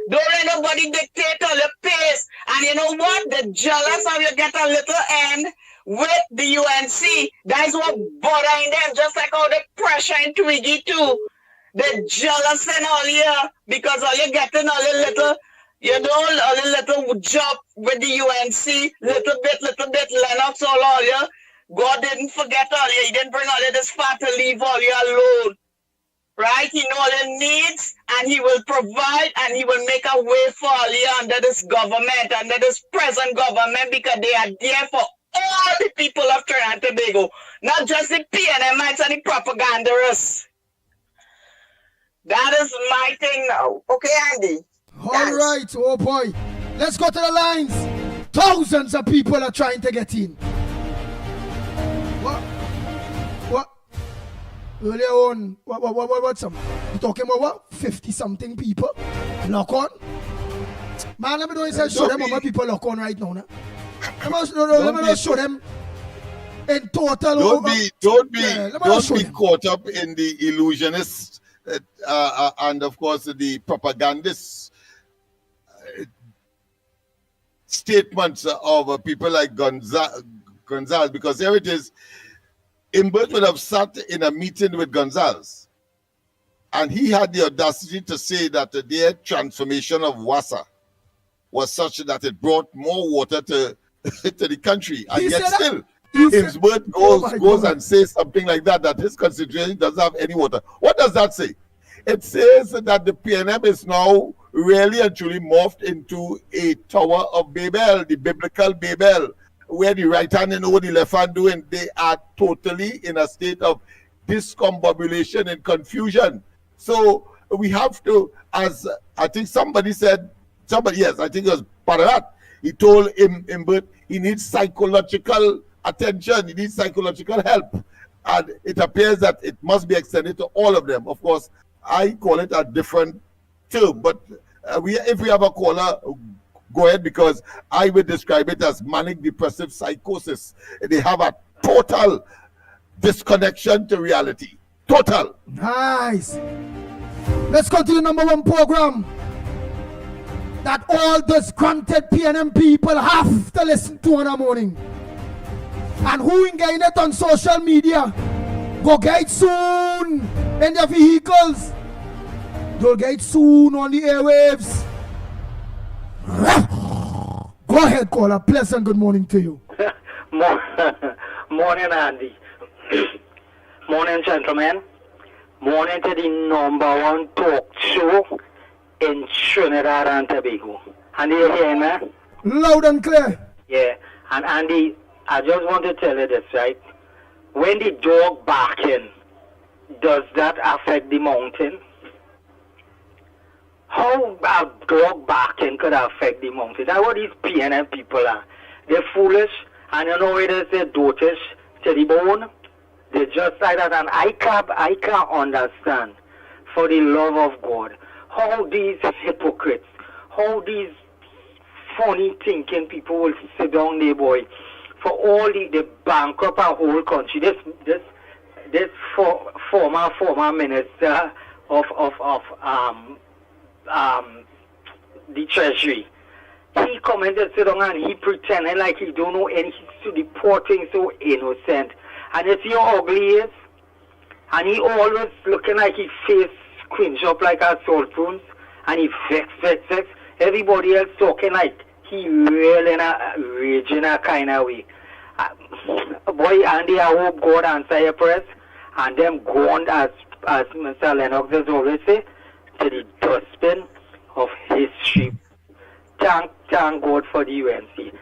Don't let nobody dictate all your pace. And you know what? They're jealous how you get a little end with the UNC. That is what bothering them, just like how they pressure in Twiggy too. They're jealous and all here because all you're getting all your little, you know, all your little job with the UNC, little bit, Lennox, all you. God didn't forget all you. He didn't bring all you this far to leave all you alone. Right? He knows all your needs and he will provide and he will make a way for all you under this government, under this present government, because they are there for all the people of Trinidad and Tobago, not just the PNMites and the propagandists. That is my thing now. Okay, Andy? All right, oh boy. Let's go to the lines. Thousands of people are trying to get in. What? Earlier on, what's some? You talking about what? 50-something people? Lock on? Man, let me know you show them how many people lock on right now. Let me show them in total. Don't be caught up in the illusionist and of course the propagandist statements of people like Gonzalez, because there it is. Imbert would have sat in a meeting with Gonzalez, and he had the audacity to say that their transformation of Wassa was such that it brought more water to the country, and yet still Imbert goes and says something like that his constituency doesn't have any water. What does that say? It says that the PNM is now really and truly morphed into a Tower of Babel, the biblical Babel, where the right hand and what the left hand do, and they are totally in a state of discombobulation and confusion. So we have to, as I think somebody said, yes, I think it was Pararat, he told Imbert he needs psychological attention, he needs psychological help. And it appears that it must be extended to all of them. Of course, I call it a different term, but if we have a caller, go ahead, because I would describe it as manic depressive psychosis. They have a total disconnection to reality. Total. Nice. Let's go to the #1 program that all disgruntled PNM people have to listen to in the morning. And who ain't getting it on social media, go get it soon in their vehicles. They'll get it soon on the airwaves. Go ahead, caller. Pleasant good morning to you. Morning, Andy. Morning, gentlemen. Morning to the #1 talk show in Trinidad and Tobago. Andy, you hear me? Loud and clear. Yeah. And Andy, I just want to tell you this, right? When the dog barking, does that affect the mountain? How a dog barking could affect the mountain? That's what these PNM people are. They're foolish, and you know it is, they're dotish to the bone. They're just like that, and I can't understand, for the love of God, how these hypocrites, how these funny thinking people will sit down there, boy, for all the bankrupt our whole country. This former minister of the Treasury, he come and sit down and he pretending like he don't know anything, to the poor thing so innocent. And you see how ugly he is? And he always looking like his face squinch up like a salt spoon, and he vex. Everybody else talking like he really in a raging a kind of way. Boy, Andy, I hope God answer your prayers and them go on, as Mr. Lennox has always said, to the dustbin of history. Thank God for the UNC.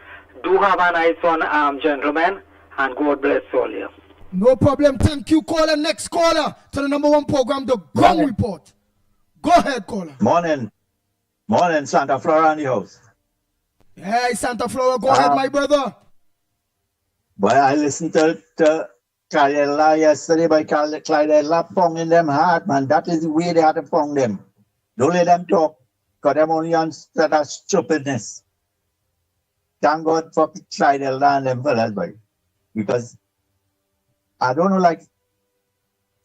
Do have a nice one, gentlemen, and God bless all you. No problem. Thank you, caller. Next caller to the #1 program, the Gong Report. Go ahead, caller. Morning, Santa Flora in the house. Hey, Santa Flora, go ahead, my brother. Well, I listened to Clyde yesterday by Clyde pong in them hard, man. That is the way they had to pong them. Don't let them talk, because them only on that stupidness. Thank God for Clyde and them fellas, boy. Because I don't know, like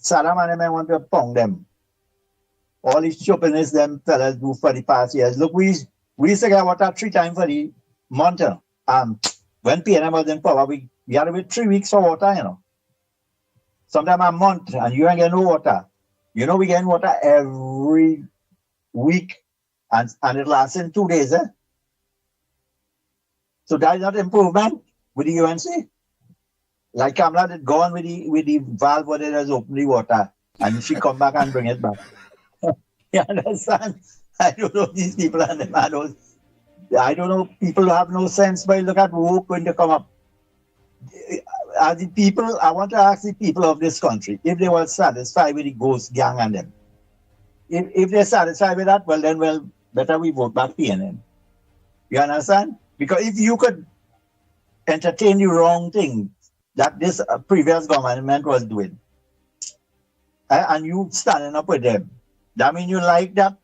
Saddam and them want to pong them. All the stupidness them fellas do for the past years. Look, we used to get water 3 times for the month. When PNM was in power, we had to wait 3 weeks for water, you know. Sometimes a month, and you ain't get no water. You know, we get water every week, and it lasts in 2 days, eh? So that is not improvement with the UNC. Like Kamala did go on with the valve where they just open the water, and she come back and bring it back. You understand? I don't know these people and them are those. I don't know, people who have no sense, but look at work when they come up. Are the people, I want to ask the people of this country, if they were satisfied with the ghost gang and them. If they're satisfied with that, well, better we vote back PNM. You understand? Because if you could entertain the wrong thing that this previous government was doing, and you standing up with them, that means you like that,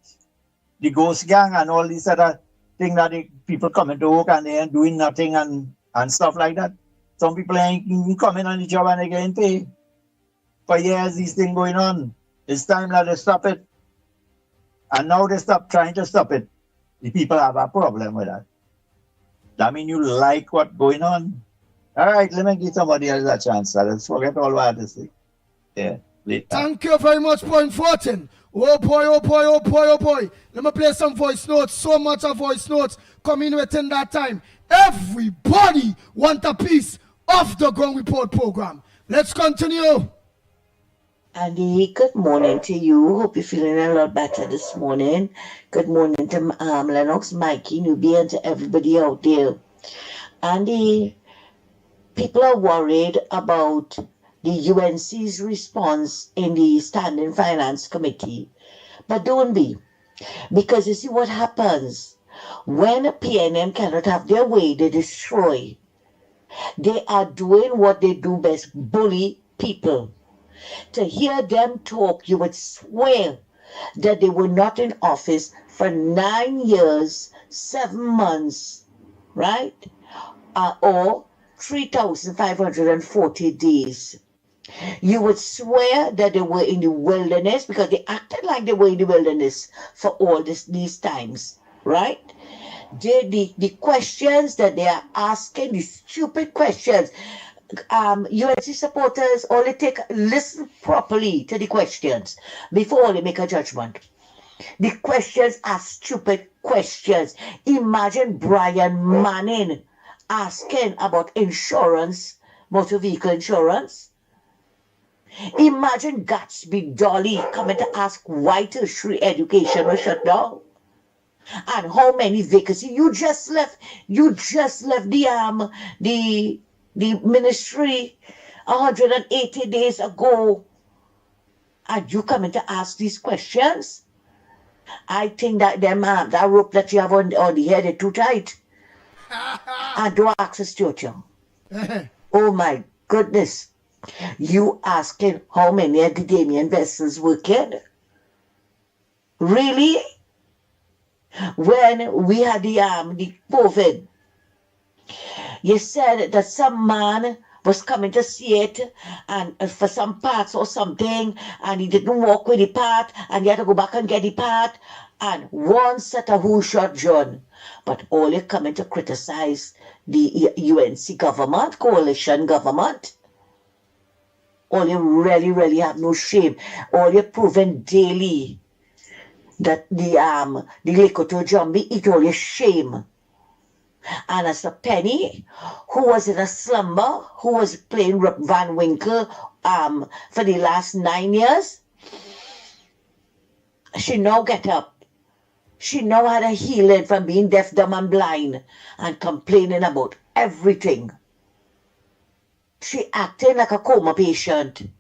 the ghost gang and all these other things that the people coming to work and they ain't doing nothing and stuff like that. Some people ain't even coming on the job and they getting paid. For years, these things going on. It's time that they stop it. And now they stop trying to stop it. The people have a problem with that. That means you like what's going on. All right, let me give somebody else a chance. Let's forget all what I had to say. Yeah, later. Thank you very much, Point 14. Oh boy, oh boy, oh boy, oh boy. Let me play some voice notes. So much of voice notes coming within that time. Everybody want a piece of the Ground Report program. Let's continue. Andy, good morning to you. Hope you're feeling a lot better this morning. Good morning to Lennox, Mickie, Newbie, and to everybody out there. Andy, people are worried about the UNC's response in the Standing Finance Committee. But don't be. Because you see what happens. When PNM cannot have their way, they destroy. They are doing what they do best, bully people. To hear them talk, you would swear that they were not in office for 9 years, 7 months, right? Or 3,540 days. You would swear that they were in the wilderness because they acted like they were in the wilderness for all these times, right? The questions that they are asking, the stupid questions, UNC supporters only listen properly to the questions before they make a judgment. The questions are stupid questions. Imagine Brian Manning asking about insurance, motor vehicle insurance. Imagine Gatsby Dolly coming to ask why tertiary education was shut down. And how many vacancies you just left the ministry 180 days ago, and you coming to ask these questions? I think that that rope that you have on the head is too tight. And don't ask us to. Oh my goodness. You asking how many academian vessels working? Really? When we had the COVID, you said that some man was coming to see it and for some parts or something, and he didn't walk with the part, and he had to go back and get the part, and one set of who shot John. But all you're coming to criticize the UNC government, coalition government. All you really have no shame. All you're proving daily that the Likoto Jumbi eat all your shame. And as a Penny, who was in a slumber, who was playing Rip Van Winkle for the last 9 years, she now get up. She now had a healing from being deaf, dumb, and blind and complaining about everything. She acting like a coma patient.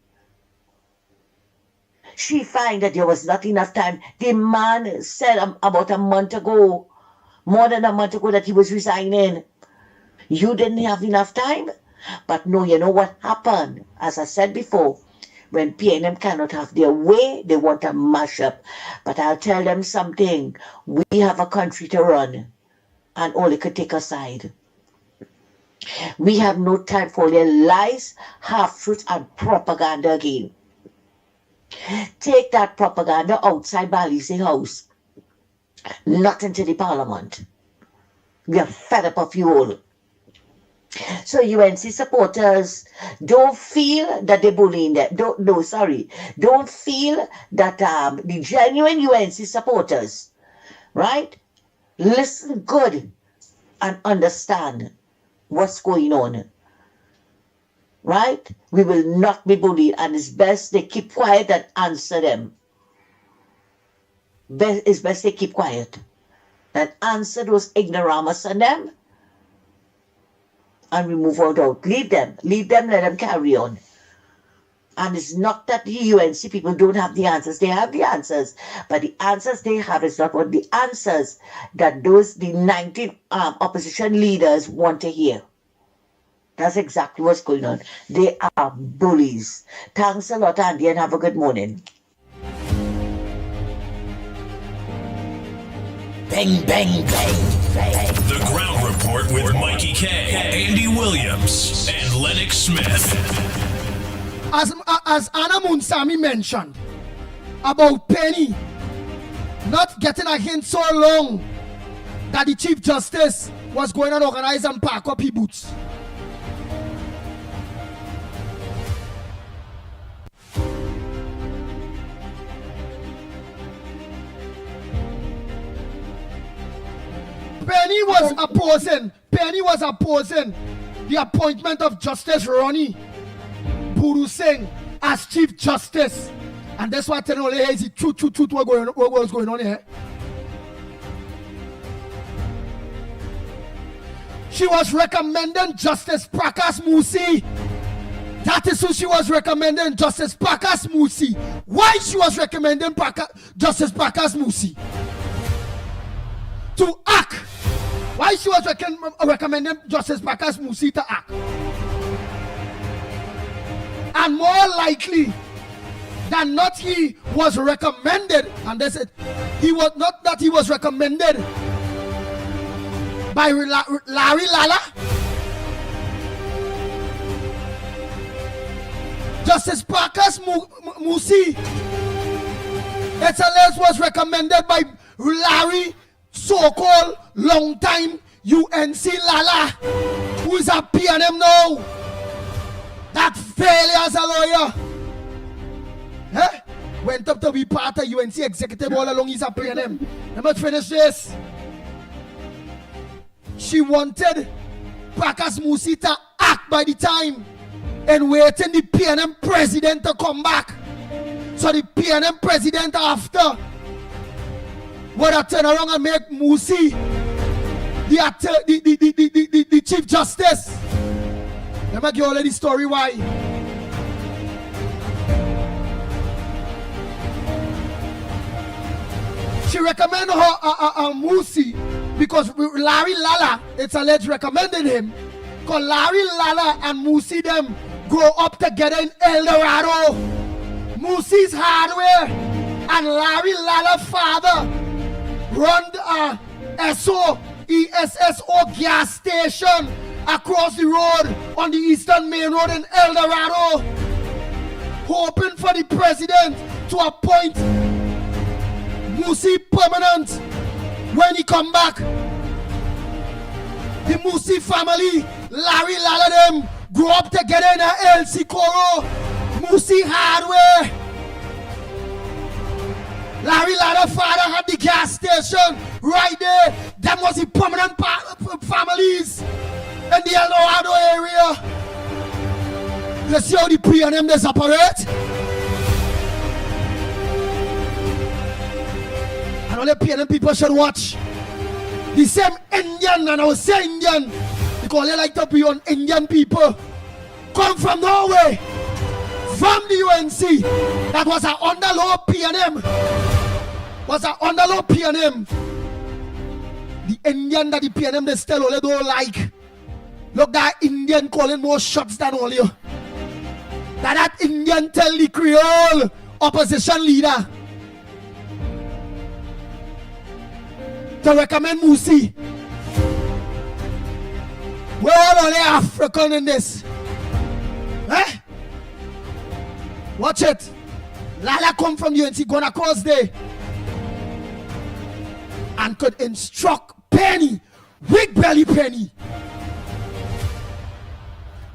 She find that there was not enough time. The man said about a month ago, more than a month ago, that he was resigning. You didn't have enough time? But no, you know what happened? As I said before, when PNM cannot have their way, they want to mash up. But I'll tell them something. We have a country to run, and all they could take aside. We have no time for their lies, half-truths, and propaganda again. Take that propaganda outside Balise House, not into the parliament. We are fed up of you all. So UNC supporters, don't feel that they're bullying them. Don't feel that the genuine UNC supporters, right? Listen good and understand what's going on. Right? We will not be bullied, and it's best they keep quiet and answer them. It's best they keep quiet and answer those ignoramus on them, and we move out. Leave them, let them carry on. And it's not that the UNC people don't have the answers. They have the answers, but the answers they have is not what the answers that the 19 opposition leaders want to hear. That's exactly what's going on. They are bullies. Thanks a lot, Andy, and have a good morning. Bang, bang, bang, bang. The Ground Report with Mikey K, Andy Williams, and Lennox Smith. As Anna Munsami mentioned about Penny not getting a hint so long that the Chief Justice was going to organize and pack up his boots. Penny was opposing the appointment of Justice Ronnie Buru Singh as Chief Justice. And that's why telling all is truth what was going on here. She was recommending Justice Prakash Musi. That is who she was recommending, Justice Prakash Musi. Why she was recommending Justice Prakash Musi? To act. Why she was recommending Justice Prakash Musi to act? And more likely than not, he was recommended, and they said he was not that he was recommended by Larry Lala. Justice Prakash Musi, it's alleged, was recommended by Larry, so-called long-time UNC Lala, who is a PNM now. That failure as a lawyer. Went up to be part of UNC executive all along. He's a PNM. Let me finish this. She wanted Prakash Musi to act by the time and waiting the PNM president to come back. So the PNM president after would have turn around and make Musi the Chief Justice. Let me give you all the story why. She recommended her Musi because Larry Lala, it's alleged, recommended him. Because Larry Lala and Musi them grow up together in El Dorado. Musi's hardware and Larry Lala's father run a ESSO gas station across the road on the Eastern Main Road in El Dorado, hoping for the president to appoint Musi permanent when he come back. The Musi family, Larry Lala them, grew up together in a El Sikoro, Musi hardware. Larry Lala's father had the gas station right there. That was the permanent families in the El Dorado area. Let's see how the PNM they separate. And all the PNM people should watch. The same Indian, and I will say Indian because they like to be on Indian people, come from Norway, from the UNC, that was an underlaw PNM. Was an underlaw PNM. The Indian that the PNM they still only don't like. Look, that Indian calling more shots than all you. That Indian tell the Creole opposition leader to recommend Musi. We're all only African in this. Eh? Watch it. Lala come from UNC, gonna cross there. And could instruct Penny, Big Belly Penny,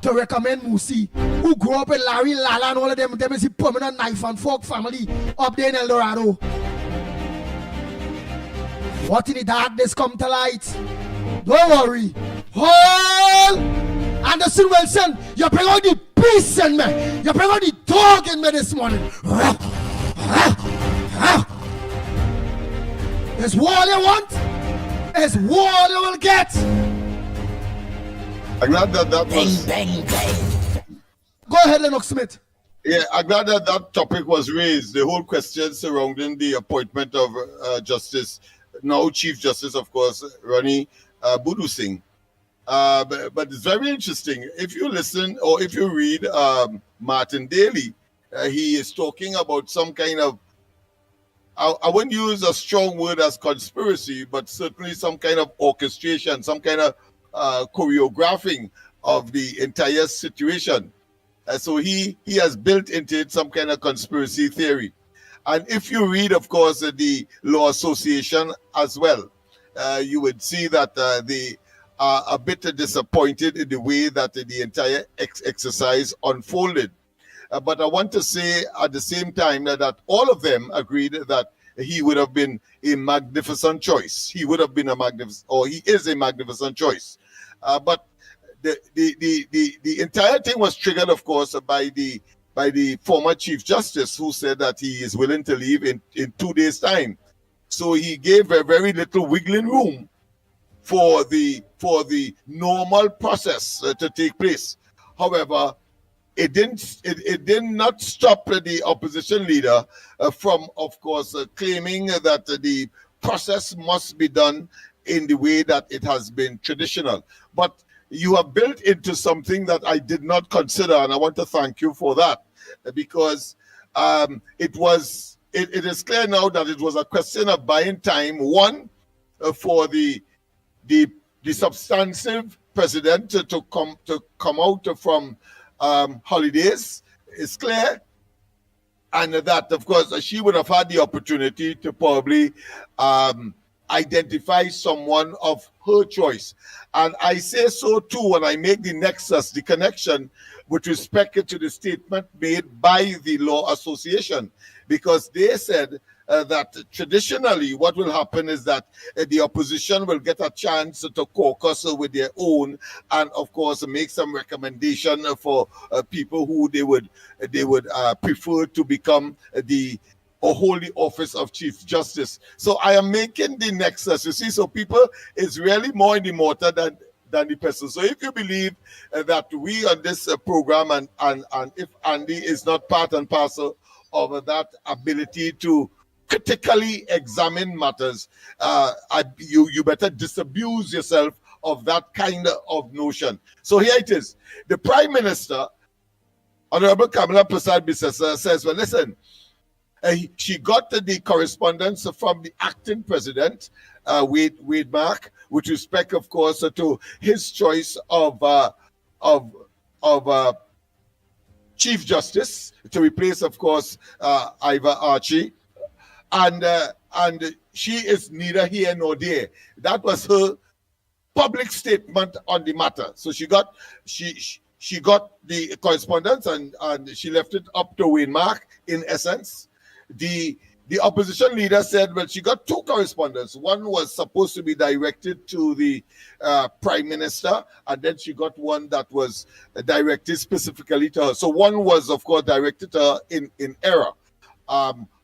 to recommend Musi, who grew up in Larry, Lala, and all of them. Them is a permanent knife and fork family up there in El Dorado. What in the darkness come to light? Don't worry. Hold! Anderson Wilson, you bring out the beast in me. You bring out the dog in me this morning. Is war you want? Is war you will get? I'm glad that was... Bang, bang. Go ahead, Lennox Smith. Yeah, I'm glad that topic was raised. The whole question surrounding the appointment of Justice, now Chief Justice, of course, Rani Budu Singh. But it's very interesting. If you listen or if you read Martin Daly, he is talking about some kind of, I wouldn't use a strong word as conspiracy, but certainly some kind of orchestration, some kind of choreographing of the entire situation. So he has built into it some kind of conspiracy theory. And if you read, of course, the Law Association as well, you would see that they are a bit disappointed in the way that the entire exercise unfolded. But I want to say at the same time that all of them agreed that he would have been a magnificent choice. He would have been a magnificent, or he is a magnificent choice. But the entire thing was triggered, of course, by the former Chief Justice, who said that he is willing to leave in 2 days' time. So he gave a very little wiggling room for the normal process to take place. However, it did not stop the opposition leader from, of course, claiming that the process must be done in the way that it has been traditional. But you have built into something that I did not consider, and I want to thank you for that, because it is clear now that it was a question of buying time, one, for the substantive president to come out from holidays. It's clear, and that, of course, she would have had the opportunity to probably identify someone of her choice. And I say so too when I make the nexus, the connection with respect to the statement made by the Law Association, because they said that traditionally what will happen is that the opposition will get a chance to caucus with their own, and of course make some recommendation for people who they would prefer to become or hold the office of Chief Justice. So I am making the nexus, you see. So people is really more in the mortar than the person. So if you believe that we on this program and if Andy is not part and parcel of that ability to critically examine matters, you better disabuse yourself of that kind of notion. So here it is. The Prime Minister, Honorable Kamala Prasad-Bissessar, says, well, listen, she got the correspondence from the acting president, Wade Mark, with respect, of course, to his choice of Chief Justice to replace, of course, Ivor Archie. And she is neither here nor there. That was her public statement on the matter. So she got the correspondence and she left it up to Wayne Mark, in essence. The opposition leader said, well, she got two correspondence. One was supposed to be directed to the Prime Minister, and then she got one that was directed specifically to her. So one was, of course, directed to her in error.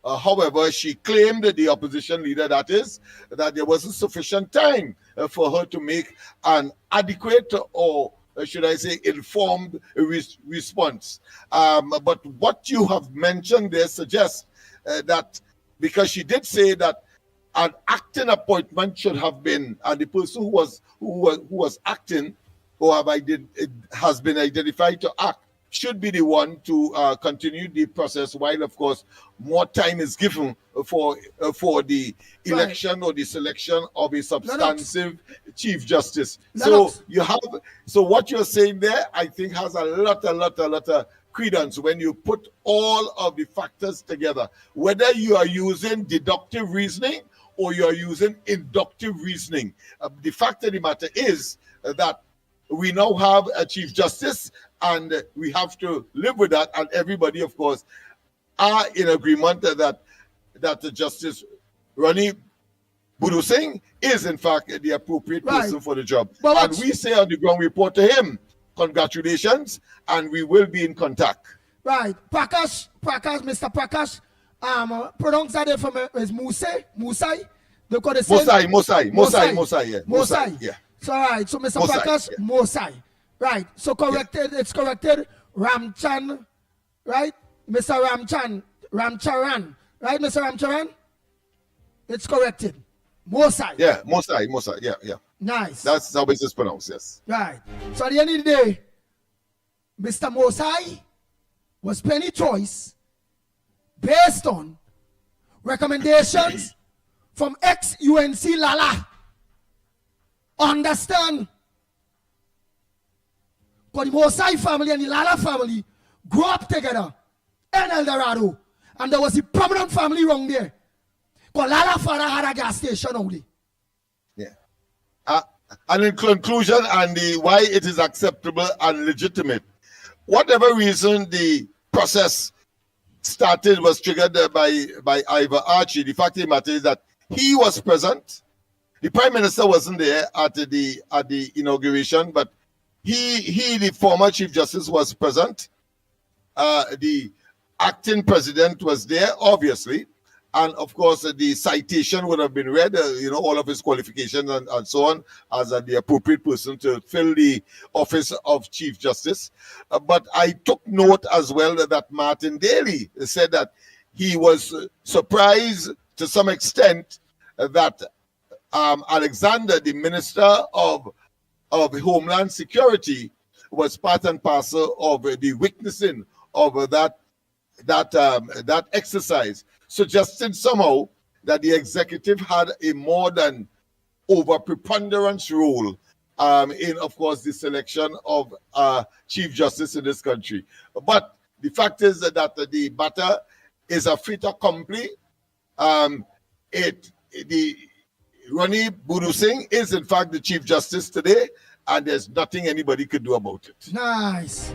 However, she claimed, the opposition leader that is, that there wasn't sufficient time for her to make an adequate, or should I say, informed response. But what you have mentioned there suggests that, because she did say that an acting appointment should have been, and the person who was acting has been identified to act should be the one to continue the process, while of course more time is given for the election or the selection of a substantive chief justice. Lennox. So what you're saying there, I think, has a lot of credence when you put all of the factors together, whether you are using deductive reasoning or you are using inductive reasoning. The fact of the matter is that we now have a chief justice, and we have to live with that. And everybody, of course, are in agreement that the Justice Ronnie Budu Singh is, in fact, the appropriate person for the job. And we say on the ground, we report to him, congratulations, and we will be in contact. Right. Prakash, Mr. Prakash, pronounce that from is Musai. They call it Mosai, yeah. Mosai. Yeah. So, all right. So, Mr. Mosai, Prakash, yeah. Mosai. Right. So, corrected. It's corrected. Ramchan. Right. Mr. Ramcharan. Right, Mr. Ramcharan? It's corrected. Mosai. Yeah, Mosai. Yeah. Nice. That's how it's pronounced, yes. Right. So, at the end of the day, Mr. Mosai was penny choice based on recommendations from ex-UNC Lala. Understand? Because the Mosai family and the Lala family grew up together in El Dorado. And there was a prominent family wrong there. Because Lala father had a gas station only. Yeah. And in conclusion, and why it is acceptable and legitimate, whatever reason the process started was triggered by Ivor Archie, the fact of the matter is that he was present. The Prime Minister wasn't there at the inauguration, but he the former Chief Justice was present. The acting president was there, obviously, and of course the citation would have been read, all of his qualifications and so on, as the appropriate person to fill the office of Chief Justice. But I took note as well that Martin Daly said that he was surprised to some extent that Alexander, the Minister of Homeland Security, was part and parcel of the witnessing of that exercise, suggesting somehow that the executive had a more than over preponderance role in, of course, the selection of Chief Justice in this country. But the fact is that the matter is a fait accompli. Ronnie Budu Singh is, in fact, the Chief Justice today, and there's nothing anybody could do about it. Nice.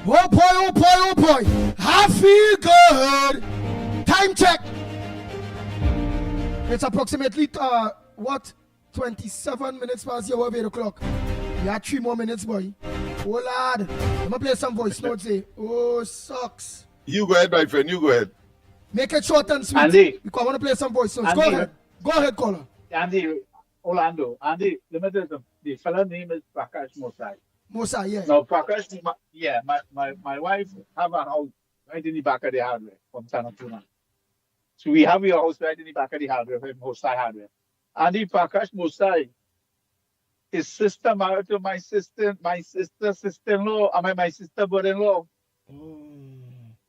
Oh boy, oh boy, oh boy. I feel good. Time check. It's approximately, 27 minutes past your 8 o'clock. You have 3 more minutes, boy. Oh, lad. I'm going to play some voice notes here. Oh, sucks. You go ahead, my friend. You go ahead. Make it short and sweet. Andy. Because I want to play some voice notes. Andy. Go ahead. Go ahead, caller. Andy, Orlando. Andy, the fellow name is Prakash Mosai. Mosai, yeah. Now, Prakash, my wife have a house right in the back of the hardware from Tanatuna. So we have your house right in the back of the hardware from Mosai Hardware. Andy, Prakash Mosai, his sister married to my sister-in-law, my sister brother-in-law.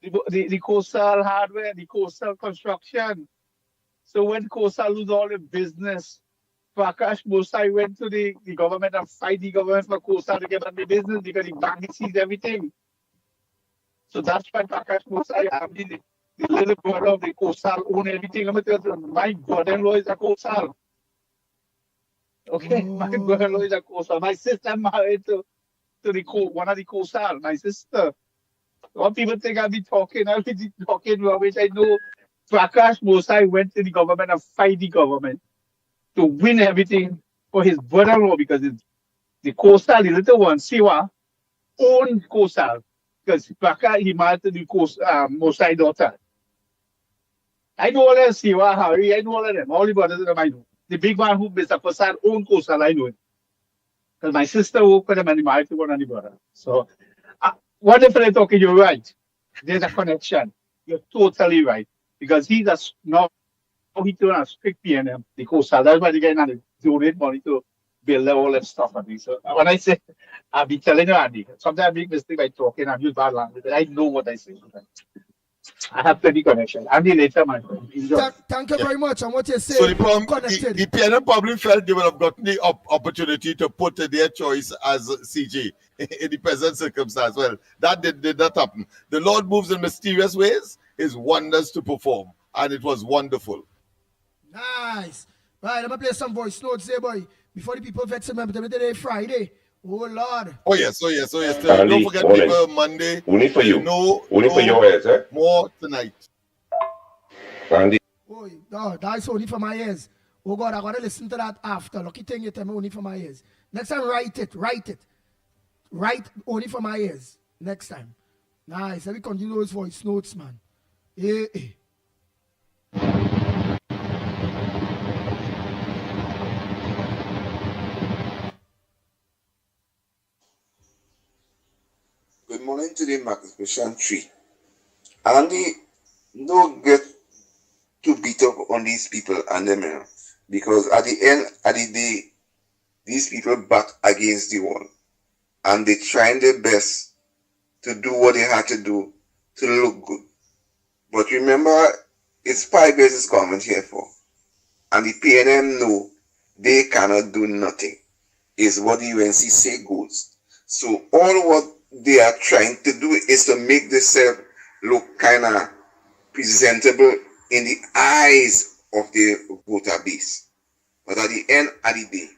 The coastal hardware, the coastal construction. So when coastal lose all the business, Prakash Mosai went to the government and fight the government for coastal to get on the business because the bank sees everything. So that's why Prakash Mosai, the little brother of the coastal, own everything. My brother-in-law is a coastal. Okay, my brother-in-law is a coastal. My sister married to one of the coastal, my sister. What people think I'll be talking rubbish. I know Prakash Mosai went to the government and fight the government to win everything for his brother-in-law because the coastal, the little one, Siwa, owned coastal because Prakash, he married to the Mosai daughter. I know all of them, Siwa, Harry, I know all of them. All the brothers of them I know. The big one who Mr. Prasad owned coastal, I know it. Because my sister worked with him and he married to one of the brother. So, wonderful talking, you're right. There's a connection. You're totally right. Because he turned a strict PNM, the coastal. That's why they get to donate money to build all that stuff on me. So when I say, I'll be telling you, Andy, sometimes I make mistake by talking, I use bad language, but I know what I say. I have plenty connection. Andy later, my friend. Enjoy. Thank you very much. And what you say, So the problem, connected. the PNM probably felt they would have gotten the opportunity to put their choice as CJ in the present circumstance. Well, that did not happen. The Lord moves in mysterious ways, his wonders to perform, and it was wonderful. Nice. Right, I'm going to play some voice notes there, boy. Before the people vex them, today Friday. Oh, Lord. Oh, yes. Andy, Don't forget people Monday. Only for you. No, Only for your ears, eh? More tonight. Andy. Oh, no, that's only for my ears. Oh, God, I got to listen to that after. Lucky thing you tell me only for my ears. Next time, write it. Write only for my ears. Next time. Nice. Let me continue those voice notes, man. Hey. Good morning to the Magnificent Tree. Andy, don't get too beat up on these people and them, because at the end of the day, these people back against the wall, and they trying their best to do what they had to do to look good. But remember, it's 5 years this government here for, and the PNM know they cannot do nothing. Is what the UNC say goes. So all what they are trying to do is to make themselves look kind of presentable in the eyes of the voter base. But at the end of the day,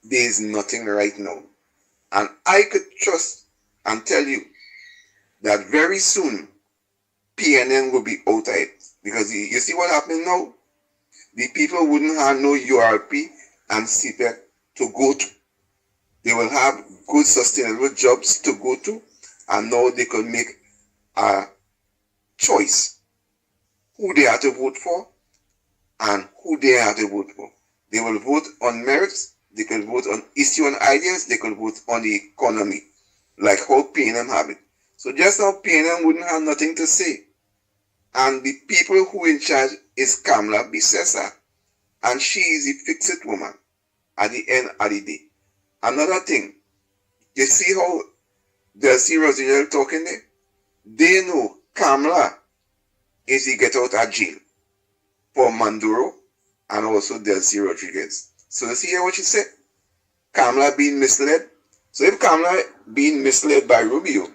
there is nothing right now. And I could trust and tell you that very soon, PNN will be out of it. Because you see what happening now? The people wouldn't have no URP and CPEC to go to. They will have good sustainable jobs to go to, and now they could make a choice who they have to vote for and who they have to vote for. They will vote on merits, they could vote on issue and ideas, they could vote on the economy, like how PNM have it. So just now PNM wouldn't have nothing to say. And the people who in charge is Kamala Bissessa, and she is a fixed woman at the end of the day. Another thing, you see how Delcy Rosinel talking there? They know Kamala is he get out of jail for Manduro and also Delcy Rodriguez. So you see here what she said? Kamala being misled. So if Kamala being misled by Rubio,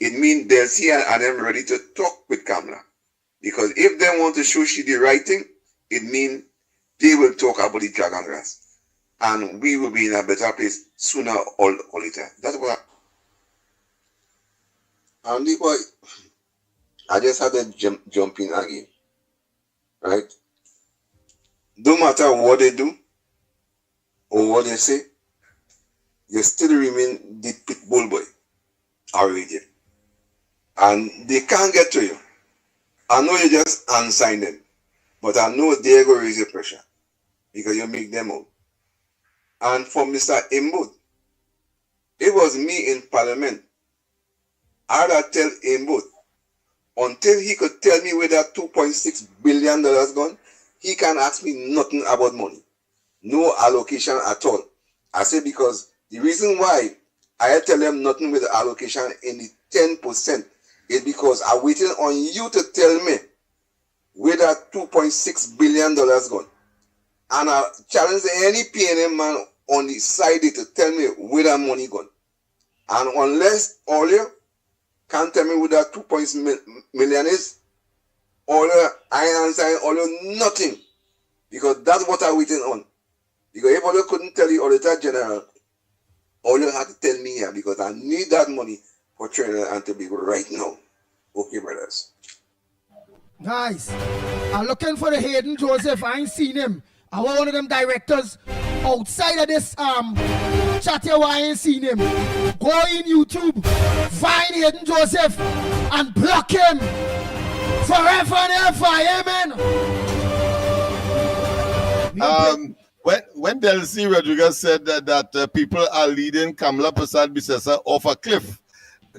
it means Delcy and them ready to talk with Kamala. Because if they want to show she the right thing, it means they will talk about the dragon grass. And we will be in a better place sooner or later. That's what Andy boy, I just had to jump in again. Right? No matter what they do or what they say, you still remain the Pitbull boy already. And they can't get to you. I know you just unsigned them, but I know they're going to raise the pressure because you make them out. And for Mr. Imbud, it was me in Parliament. I had to tell Imbud, until he could tell me where that $2.6 billion gone, he can't ask me nothing about money. No allocation at all. I say because the reason why I tell them nothing with the allocation in the 10% is because I'm waiting on you to tell me where that $2.6 billion gone. And I challenge any PNM man on the side to tell me where that money gone. And unless all you can't tell me where that 2 million is, all I answer all you nothing. Because that's what I'm waiting on. Because if all you couldn't tell the Auditor General, all you have to tell me here because I need that money for Trinidad and Tobago right now. Okay, brothers. Nice. I'm looking for the Hayden Joseph. I ain't seen him. I want one of them directors outside of this chat here where I ain't seen him. Go in YouTube, find Hayden Joseph, and block him forever and ever. Amen. When Delcy Rodriguez said that people are leading Kamala Bissessa off a cliff,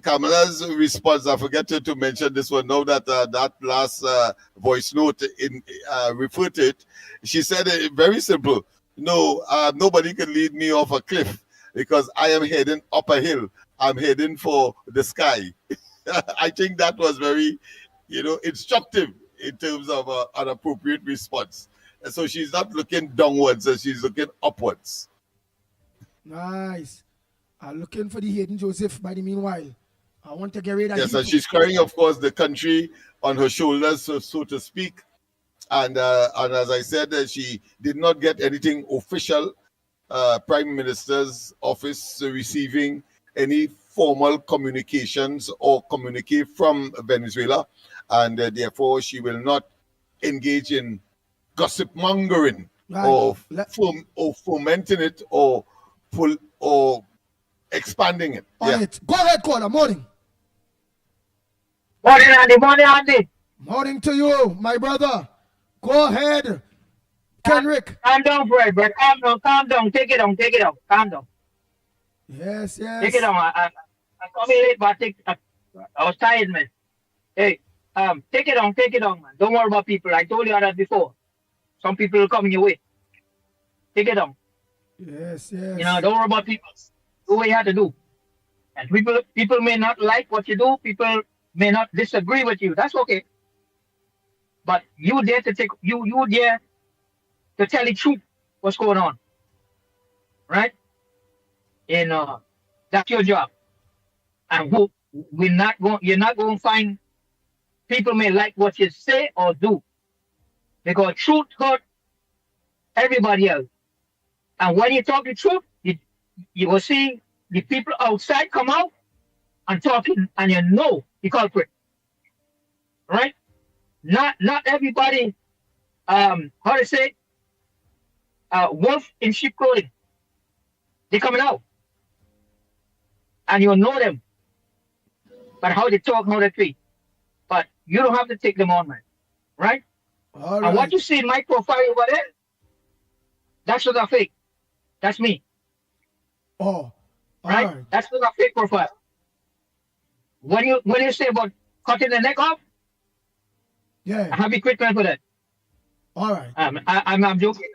Kamala's response, I forget to mention this one now that that last voice note referred to it. She said very simple. no, nobody can lead me off a cliff because I am heading up a hill. I'm heading for the sky. I think that was very, instructive in terms of an appropriate response. And so she's not looking downwards, she's looking upwards. Nice. I'm looking for the Hayden Joseph by the meanwhile. I want to get rid of Yes, and she's carrying, of course, the country on her shoulders, so to speak. And as I said, she did not get anything official. Prime Minister's office receiving any formal communications or communique from Venezuela, and therefore she will not engage in gossip mongering or fomenting it or expanding it. Go ahead, caller. Morning. Morning, Andy. Morning, Andy. Morning to you, my brother. Go ahead, Kenrick. Calm down, Fred, bro. Calm down. Take it down. Calm down. Yes. Take it down. I come here late, but I was tired, man. Hey, take it down, man. Don't worry about people. I told you that before. Some people will come your way. Take it down. Yes. Don't worry about people. Do what you have to do. And people may not like what you do. People may not disagree with you. That's okay. But you there to you there to tell the truth what's going on. Right? And that's your job. And you're not going to find people may like what you say or do. Because truth hurt everybody else. And when you talk the truth, you will see the people outside come out and talking, and you know the culprit. Right? Not everybody, how to say, wolf in sheep clothing. They're coming out. And you know them. But how they talk, how they treat. But you don't have to take them on, man. Right? All right. And what you see in my profile over there, that's not a fake. That's me. Oh. Right? That's not a fake profile. When you say about cutting the neck off, yeah, I have equipment for that. All right. I'm joking.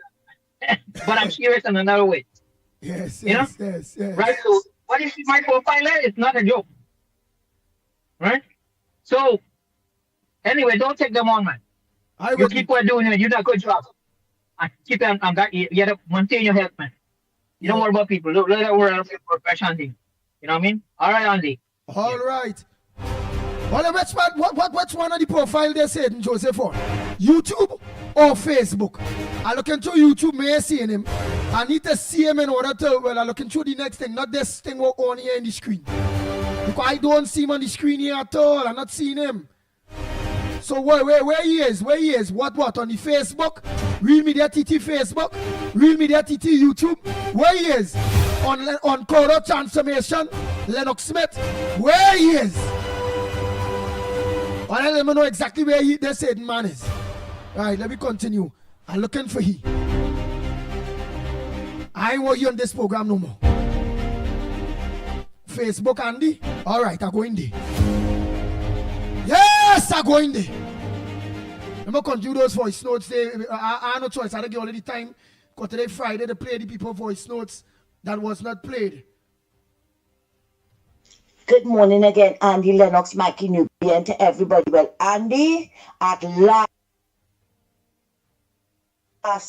But I'm serious in another way. Yes. Right? So what you see my profile there is not a joke. Right? So anyway, don't take them on, man. You keep on doing it. You do a good job. And keep on that. You have to maintain your health, man. You don't worry about people. Don't let that worry about your profession thing. You know what I mean? All right, Andy. All right. Well, what's one of the profile they said, Joseph, for? YouTube or Facebook? I look into YouTube, may I see him? I need to see him in order to, I look into the next thing, not this thing we're on here in the screen. Because I don't see him on the screen here at all. I'm not seeing him. So where he is? What? On the Facebook? Real Media TT Facebook? Real Media TT YouTube? Where he is? On Corridor Transformation? Lennox Smith? Where he is? Well, let me know exactly where they said man is. Alright, let me continue. I'm looking for he. I ain't want you on this program no more. Facebook, Andy? Alright, I go in there. Yes, I go in there. I'm going to continue those voice notes. I have no choice. I don't give all the time. Because today, Friday, they play the people voice notes that was not played. Good morning again, Andy, Lennox, Mickie, Newbie, and to everybody. Well, Andy, at last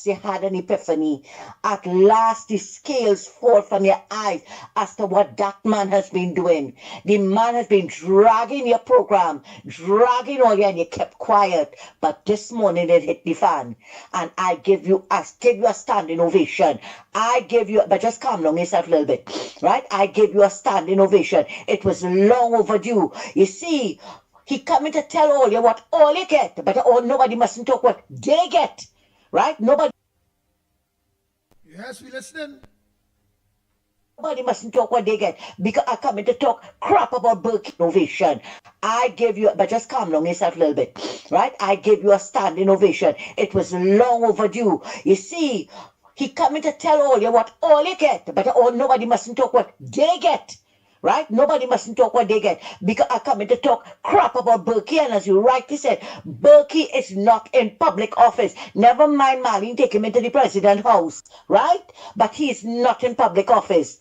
you had an epiphany. At last the scales fall from your eyes as to what that man has been doing. The man has been dragging your program, dragging all you, and you kept quiet. But this morning it hit the fan. And I give you a standing ovation. But just calm down yourself a little bit. Right? I give you a standing ovation. It was long overdue. You see, he coming to tell all you what all you get, but nobody mustn't talk what they get. Right? Nobody. Yes, we listening. Nobody mustn't talk what they get because I come in to talk crap about Burke Innovation. I give you, but just calm down yourself a little bit, right? I give you a standing ovation. It was long overdue. You see, he coming to tell all you what all you get, but nobody mustn't talk what they get. right? Nobody mustn't talk what they get because I come in to talk crap about Berkey, and as you rightly said, Berkey is not in public office. Never mind Marlene take him into the president's house, right? But he is not in public office.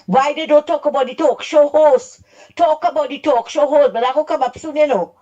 Why they don't talk about the talk show host? Talk about the talk show host, but that will come up soon, you know.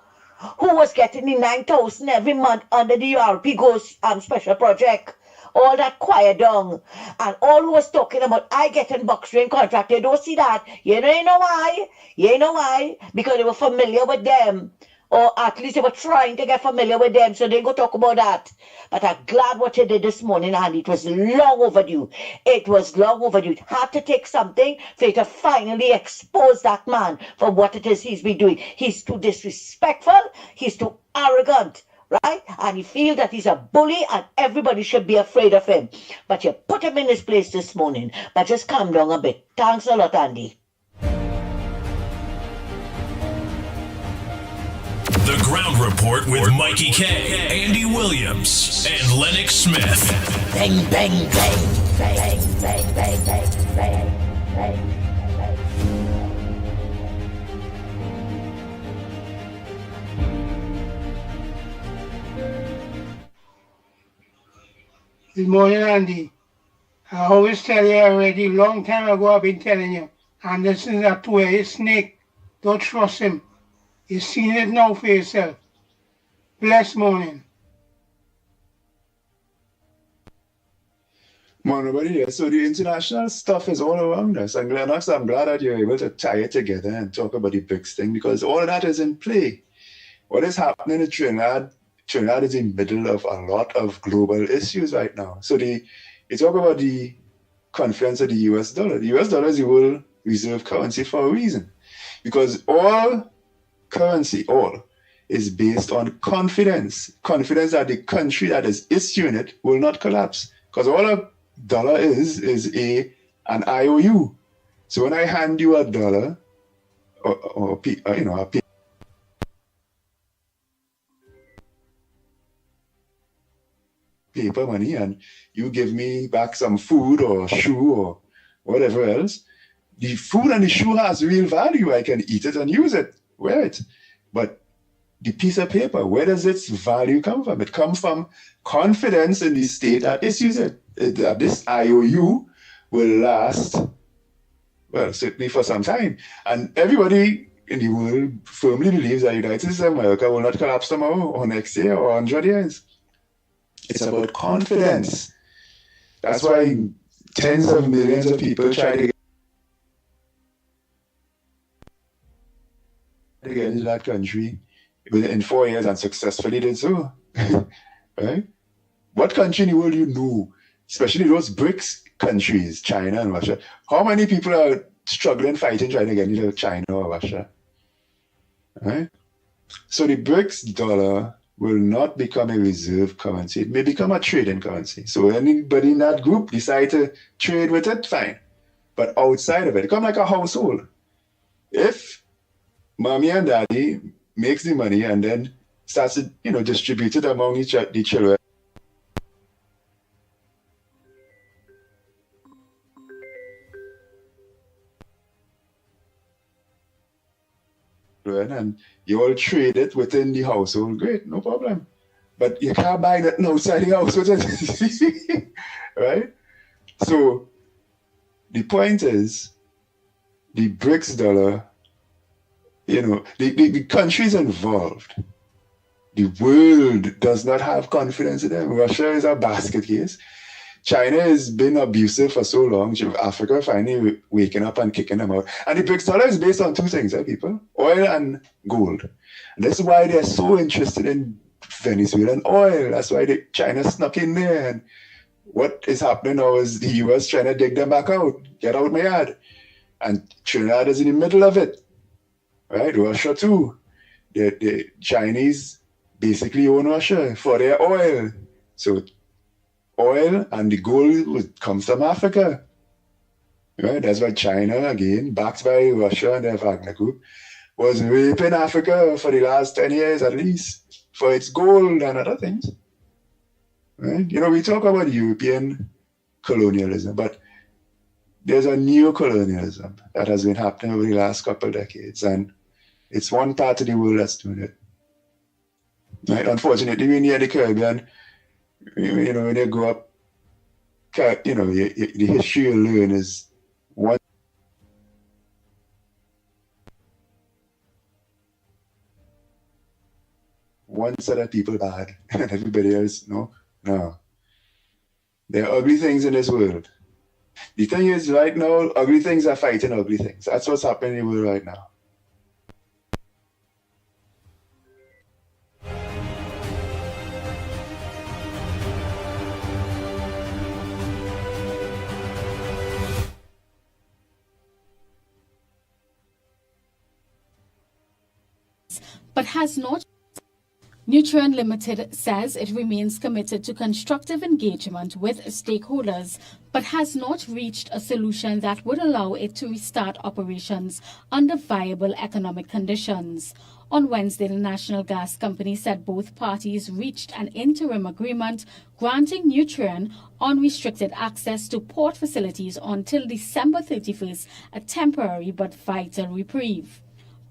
Who was getting the 9,000 every month under the URP Goes special project? All that quiet down. And all who was talking about I getting box train contract, they don't see that. You know why? You know why? Because they were familiar with them. Or at least they were trying to get familiar with them, so they go talk about that. But I'm glad what you did this morning, and it was long overdue. It was long overdue. It had to take something for you to finally expose that man for what it is he's been doing. He's too disrespectful. He's too arrogant. Right? And he feels that he's a bully and everybody should be afraid of him. But you put him in his place this morning. But just calm down a bit. Thanks a lot, Andy. The Ground Report with Mikey K, Andy Williams, and Lennox Smith. Bang, bang, bang, bang, bang, bang, bang, bang, bang. Good morning, Andy. I always tell you already, long time ago I've been telling you, Anderson's a two-headed snake. Don't trust him. You've seen it now for yourself. Blessed morning. Morning, everybody. Yeah, so the international stuff is all around us. And Lennox, I'm glad that you're able to tie it together and talk about the BRICS thing because all of that is in play. What is happening in Trinidad is in the middle of a lot of global issues right now. So you talk about the confidence of the US dollar. The US dollar is the world reserve currency for a reason. Because all currency, is based on confidence. Confidence that the country that is issuing it will not collapse. Because all a dollar is an IOU. So when I hand you a dollar, or a paper money, and you give me back some food or shoe or whatever else, the food and the shoe has real value. I can eat it and use it, wear it. But the piece of paper, where does its value come from? It comes from confidence in the state that issues it. That this IOU will last, well, certainly for some time. And everybody in the world firmly believes that the United States of America will not collapse tomorrow or next year or 100 years. It's about confidence. That's why tens of millions of people try to get into that country in 4 years and successfully did so. Right? What country in the world you know, especially those BRICS countries, China and Russia, how many people are struggling, fighting, trying to get into China or Russia? Right? So the BRICS dollar will not become a reserve currency. It may become a trading currency. So anybody in that group decide to trade with it, fine. But outside of it, come like a household. If mommy and daddy makes the money and then starts to, distribute it among the children, and you all trade it within the household, great, no problem. But you can't buy nothing outside the house with it. Right? So the point is, the BRICS dollar, the countries involved, the world does not have confidence in them. Russia is a basket case. China has been abusive for so long. Africa finally waking up and kicking them out. And the BRICS dollar is based on two things, people: oil and gold. And that's why they're so interested in Venezuelan oil. That's why China snuck in there. And what is happening now is the US trying to dig them back out. Get out my yard. And Trinidad is in the middle of it. Right? Russia too. The Chinese basically own Russia for their oil. So oil and the gold comes from Africa. Right? That's why China, again, backed by Russia and their Wagner Group, was raping Africa for the last 10 years at least for its gold and other things. Right? We talk about European colonialism, but there's a neo-colonialism that has been happening over the last couple of decades, and it's one part of the world that's doing it. Right? Unfortunately, when you're in the Caribbean, you know, when you grow up, you know, the history you learn is one set of people bad and everybody else, no. There are ugly things in this world. The thing is, right now, ugly things are fighting ugly things. That's what's happening in the world right now. But has not. Nutrien Limited says it remains committed to constructive engagement with stakeholders, but has not reached a solution that would allow it to restart operations under viable economic conditions. On Wednesday, the national gas company said both parties reached an interim agreement granting Nutrien unrestricted access to port facilities until December 31st, a temporary but vital reprieve.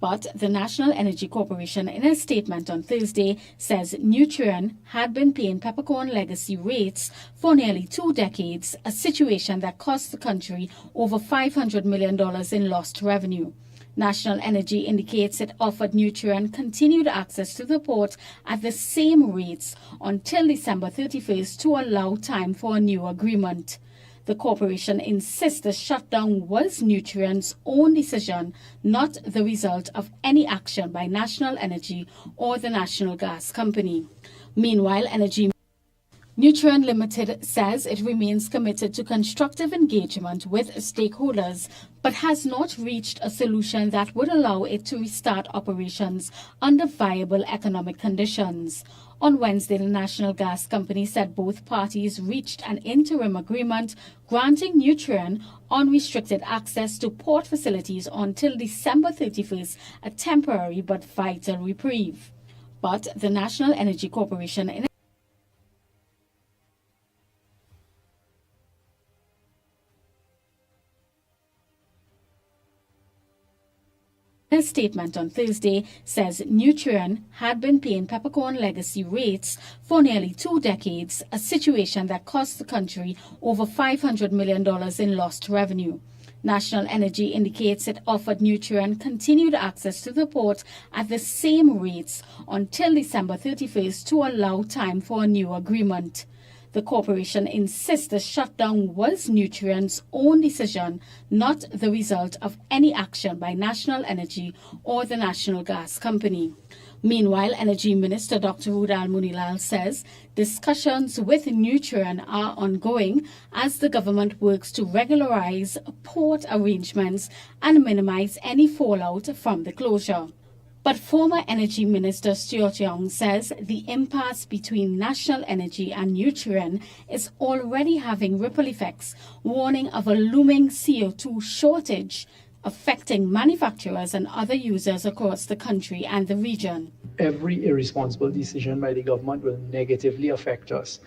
But the National Energy Corporation, in a statement on Thursday, says Nutrien had been paying peppercorn legacy rates for nearly 2 decades, a situation that cost the country over $500 million in lost revenue. National Energy indicates it offered Nutrien continued access to the port at the same rates until December 31st to allow time for a new agreement. The corporation insists the shutdown was Nutrien's own decision, not the result of any action by National Energy or the National Gas Company. Meanwhile, Nutrien Limited says it remains committed to constructive engagement with stakeholders, but has not reached a solution that would allow it to restart operations under viable economic conditions. On Wednesday, the National Gas Company said both parties reached an interim agreement granting Nutrien unrestricted access to port facilities until December 31st, a temporary but vital reprieve. But the National Energy Corporation, in a statement on Thursday, says Nutrien had been paying peppercorn legacy rates for nearly 2 decades, a situation that cost the country over $500 million in lost revenue. National Energy indicates it offered Nutrien continued access to the port at the same rates until December 31st to allow time for a new agreement. The corporation insists the shutdown was Nutrien's own decision, not the result of any action by National Energy or the National Gas Company. Meanwhile, Energy Minister Dr. Rudal Munilal says discussions with Nutrien are ongoing as the government works to regularize port arrangements and minimize any fallout from the closure. But former Energy Minister Stuart Young says the impasse between National Energy and Nutrien is already having ripple effects, warning of a looming CO2 shortage affecting manufacturers and other users across the country and the region. Every irresponsible decision by the government will negatively affect us.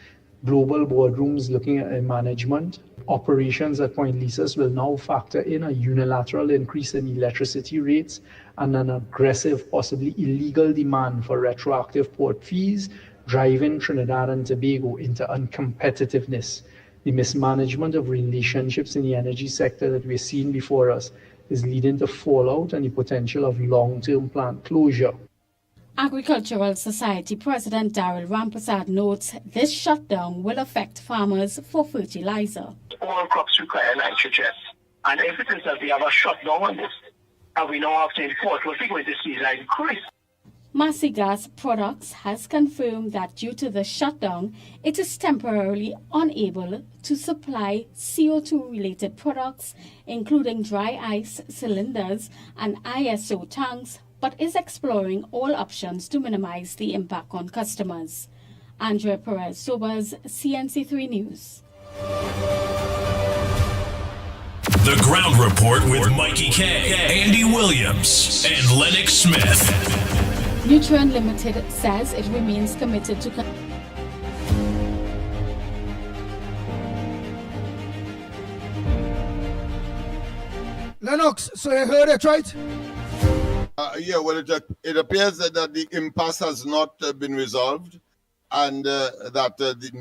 Global boardrooms looking at management, operations at Point Leases will now factor in a unilateral increase in electricity rates and an aggressive, possibly illegal demand for retroactive port fees, driving Trinidad and Tobago into uncompetitiveness. The mismanagement of relationships in the energy sector that we're seeing before us is leading to fallout and the potential of long-term plant closure. Agricultural Society President Daryl Rampersad notes this shutdown will affect farmers for fertilizer. All crops require nitrogen, and if it is that we have a shutdown on this, and we now have to import, we're going to see that increase. Massey Gas Products has confirmed that due to the shutdown, it is temporarily unable to supply CO2-related products, including dry ice cylinders and ISO tanks, but is exploring all options to minimize the impact on customers. Andrea Perez-Sobers, CNC3 News. The Ground Report with Mickie K, Andy Williams, and Lennox Smith. Nutrien Limited says it remains committed to Lennox, so you heard it, right? Yeah, well, it appears that the impasse has not been resolved, and that the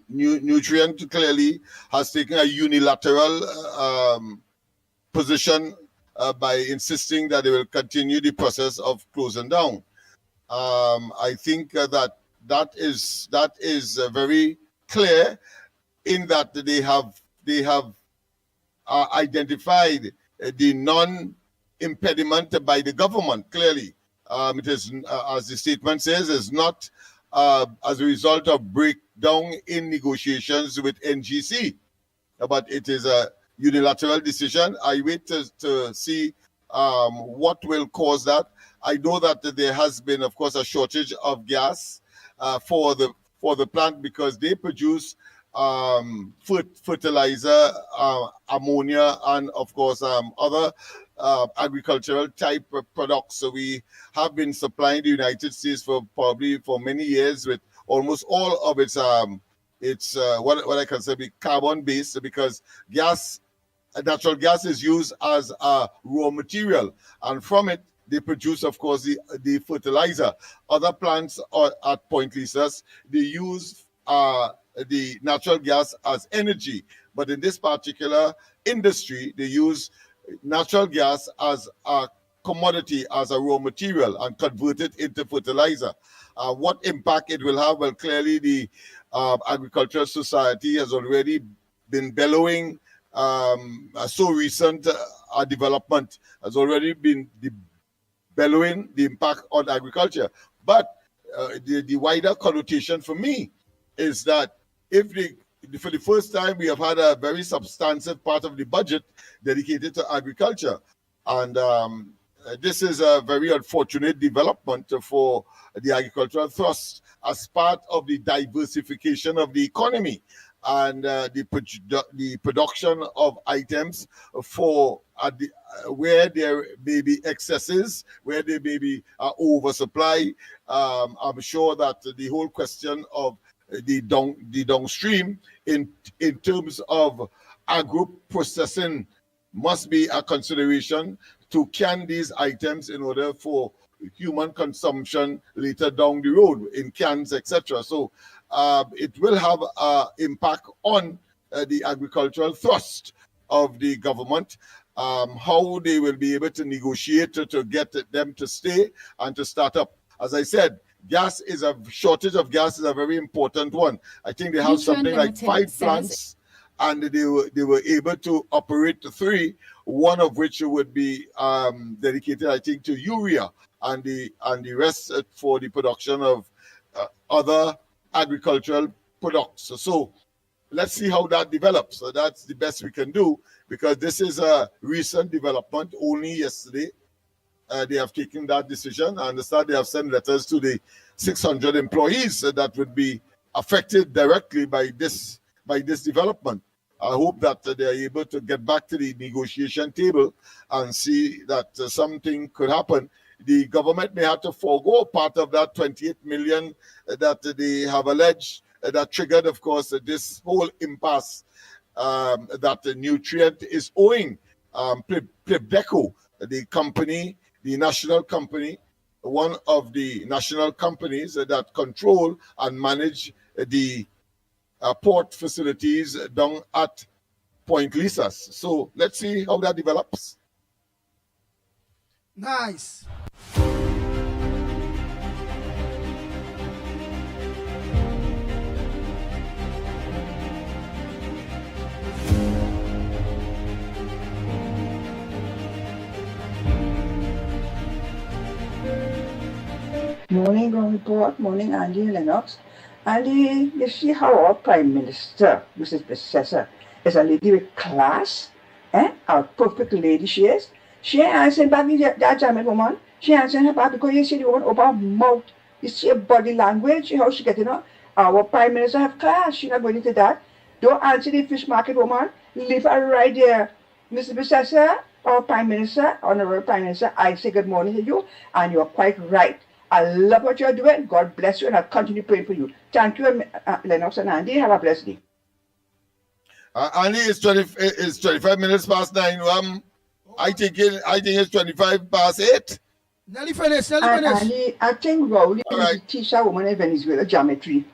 nutrient clearly has taken a unilateral position by insisting that they will continue the process of closing down. I think that is very clear in that they have identified the non-impediment by the government. Clearly, it is, as the statement says, is not as a result of breakdown in negotiations with NGC, but it is a unilateral decision. I wait to see what will cause that. I know that there has been, of course, a shortage of gas for the plant because they produce fertilizer, ammonia, and of course other agricultural type of products. So we have been supplying the United States for many years with almost all of its what I can say be carbon based, because natural gas is used as a raw material, and from it they produce, of course, the fertilizer. Other plants at Point Lisas, they use the natural gas as energy, but in this particular industry, they use natural gas as a commodity, as a raw material, and convert it into fertilizer. What impact it will have? Well, clearly the Agricultural Society has already been bellowing. So recent development has already been bellowing the impact on agriculture. But the wider connotation for me is that for the first time, we have had a very substantive part of the budget dedicated to agriculture. And this is a very unfortunate development for the agricultural thrust as part of the diversification of the economy and the production of items for where there may be excesses, where there may be oversupply. I'm sure that the whole question of the downstream in terms of agro-processing must be a consideration to can these items in order for human consumption later down the road in cans, etc. So it will have an impact on the agricultural thrust of the government, how they will be able to negotiate to get them to stay and to start up. As I said, shortage of gas is a very important one. I think they have something like 5 plants, and they were able to operate 3, one of which would be dedicated, I think, to urea, and the rest for the production of other agricultural products. So let's see how that develops. So that's the best we can do, because this is a recent development. Only yesterday they have taken that decision. I understand they have sent letters to the 600 employees that would be affected directly by this development. I hope that they are able to get back to the negotiation table and see that something could happen. The government may have to forego part of that 28 million that they have alleged that triggered, of course, this whole impasse that the Nutrient is owing Pitbull, the company, the national company, one of the national companies that control and manage the port facilities down at Point Lisas. So let's see how that develops. Nice. Morning, Ground Report. Morning, Andy and Lennox. Andy, you see how our Prime Minister, Mrs. Processor, is a lady with class? A perfect lady she is. She ain't answering back that German woman. She answering her back because you see the woman open her mouth. You see her body language, how she getting up. Our Prime Minister have class. She not going into that. Don't answer the fish market woman. Leave her right there. Mr. Processor, our Prime Minister, Honorable Prime Minister, I say good morning to you, and you're quite right. I love what you're doing. God bless you, and I'll continue praying for you. Thank you, Lennox and Andy. Have a blessed day. Andy, it's 25 minutes past 9. I think it's 25 past 8. Nearly finished. I think Rowley teach a woman in Venezuela geometry.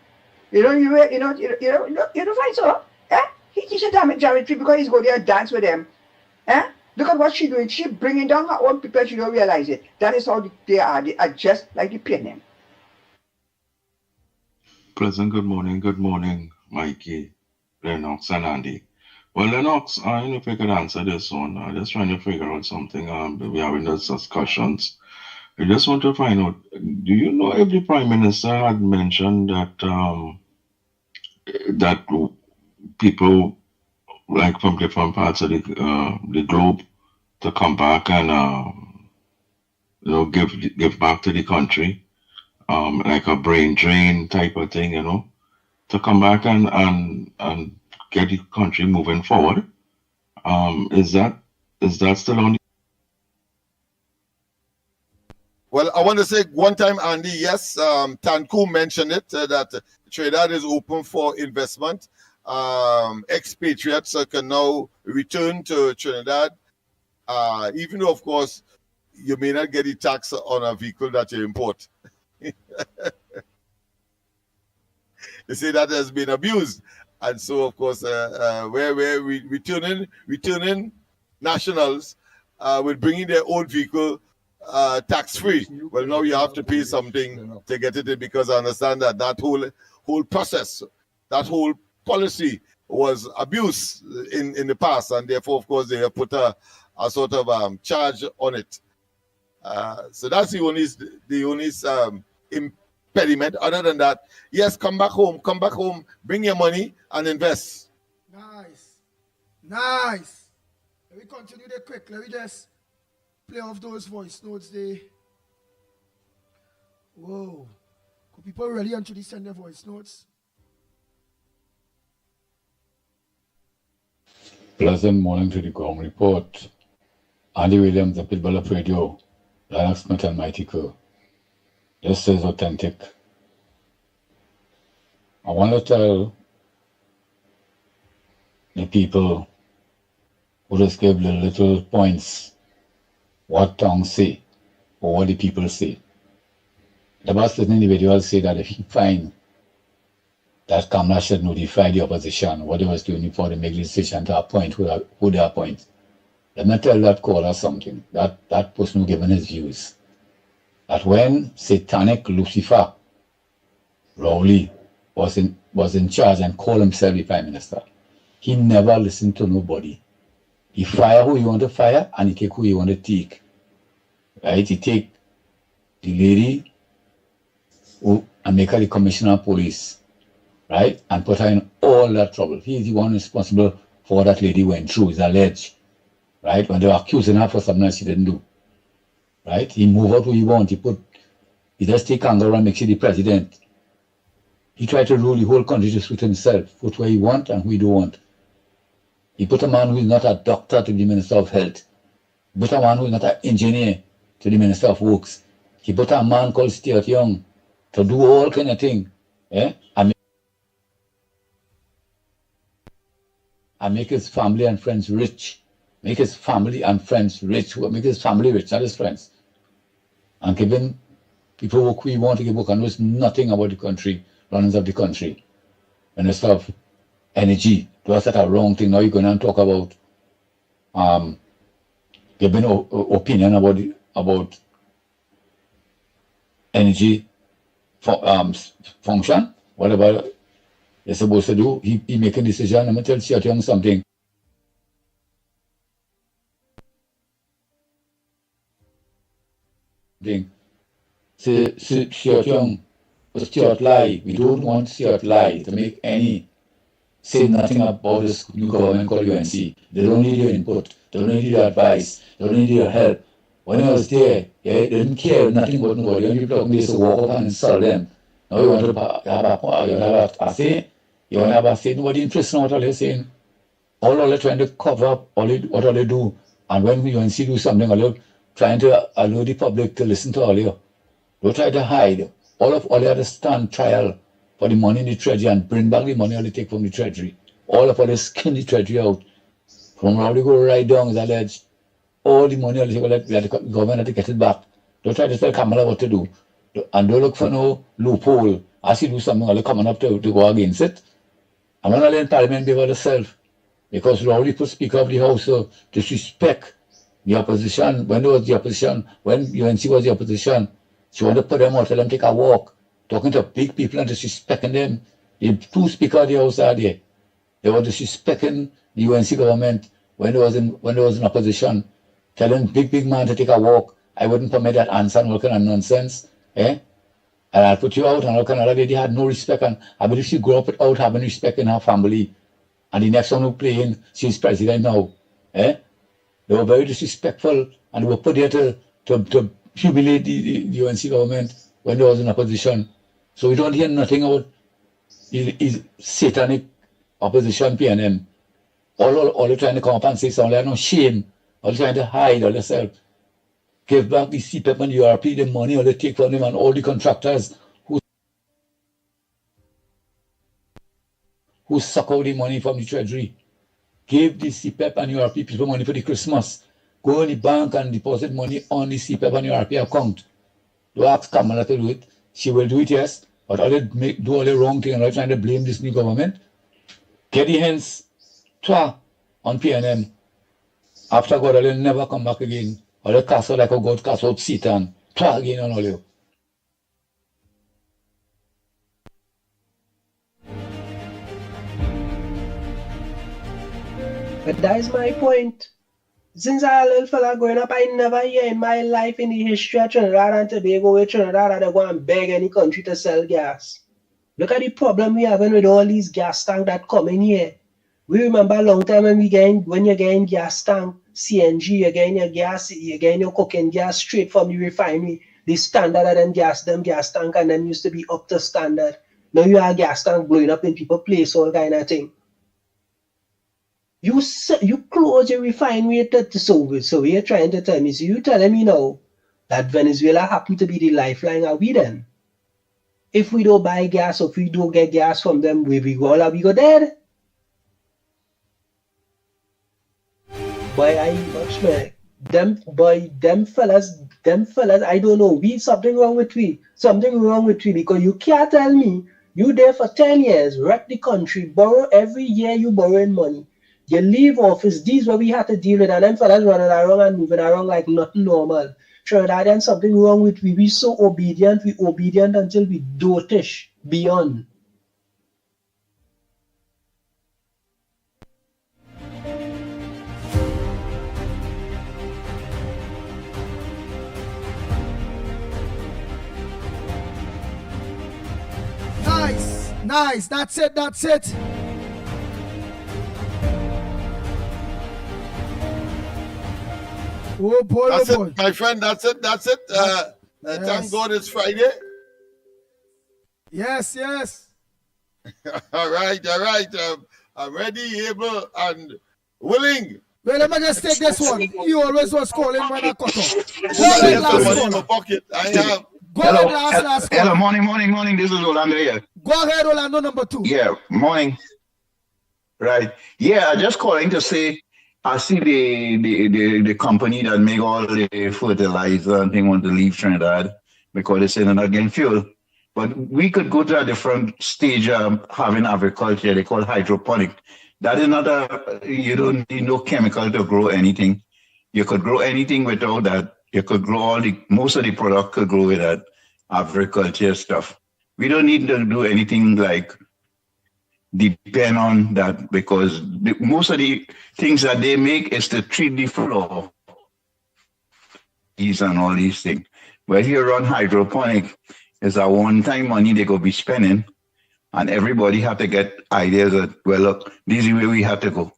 You don't find so? He teaches geometry because he's going there and dance with them. Look at what she's doing. She's bringing down her own people. She don't realize it. That is how they are. They are just like the PNM. Pleasant good morning, Mikey, Lennox, and Andy. Well, Lennox, I don't know if I could answer this one. I'm just trying to figure out something. We're having those discussions. I just want to find out, do you know if the Prime Minister had mentioned that that people like from different parts of the globe to come back and give back to the country, like a brain drain type of thing, to come back and get the country moving forward. Is that still on? Well, I want to say one time, Andy, yes, Tanku mentioned it, that Trinidad is open for investment. Expatriates can now return to Trinidad, even though, of course, you may not get the tax on a vehicle that you import. They say that has been abused. And so, of course, where we returning nationals with bringing their own vehicle tax-free. Well, now you have to pay something to get it in, because I understand that whole process, that whole policy was abused in the past, and therefore, of course, they have put a sort of charge on it. So that's the only impediment. Other than that, yes, come back home, bring your money and invest. Nice. Let me continue there quick. Let me just play off those voice notes there. Whoa. Could people really actually send their voice notes? Pleasant morning to the ground report. Andy Williams, the Pitbull of Radio, Lennox and Mickie Kerr. This is authentic. I want to tell the people who just give the little points what tongues say or what the people say. The most individuals say that if he find that Kamala should notify the opposition what they was doing before they make the decision to appoint who they appoint. Let me tell that caller something, that person who given his views. That when satanic Lucifer Rowley was in charge and called himself the Prime Minister, he never listened to nobody. He fire who he want to fire and he take who he want to take. Right? He take the lady and make her the Commissioner of Police, right? And put her in all that trouble. He is the one responsible for what that lady went through, is alleged. Right? When they were accusing her for something that she didn't do. Right? He move out who he want. He just take anger and make she the president. He tried to rule the whole country to suit himself, put where he want and who he don't want. He put a man who is not a doctor to the Minister of Health. He put a man who is not an engineer to the Minister of Works. He put a man called Stuart Young to do all kind of thing. And make his family and friends rich. Make his family and friends rich. Make his family rich, not his friends. And giving people who we want to give work and knows nothing about the country, runnings of the country. And instead of energy, that's a wrong thing. Now you're going to talk about giving opinion about energy function, whatever they're supposed to do. He making a decision. I'm going to tell Stuart Young something. Stuart Young, Stuart lie. We don't want Stuart lie to make say nothing about this new government called UNC. They don't need your input. They don't need your advice. They don't need your help. When I was there, they didn't care nothing about nobody. Only people talking, they used to walk up and insult them. Now you want to have a say? You want to have a say? Nobody interested in what they're saying. All they're trying to cover up what all they do. And when UNC do something, all they're trying to allow the public to listen to all you. Don't try to hide. All they have to stand trial for the money in the treasury and bring back the money all they take from the treasury. All they skin the treasury out. From how they go right down is alleged. all the money, the government had to get it back. Don't try to tell Kamala what to do. And don't look for no loophole. As you do something, they're coming up to go against it. I'm not letting Parliament be about itself. Because Rowley put Speaker of the House to disrespect the opposition. When there was the opposition, when UNC was the opposition, she wanted to put them out, tell them take a walk, talking to big people and disrespecting them. The two Speaker of the House are there. They were disrespecting the UNC government when there was in opposition, telling big man to take a walk. I wouldn't permit that answer and all kind of nonsense. And I'll put you out and all kind of lady had no respect. And I believe she grew up without having respect in her family. And the next one who playing, she's president now. They were very disrespectful and they were put there to humiliate the UNC government when there was in opposition. So we don't hear nothing about his satanic opposition PNM. All they're trying to come up and say something, they have no shame. All they're trying to hide all themselves. Give back the CPEP and URP, the money all they take from them and all the contractors who suck out the money from the treasury. Give the CPEP and URP people money for the Christmas. Go in the bank and deposit money on the CPEP and URP account. Don't ask Kamala to do it. She will do it, yes, but all they do all the wrong thing and all trying to blame this new government. Get the hands on PNM. After God, they'll never come back again. Or they cast out like a God cast out Satan. Again on all you. But that is my point. Since I was a little fella growing up, I never hear in my life in the history of Trinidad and Tobago where Trinidad had to go and beg any country to sell gas. Look at the problem we having with all these gas tanks that come in here. We remember a long time when you're getting gas tank, CNG, you're getting your cooking gas straight from the refinery. The standard of them gas tank and them used to be up to standard. Now you have gas tank blowing up in people's place, all kind of thing. You close your refinery so you're trying to tell me, so you telling me now that Venezuela happen to be the lifeline, are we then? If we don't buy gas or if we don't get gas from them, where we go, are we go dead? Boy, them fellas, I don't know. Something wrong with we because you can't tell me you there for 10 years, wreck the country, borrow every year you borrowing money. You leave office, these what we have to deal with, and them fellas running around and moving around like nothing normal. Trinidadian, something wrong with we. We so obedient, we obedient until we dotish beyond. Nice. That's it. Oh boy, that's it, my friend. That's it. Yes. Thank God it's Friday. Yes. All right. I'm ready, able, and willing. Well, let me just take this one. You always was calling when I cut off. Go ahead, last call. Hello, morning. This is Orlando here. Go ahead, Orlando, number 2. Yeah, morning. Right. Yeah, just calling to say, I see the company that make all the fertilizer and thing want to leave Trinidad because they say they're not getting fuel. But we could go to a different stage of having agriculture. They call hydroponic. That is not you don't need no chemical to grow anything. You could grow anything without that. You could grow most of the product could grow with that agriculture stuff. We don't need to do anything like depend on that because most of the things that they make is to treat the floor and all these things. But here run hydroponic is a one-time money they go be spending, and everybody have to get ideas that, well, look, this is where we have to go.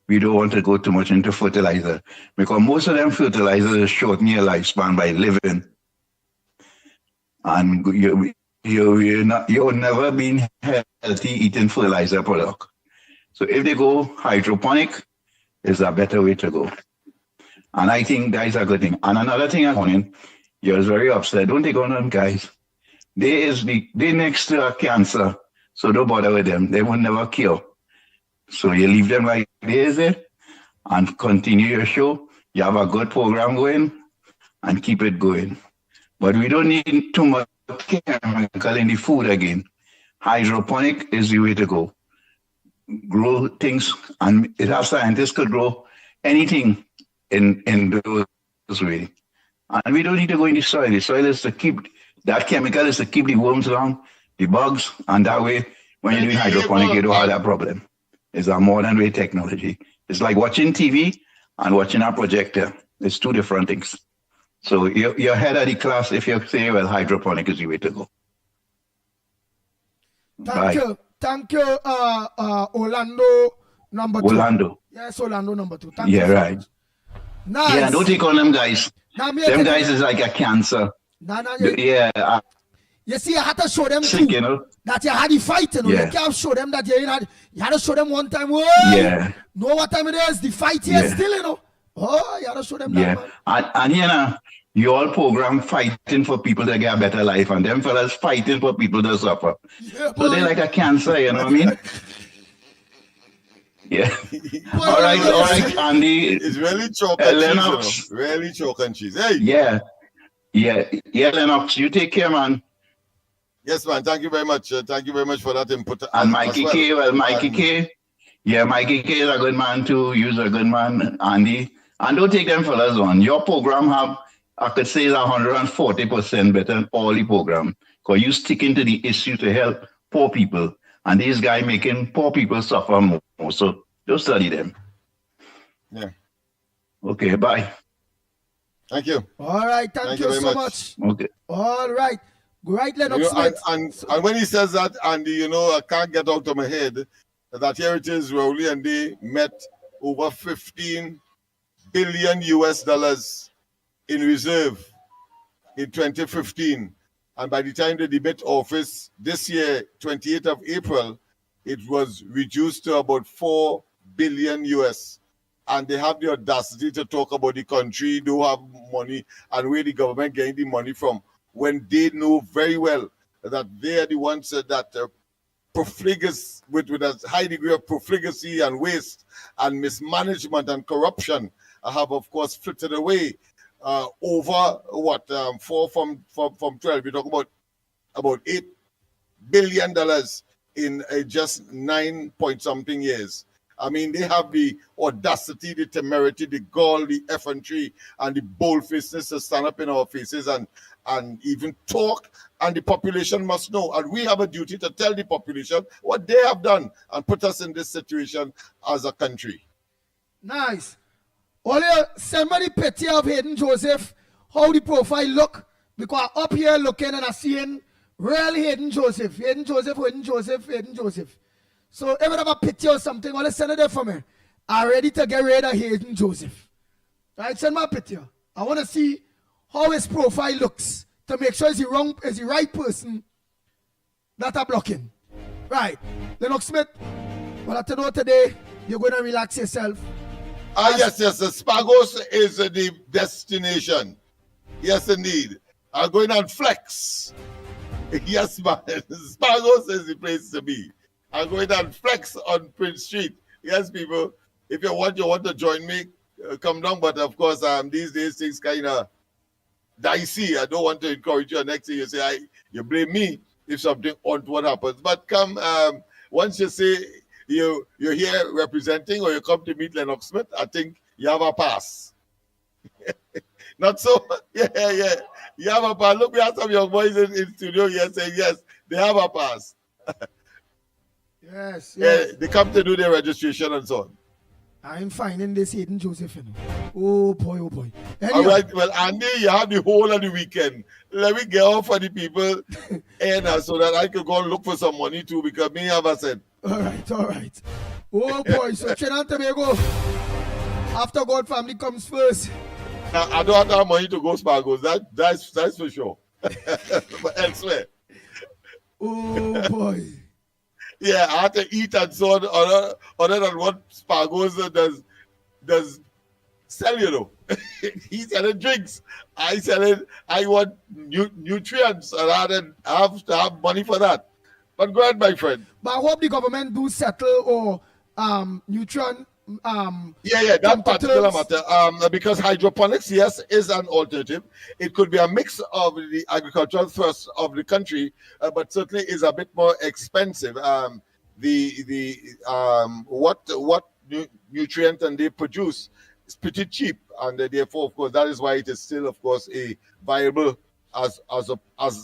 We don't want to go too much into fertilizer because most of them fertilizers shorten your lifespan by living, and you're never been healthy eating fertilizer product. So if they go hydroponic, is a better way to go. And I think that is a good thing. And another thing I'm warning, you're very upset. Don't take on them guys. They next to a cancer, so don't bother with them. They will never cure. So you leave them like this and continue your show. You have a good program going and keep it going. But we don't need too much chemical in the food again. Hydroponic is the way to go. Grow things, and it has scientists could grow anything in those way. And we don't need to go in the soil. The soil is to keep, that chemical is to keep the worms down, the bugs, and that way, when you're doing hydroponic, you don't have that problem. It's a modern way technology. It's like watching TV and watching a projector. It's two different things. So you're ahead of the class if you say, well, hydroponic is the way to go. Thank you, Orlando number 2. Orlando. Yes, Orlando number 2. Thank you. Right. Nice. Yeah, don't take on them guys. Them guys is like a cancer. Yeah. You see, I had to show them sick, too, you know? that you had the fight, you know. Yeah. You can't show them that you had to show them one time. Whoa, Yeah. know what time it is? The fight here Yeah. still, you know. Oh, you had to show them Yeah. that, man. And you know, you all program fighting for people to get a better life, and them fellas fighting for people to suffer. Yeah, So they're like a cancer, you know what I mean? Yeah. All right, Andy. It's really chalk and cheese, Lennox. you know? Really chalk and cheese. Hey. Yeah, Lennox. You take care, man. Yes, man. Thank you very much. Thank you very much for that input. And Mikey as K. Well, Mikey K. Yeah, Mikey K is a good man too. You're a good man, Andy. And don't take them fellas on. Your program have, I could say, is 140% better than all the program. Because you sticking to the issue to help poor people. And these guys making poor people suffer more. So don't study them. Yeah. Okay, bye. Thank you. All right, thank you very so much. Okay. All right. Great, Lennox You know, Smith. and when he says that, Andy, you know, I can't get out of my head that here it is, Rowley and they met over 15 billion US dollars in reserve in 2015. And by the time the debate office this year, 28th of April, it was reduced to about 4 billion US. And they have the audacity to talk about the country don't have money and where the government getting the money from, when they know very well that they are the ones that profligacy, with a high degree of profligacy and waste and mismanagement and corruption have, of course, flitted away over what 4 from 12. We're talking about $8 billion in just 9 point something years. I mean, they have the audacity, the temerity, the gall, the effrontery, and the bold-facedness to stand up in our faces and even talk, and the population must know. And we have a duty to tell the population what they have done and put us in this situation as a country. Nice. Only somebody pity of Hayden Joseph, how the profile look, because up here looking and I seeing real Hayden Joseph. So if I have a picture or something, I'll send it there for me. I'm ready to get rid of Hayden Joseph. Right, send my picture. I want to see how his profile looks to make sure it's the right person that I'm blocking. Right, Lennox Smith, well, I know today you're going to relax yourself. Yes, the Spagos is the destination. Yes, indeed. I'm going on flex. Yes, man. Spagos is the place to be. I'm going on flex on Prince Street. Yes, people. If you want to join me, come down. But of course, these days things kind of dicey. I don't want to encourage you. Next thing you say, you blame me if something untoward happens. But come, once you say you're here representing or you come to meet Lennox Smith, I think you have a pass. Not so? Yeah. You have a pass. Look, we have some young boys in studio here saying, yes, they have a pass. Yes. Yeah, they come to do their registration and so on. I'm finding this Hayden Joseph. Oh boy. Anyway. All right, well, Andy, you have the whole of the weekend. Let me get off for the people and so that I can go and look for some money too, because me have a cent. All right. Oh boy, so Trinidad and Tobago, after God family comes first. Now, I don't have money to go Spargos. That's for sure. But elsewhere. Oh boy. Yeah, I have to eat and so on, other than what Spargos does sell, you know. He's selling drinks. I want nutrients, and I have to have money for that. But go ahead, my friend. But I hope the government do settle or nutrient that particular matter. Because hydroponics, yes, is an alternative. It could be a mix of the agricultural thrust of the country, but certainly is a bit more expensive. What nutrient and they produce is pretty cheap, and therefore, of course, that is why it is still, of course, a viable as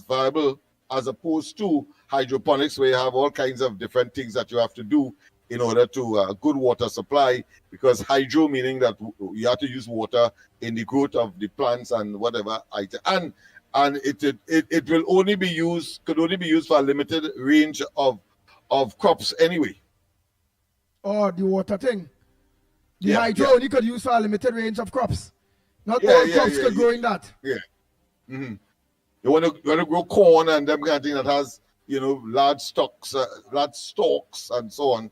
viable as opposed to hydroponics, where you have all kinds of different things that you have to do in order to good water supply, because hydro meaning that you have to use water in the growth of the plants and whatever item, and it will only be used for a limited range of crops anyway. Oh, the water thing. The hydro only could use for a limited range of crops. Not all crops could grow in that. Yeah. Mm-hmm. You want to grow corn and them kind of thing that has, large stalks and so on.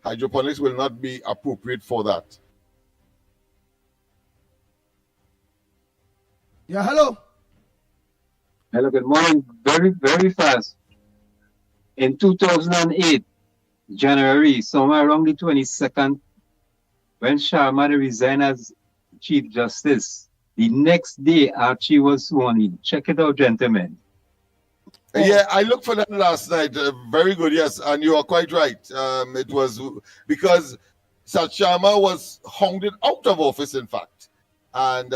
Hydroponics will not be appropriate for that. Yeah, hello. Hello, good morning. Very, very fast. In 2008, January, somewhere around the 22nd, when Sharma resigned as Chief Justice, the next day Archie was sworn in. Check it out, gentlemen. Yeah, I looked for that last night. Very good, yes, and you are quite right. It was because Sat Sharma was hounded out of office, in fact, and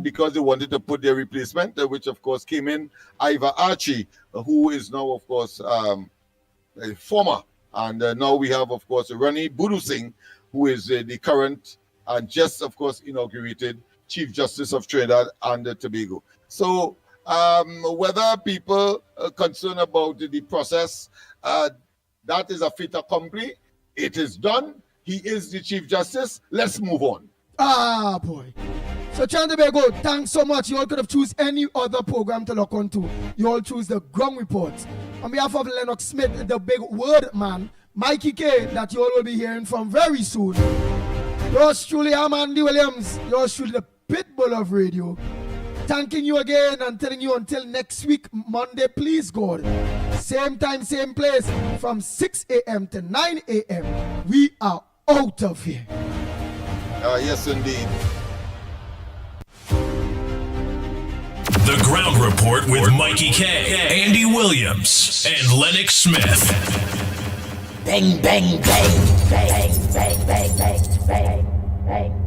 because they wanted to put their replacement, which of course came in, Iva Archie, who is now, of course, a former, and now we have, of course, Rani Budu Singh, who is the current and just, of course, inaugurated Chief Justice of Trinidad and Tobago. So whether people are concerned about the process, that is a fait accompli. It is done. He is the Chief Justice. Let's move on. Ah, boy. So, Tobago, thanks so much. You all could have choose any other program to look on to. You all choose the Ground Report. On behalf of Lennox Smith, the big word man, Mickie K, that you all will be hearing from very soon. Yours truly, I'm Andy Williams. Yours truly, the Pitbull of radio. Thanking you again and telling you until next week, Monday, please God. Same time, same place, from 6 a.m. to 9 a.m. We are out of here. Yes, indeed. The Ground Report with Mickie K, Andy Williams, and Lennox Smith. Bang, bang, bang, bang, bang, bang, bang, bang, bang.